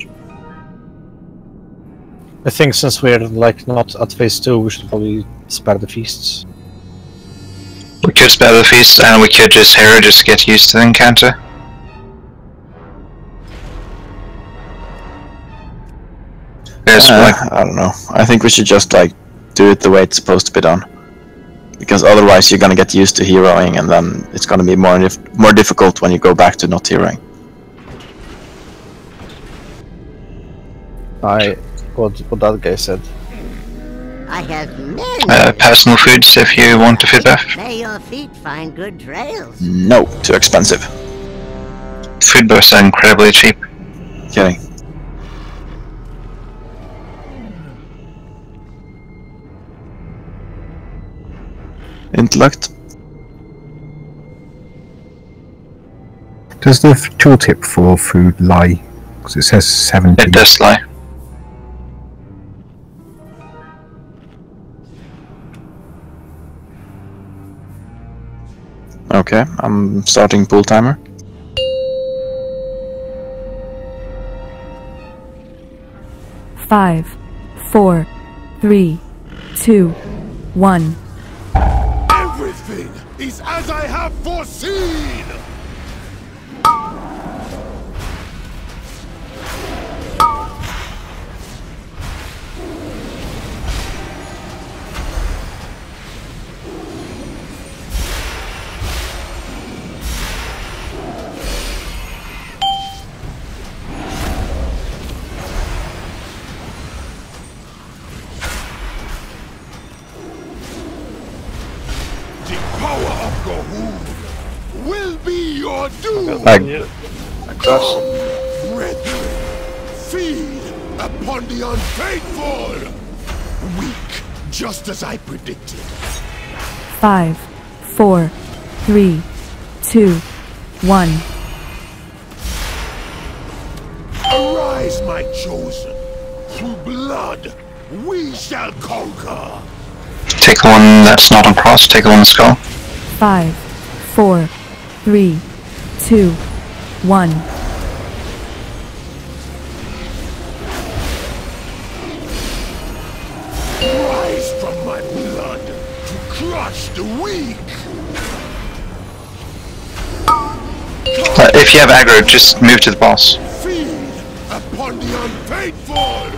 I think since we're like not at phase 2, we should probably spare the feasts. We could spare the feast and we could just hero just get used to the encounter. I don't know. I think we should just like do it the way it's supposed to be done. Because otherwise you're gonna get used to heroing and then it's gonna be more difficult when you go back to not heroing. What that guy said. I have many. Personal foods if you want to feed that. May your feet find good trails. No, too expensive. Food buffs are incredibly cheap. Kidding. Intellect. Does the tooltip for food lie? Because it says 70. It does lie. Okay, I'm starting pool timer. Five, 4, 3, 2, 1. Everything is as I have foreseen! Will be your doom! Across. Brethren, feed upon the unfaithful! Weak, just as I predicted. 5, 4, 3, 2, 1. Arise, my chosen. Through blood, we shall conquer. Take the one that's not on cross, take the one on skull. 5, 4, 3, 2, 1. Rise from my blood to crush the weak. If you have aggro, just move to the boss. Feed upon the unfaithful.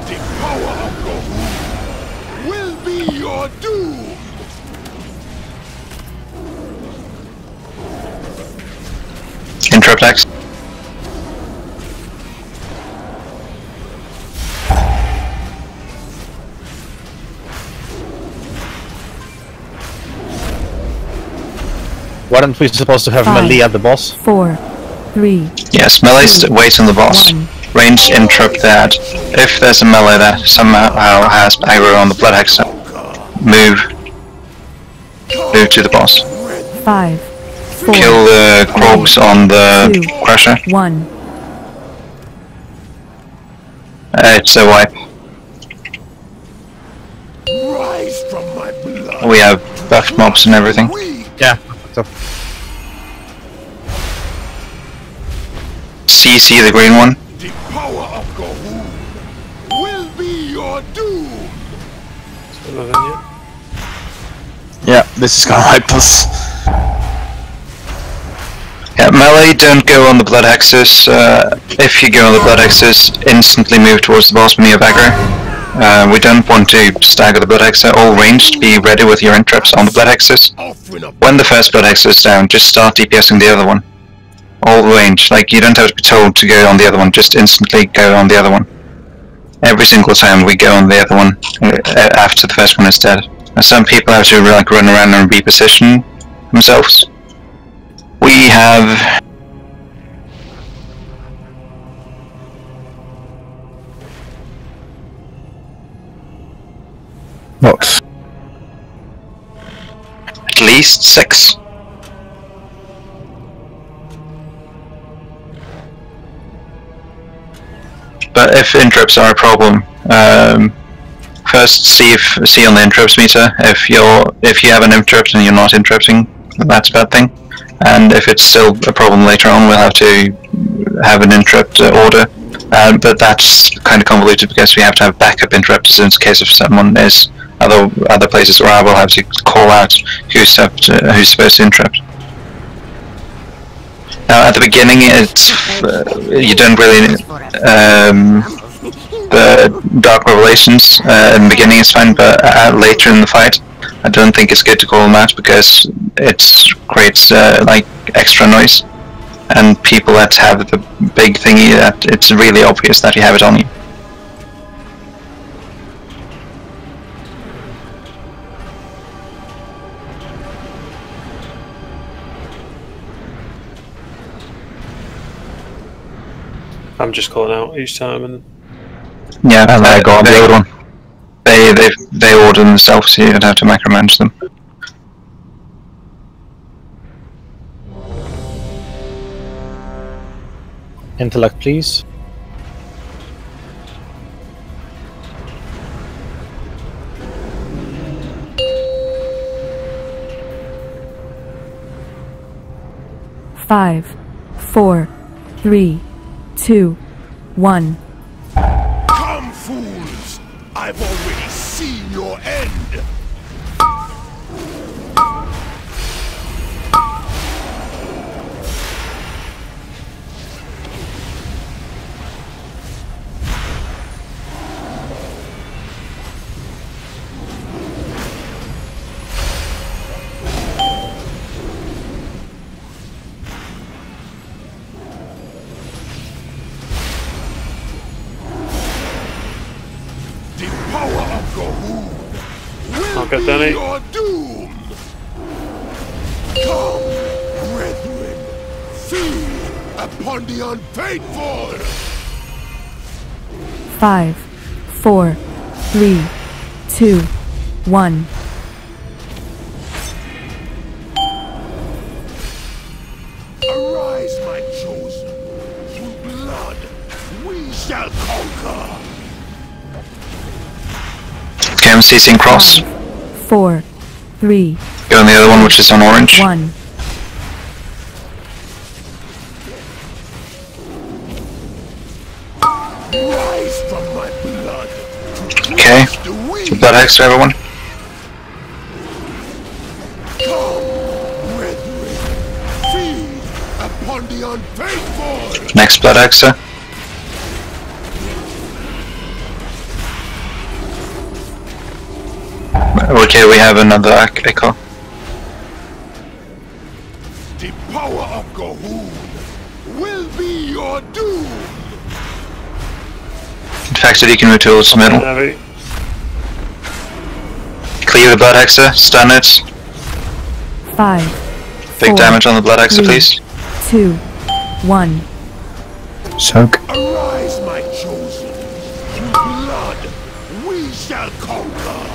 The power of Gohu will be your doom. Interrupt X. Weren't we supposed to have 5, melee at the boss? 4, 3. Yes, melee waits on the boss. Range interrupt that. If there's a melee that somehow has aggro on the blood hexer, move to the boss. 5, 4. Kill the Krogs on the 2, Crusher. 1. It's a wipe. Rise from my blood. We have buffed mobs and everything. Yeah. So. CC the green one. The power of Gohu will be your doom. Yeah, this is gonna wipe us. Yeah, melee, don't go on the blood hexes. If you go on the blood hexes, instantly move towards the boss when you have aggro. We don't want to stagger the blood hexer. All ranged, be ready with your interrupts on the blood hexes. When the first blood hexer is down, just start DPSing the other one. All range, like you don't have to be told to go on the other one, just instantly go on the other one. Every single time we go on the other one after the first one is dead. And some people have to like run around and reposition themselves. We have What? at least 6. But if interrupts are a problem, first see on the interrupts meter if you have an interrupt and you're not interrupting, that's a bad thing. And if it's still a problem later on, we'll have to have an interrupt order. But that's kind of convoluted because we have to have backup interrupters in case if someone is other places, or I will have to call out who's supposed to interrupt. Now at the beginning, it's you don't really the Dark Revelations in the beginning is fine, but later in the fight, I don't think it's good to call them out because it creates like extra noise, and people that have the big thingy, that it's really obvious that you have it on you. I'm just calling out each time, and yeah, and I go on the other one. They order themselves, so you don't have to micromanage them. Intellect, please. Five, 4, 3, 2, 1. Come, fools! I've already seen your end! Get Danny. Your doom! Come, brethren, feed upon the unfaithful! 5, 4, 3, 2, 1. Arise, my chosen. Through blood, we shall conquer. Okay, I'm ceasing cross. 4, 3. Go on the other one, which is on orange. 1. Rise from my blood. Okay. Blood X to everyone. Come, brethren, feed upon the unfaithful. Next Blood Xer. Okay, we have another echo. The power of Gahoon will be your doom. Infected, you can move towards the middle. Clear the Blood Hexer, stun it. 5. Big 4, damage on the Blood Hexer, 3, please. 2, 1. Soak. Arise, my chosen. Through blood, we shall conquer.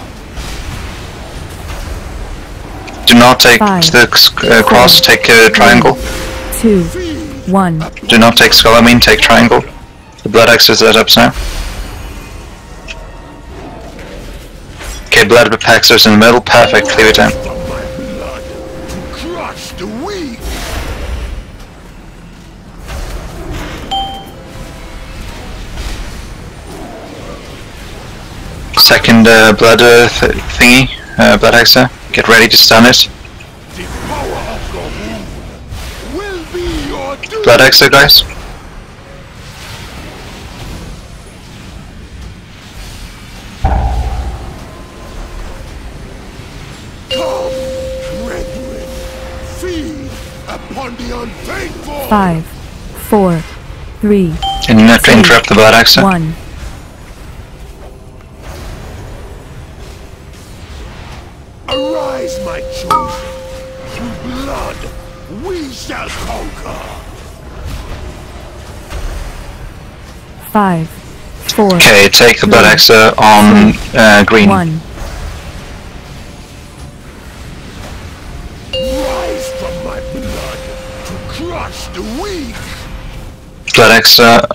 Do not take the cross, take triangle. 2, 1. Do not take skull, take triangle. The Blood X is set up now. Okay, Blood Hexer's in the middle, perfect, clear it down. Crush the weak. Second Blood thingy, Blood Hexer. Get ready to stun it. The power of Gahoon will be your doom. Blood Hexer, guys. Come, brethren, feed upon the unfaithful. 5, 4, 3. And you have to interrupt the Blood Hexer. 1. Arise, my chosen. Through blood, we shall conquer. 5, 4. Okay, take the Blood Hexer on green. 1. Rise from my blood to crush the weak. Blood Hexer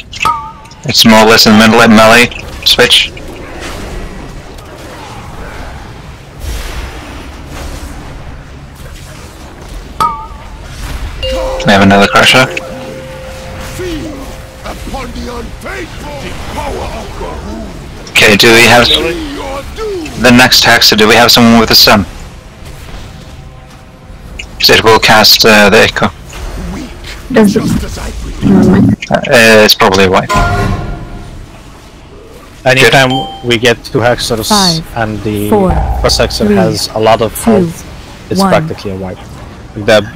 It's more or less in the middle at melee switch. We have another crusher. Okay, do we have the next Hexa? Do we have someone with a sun? Because it will cast the echo. It's probably a wipe. Anytime we get 2 Hexers and the first Hexer has a lot of health, it's practically a wipe.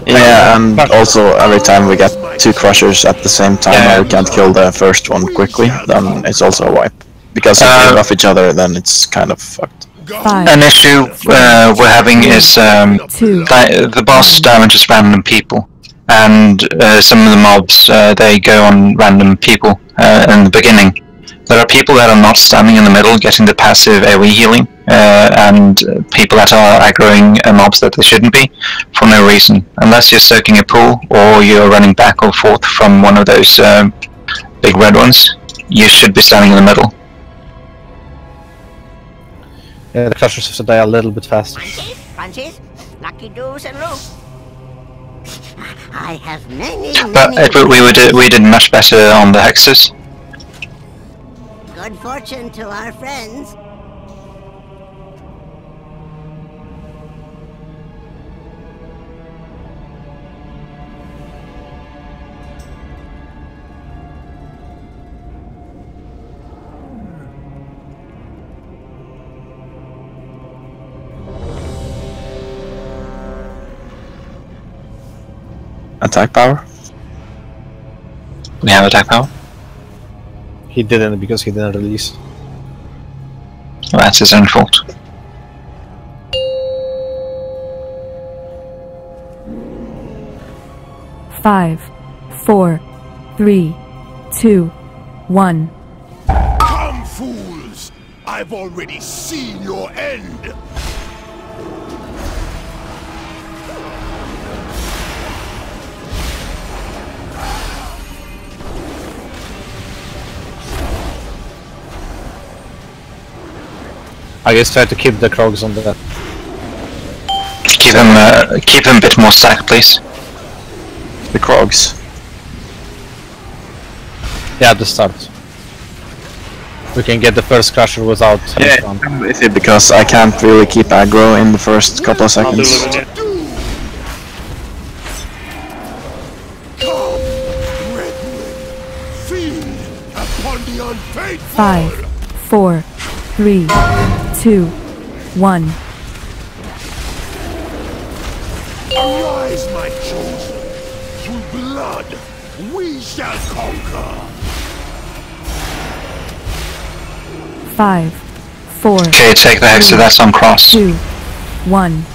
Yeah, and also every time we get 2 crushers at the same time and we can't kill the first one quickly, then it's also a wipe. Because if we buff each other, then it's kind of fucked. An issue we're having is the boss damages random people, and some of the mobs they go on random people in the beginning. There are people that are not standing in the middle getting the passive AoE healing, and people that are aggroing mobs that they shouldn't be for no reason. Unless you're soaking a pool or you're running back or forth from one of those big red ones, you should be standing in the middle. Yeah, the crushers have to die a little bit faster. Francis, lucky doos and loop. I have many. But we did much better on the hexes. Good fortune to our friends. Attack power? We have attack power? He didn't because he didn't release. Well, that's his own fault. Five, 4, 3, 2, 1. Come, fools! I've already seen your end! I guess try to keep the Krogs on the... Keep him a bit more stacked, please. The Krogs? Yeah, at the start. We can get the first crusher without... Yeah, I'm with you because I can't really keep aggro in the first couple of seconds. Five, 4, 3, 2, 1. Arise, my chosen! Through blood, we shall conquer! 5, 4. Okay, take the Hexa, that's on cross. 2, 1.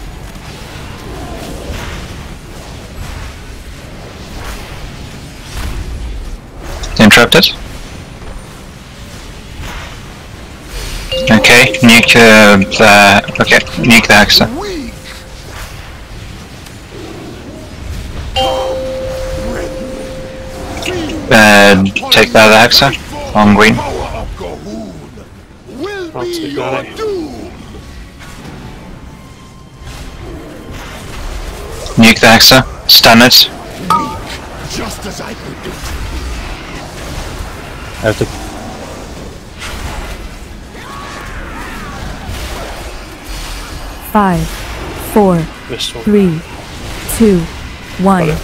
Interrupted. Okay, nuke nuke the Hexa. Take the other Hexa on green. Nuke the Hexa, stun it. Just as I predicted. I have to... 5, 4, 3, 2, 1.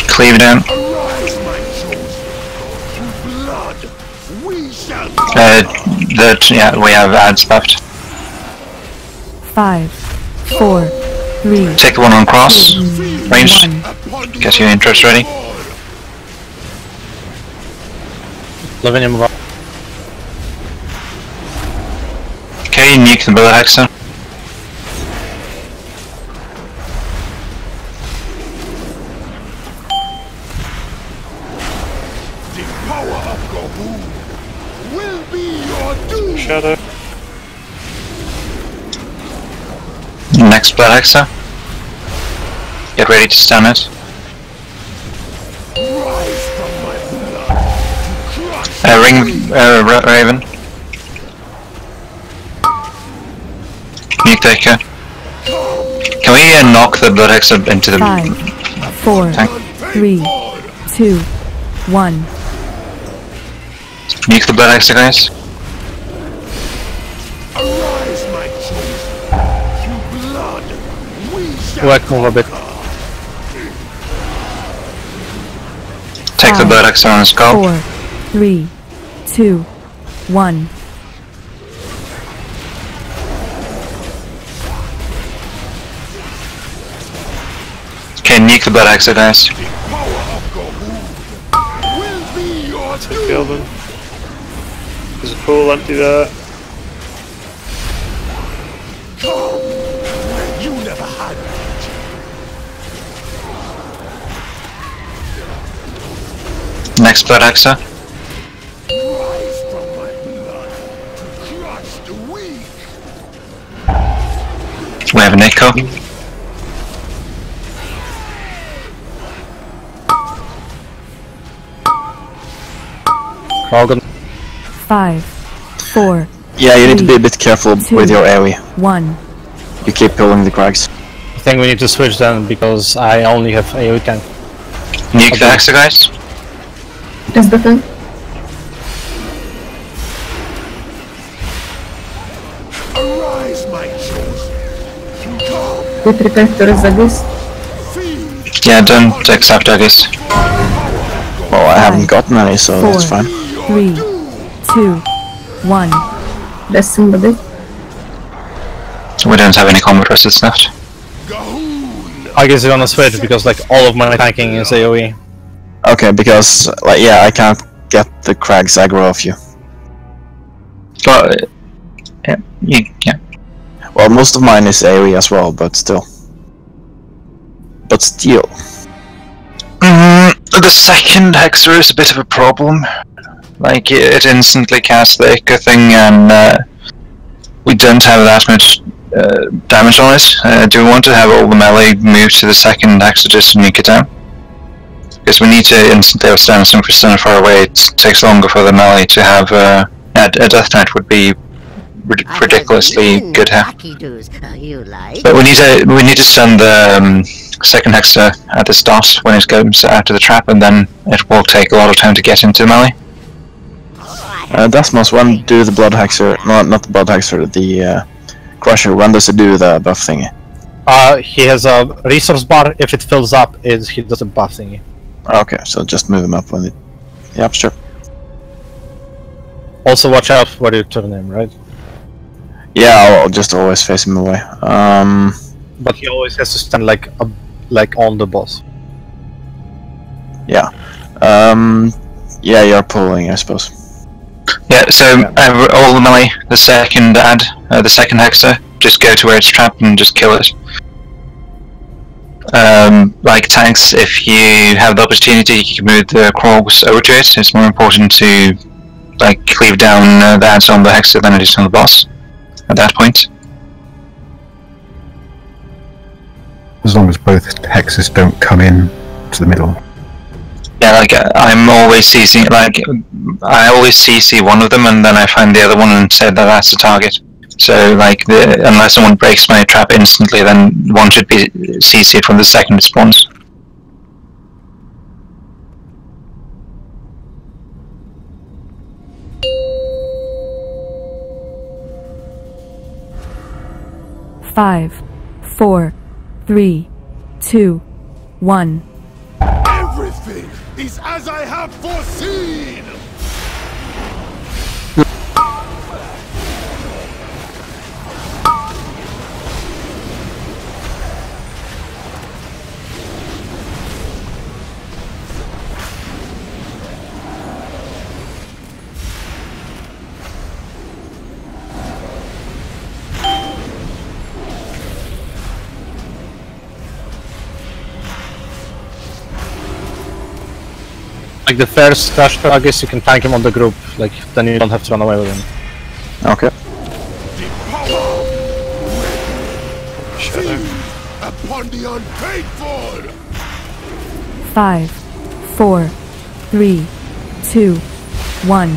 Cleave down. Yeah, we have ads left. 5, 4, 3. Take the one on cross. Range. Get your interest ready. Living move up. Okay, nuke the bullet Hexa. The power of Gohoon will be your doom! Shadow. Next blood Hexa. Get ready to stun it. Rise from Raven. Nuke Taker. Can we knock the Blood Hex into the 5, 4, tank? 3, 2, 1. Nuke the Blood Hex, guys. Arise, my chosen. Through blood, we shall Work move a bit. Take the Blood Hex on the skull. 4, 3, 2, 1. Okay, nuke the Blood Hex, guys. Kill them. There's a pool empty there. You never had it. Next Blood Hexer. Rise from my blood to crush the weak. We have an Echo. Krogan. 5, 4, Yeah, you need to be a bit careful with your area. 1. You keep pulling the crags. I think we need to switch then because I only have AoE tank. Nuke the Hexer, guys. Is the thing? Arise, my chosen. We prepare to resist. Yeah, don't accept Aegis. Well, I haven't gotten any, so 4, that's fine. 3, 2, 1. There's somebody. We don't have any combat resistance left. I guess you're gonna switch because like all of my tanking is AoE. Okay, because like yeah, I can't get the crags aggro off you. But yeah. Well, most of mine is AoE as well, but still. But still. The second Hexer is a bit of a problem. Like, it instantly casts the Echo thing, and we don't have that much damage on it. Do we want to have all the melee move to the second Hexer just to nuke it down? Because we need to instantly outstand some percent far away. It takes longer for the melee to have a Death Knight would be ridiculously good here. But we need to stun the second Hexer at the start when it goes after the trap, and then it will take a lot of time to get into melee. Dasmos, when do the Blood Hexer, not the Blood Hexer, the Crusher, when does it do the buff thingy? He has a resource bar. If it fills up, he does a buff thingy. Okay, so just move him up when it... Yep, sure. Also watch out where you turn him, right? Yeah, I'll just always face him away. But he always has to stand like on the boss. Yeah. Yeah, you're pulling, I suppose. Yeah, so all the melee, the second Hexer, just go to where it's trapped and just kill it. Like tanks, if you have the opportunity, you can move the Krogs over to it. It's more important to like cleave down the ads on the Hexer than it is on the boss at that point. As long as both hexes don't come in to the middle. Yeah, like I'm always CCing, like I always CC one of them and then I find the other one and say that that's the target. So like unless someone breaks my trap instantly, then one should be CC'd from the second it spawns. Five, 4, 3, 2, 1. Everything is as I have foreseen! Like the first Crusher, I guess you can tank him on the group, like then you don't have to run away with him. Okay. Upon the unfaithful! 5, 4, 3, 2, 1.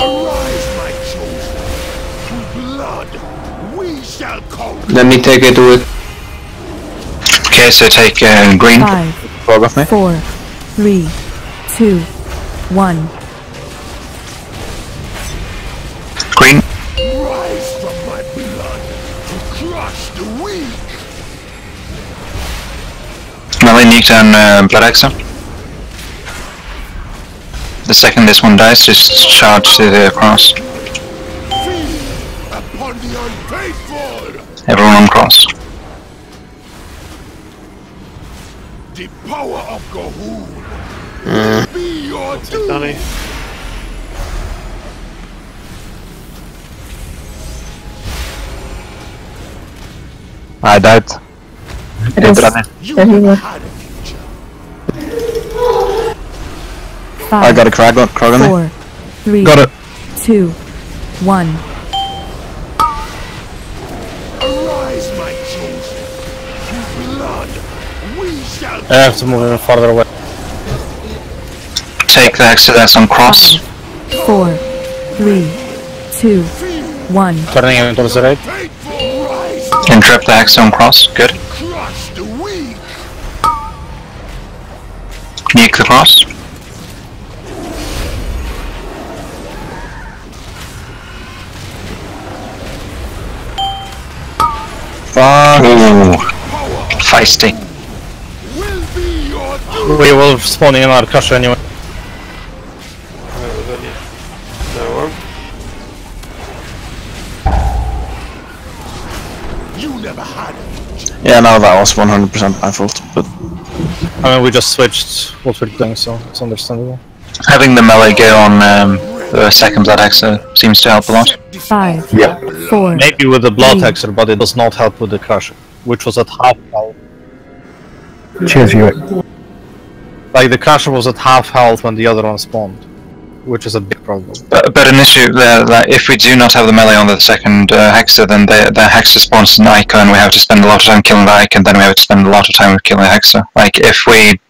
Arise, my chosen. Through blood, we shall conquer. Let me take it with. Okay, so take green. 5, 4, 3, 2, 1. Green. Rise from my blood to crush the weak. Melee nuke and blood axe. The second this one dies, just charge to the cross. Upon the unfaithful. Everyone on cross. The power of Gahul be your doom. I died. I got a Krog on 4, 3, Got it. 2, 1. Arise, my chosen. Through blood, we shall. I have to move even farther away. Take the hex that's on cross. 4, 3, 2, 1. Turning him towards the right. Interrupt the hex on cross. Good. Crush the weak. Nuke the cross. Fuck. Ooh. Feisty. We will spawn in our crusher anyway. You never had it. Yeah, no, that was 100% my fault, but... I mean, we just switched what we're doing, so it's understandable. Having the melee go on the second blood hexer seems to help a lot. 5, 4. Maybe with the blood hexer, but it does not help with the crusher, which was at half health. Cheers, you. Like the crusher was at half health when the other one spawned, which is a big problem. But an issue there that if we do not have the melee on the second hexer, then the hexer spawns an Ica and we have to spend a lot of time killing the Ica, and then we have to spend a lot of time killing the hexer. Like if we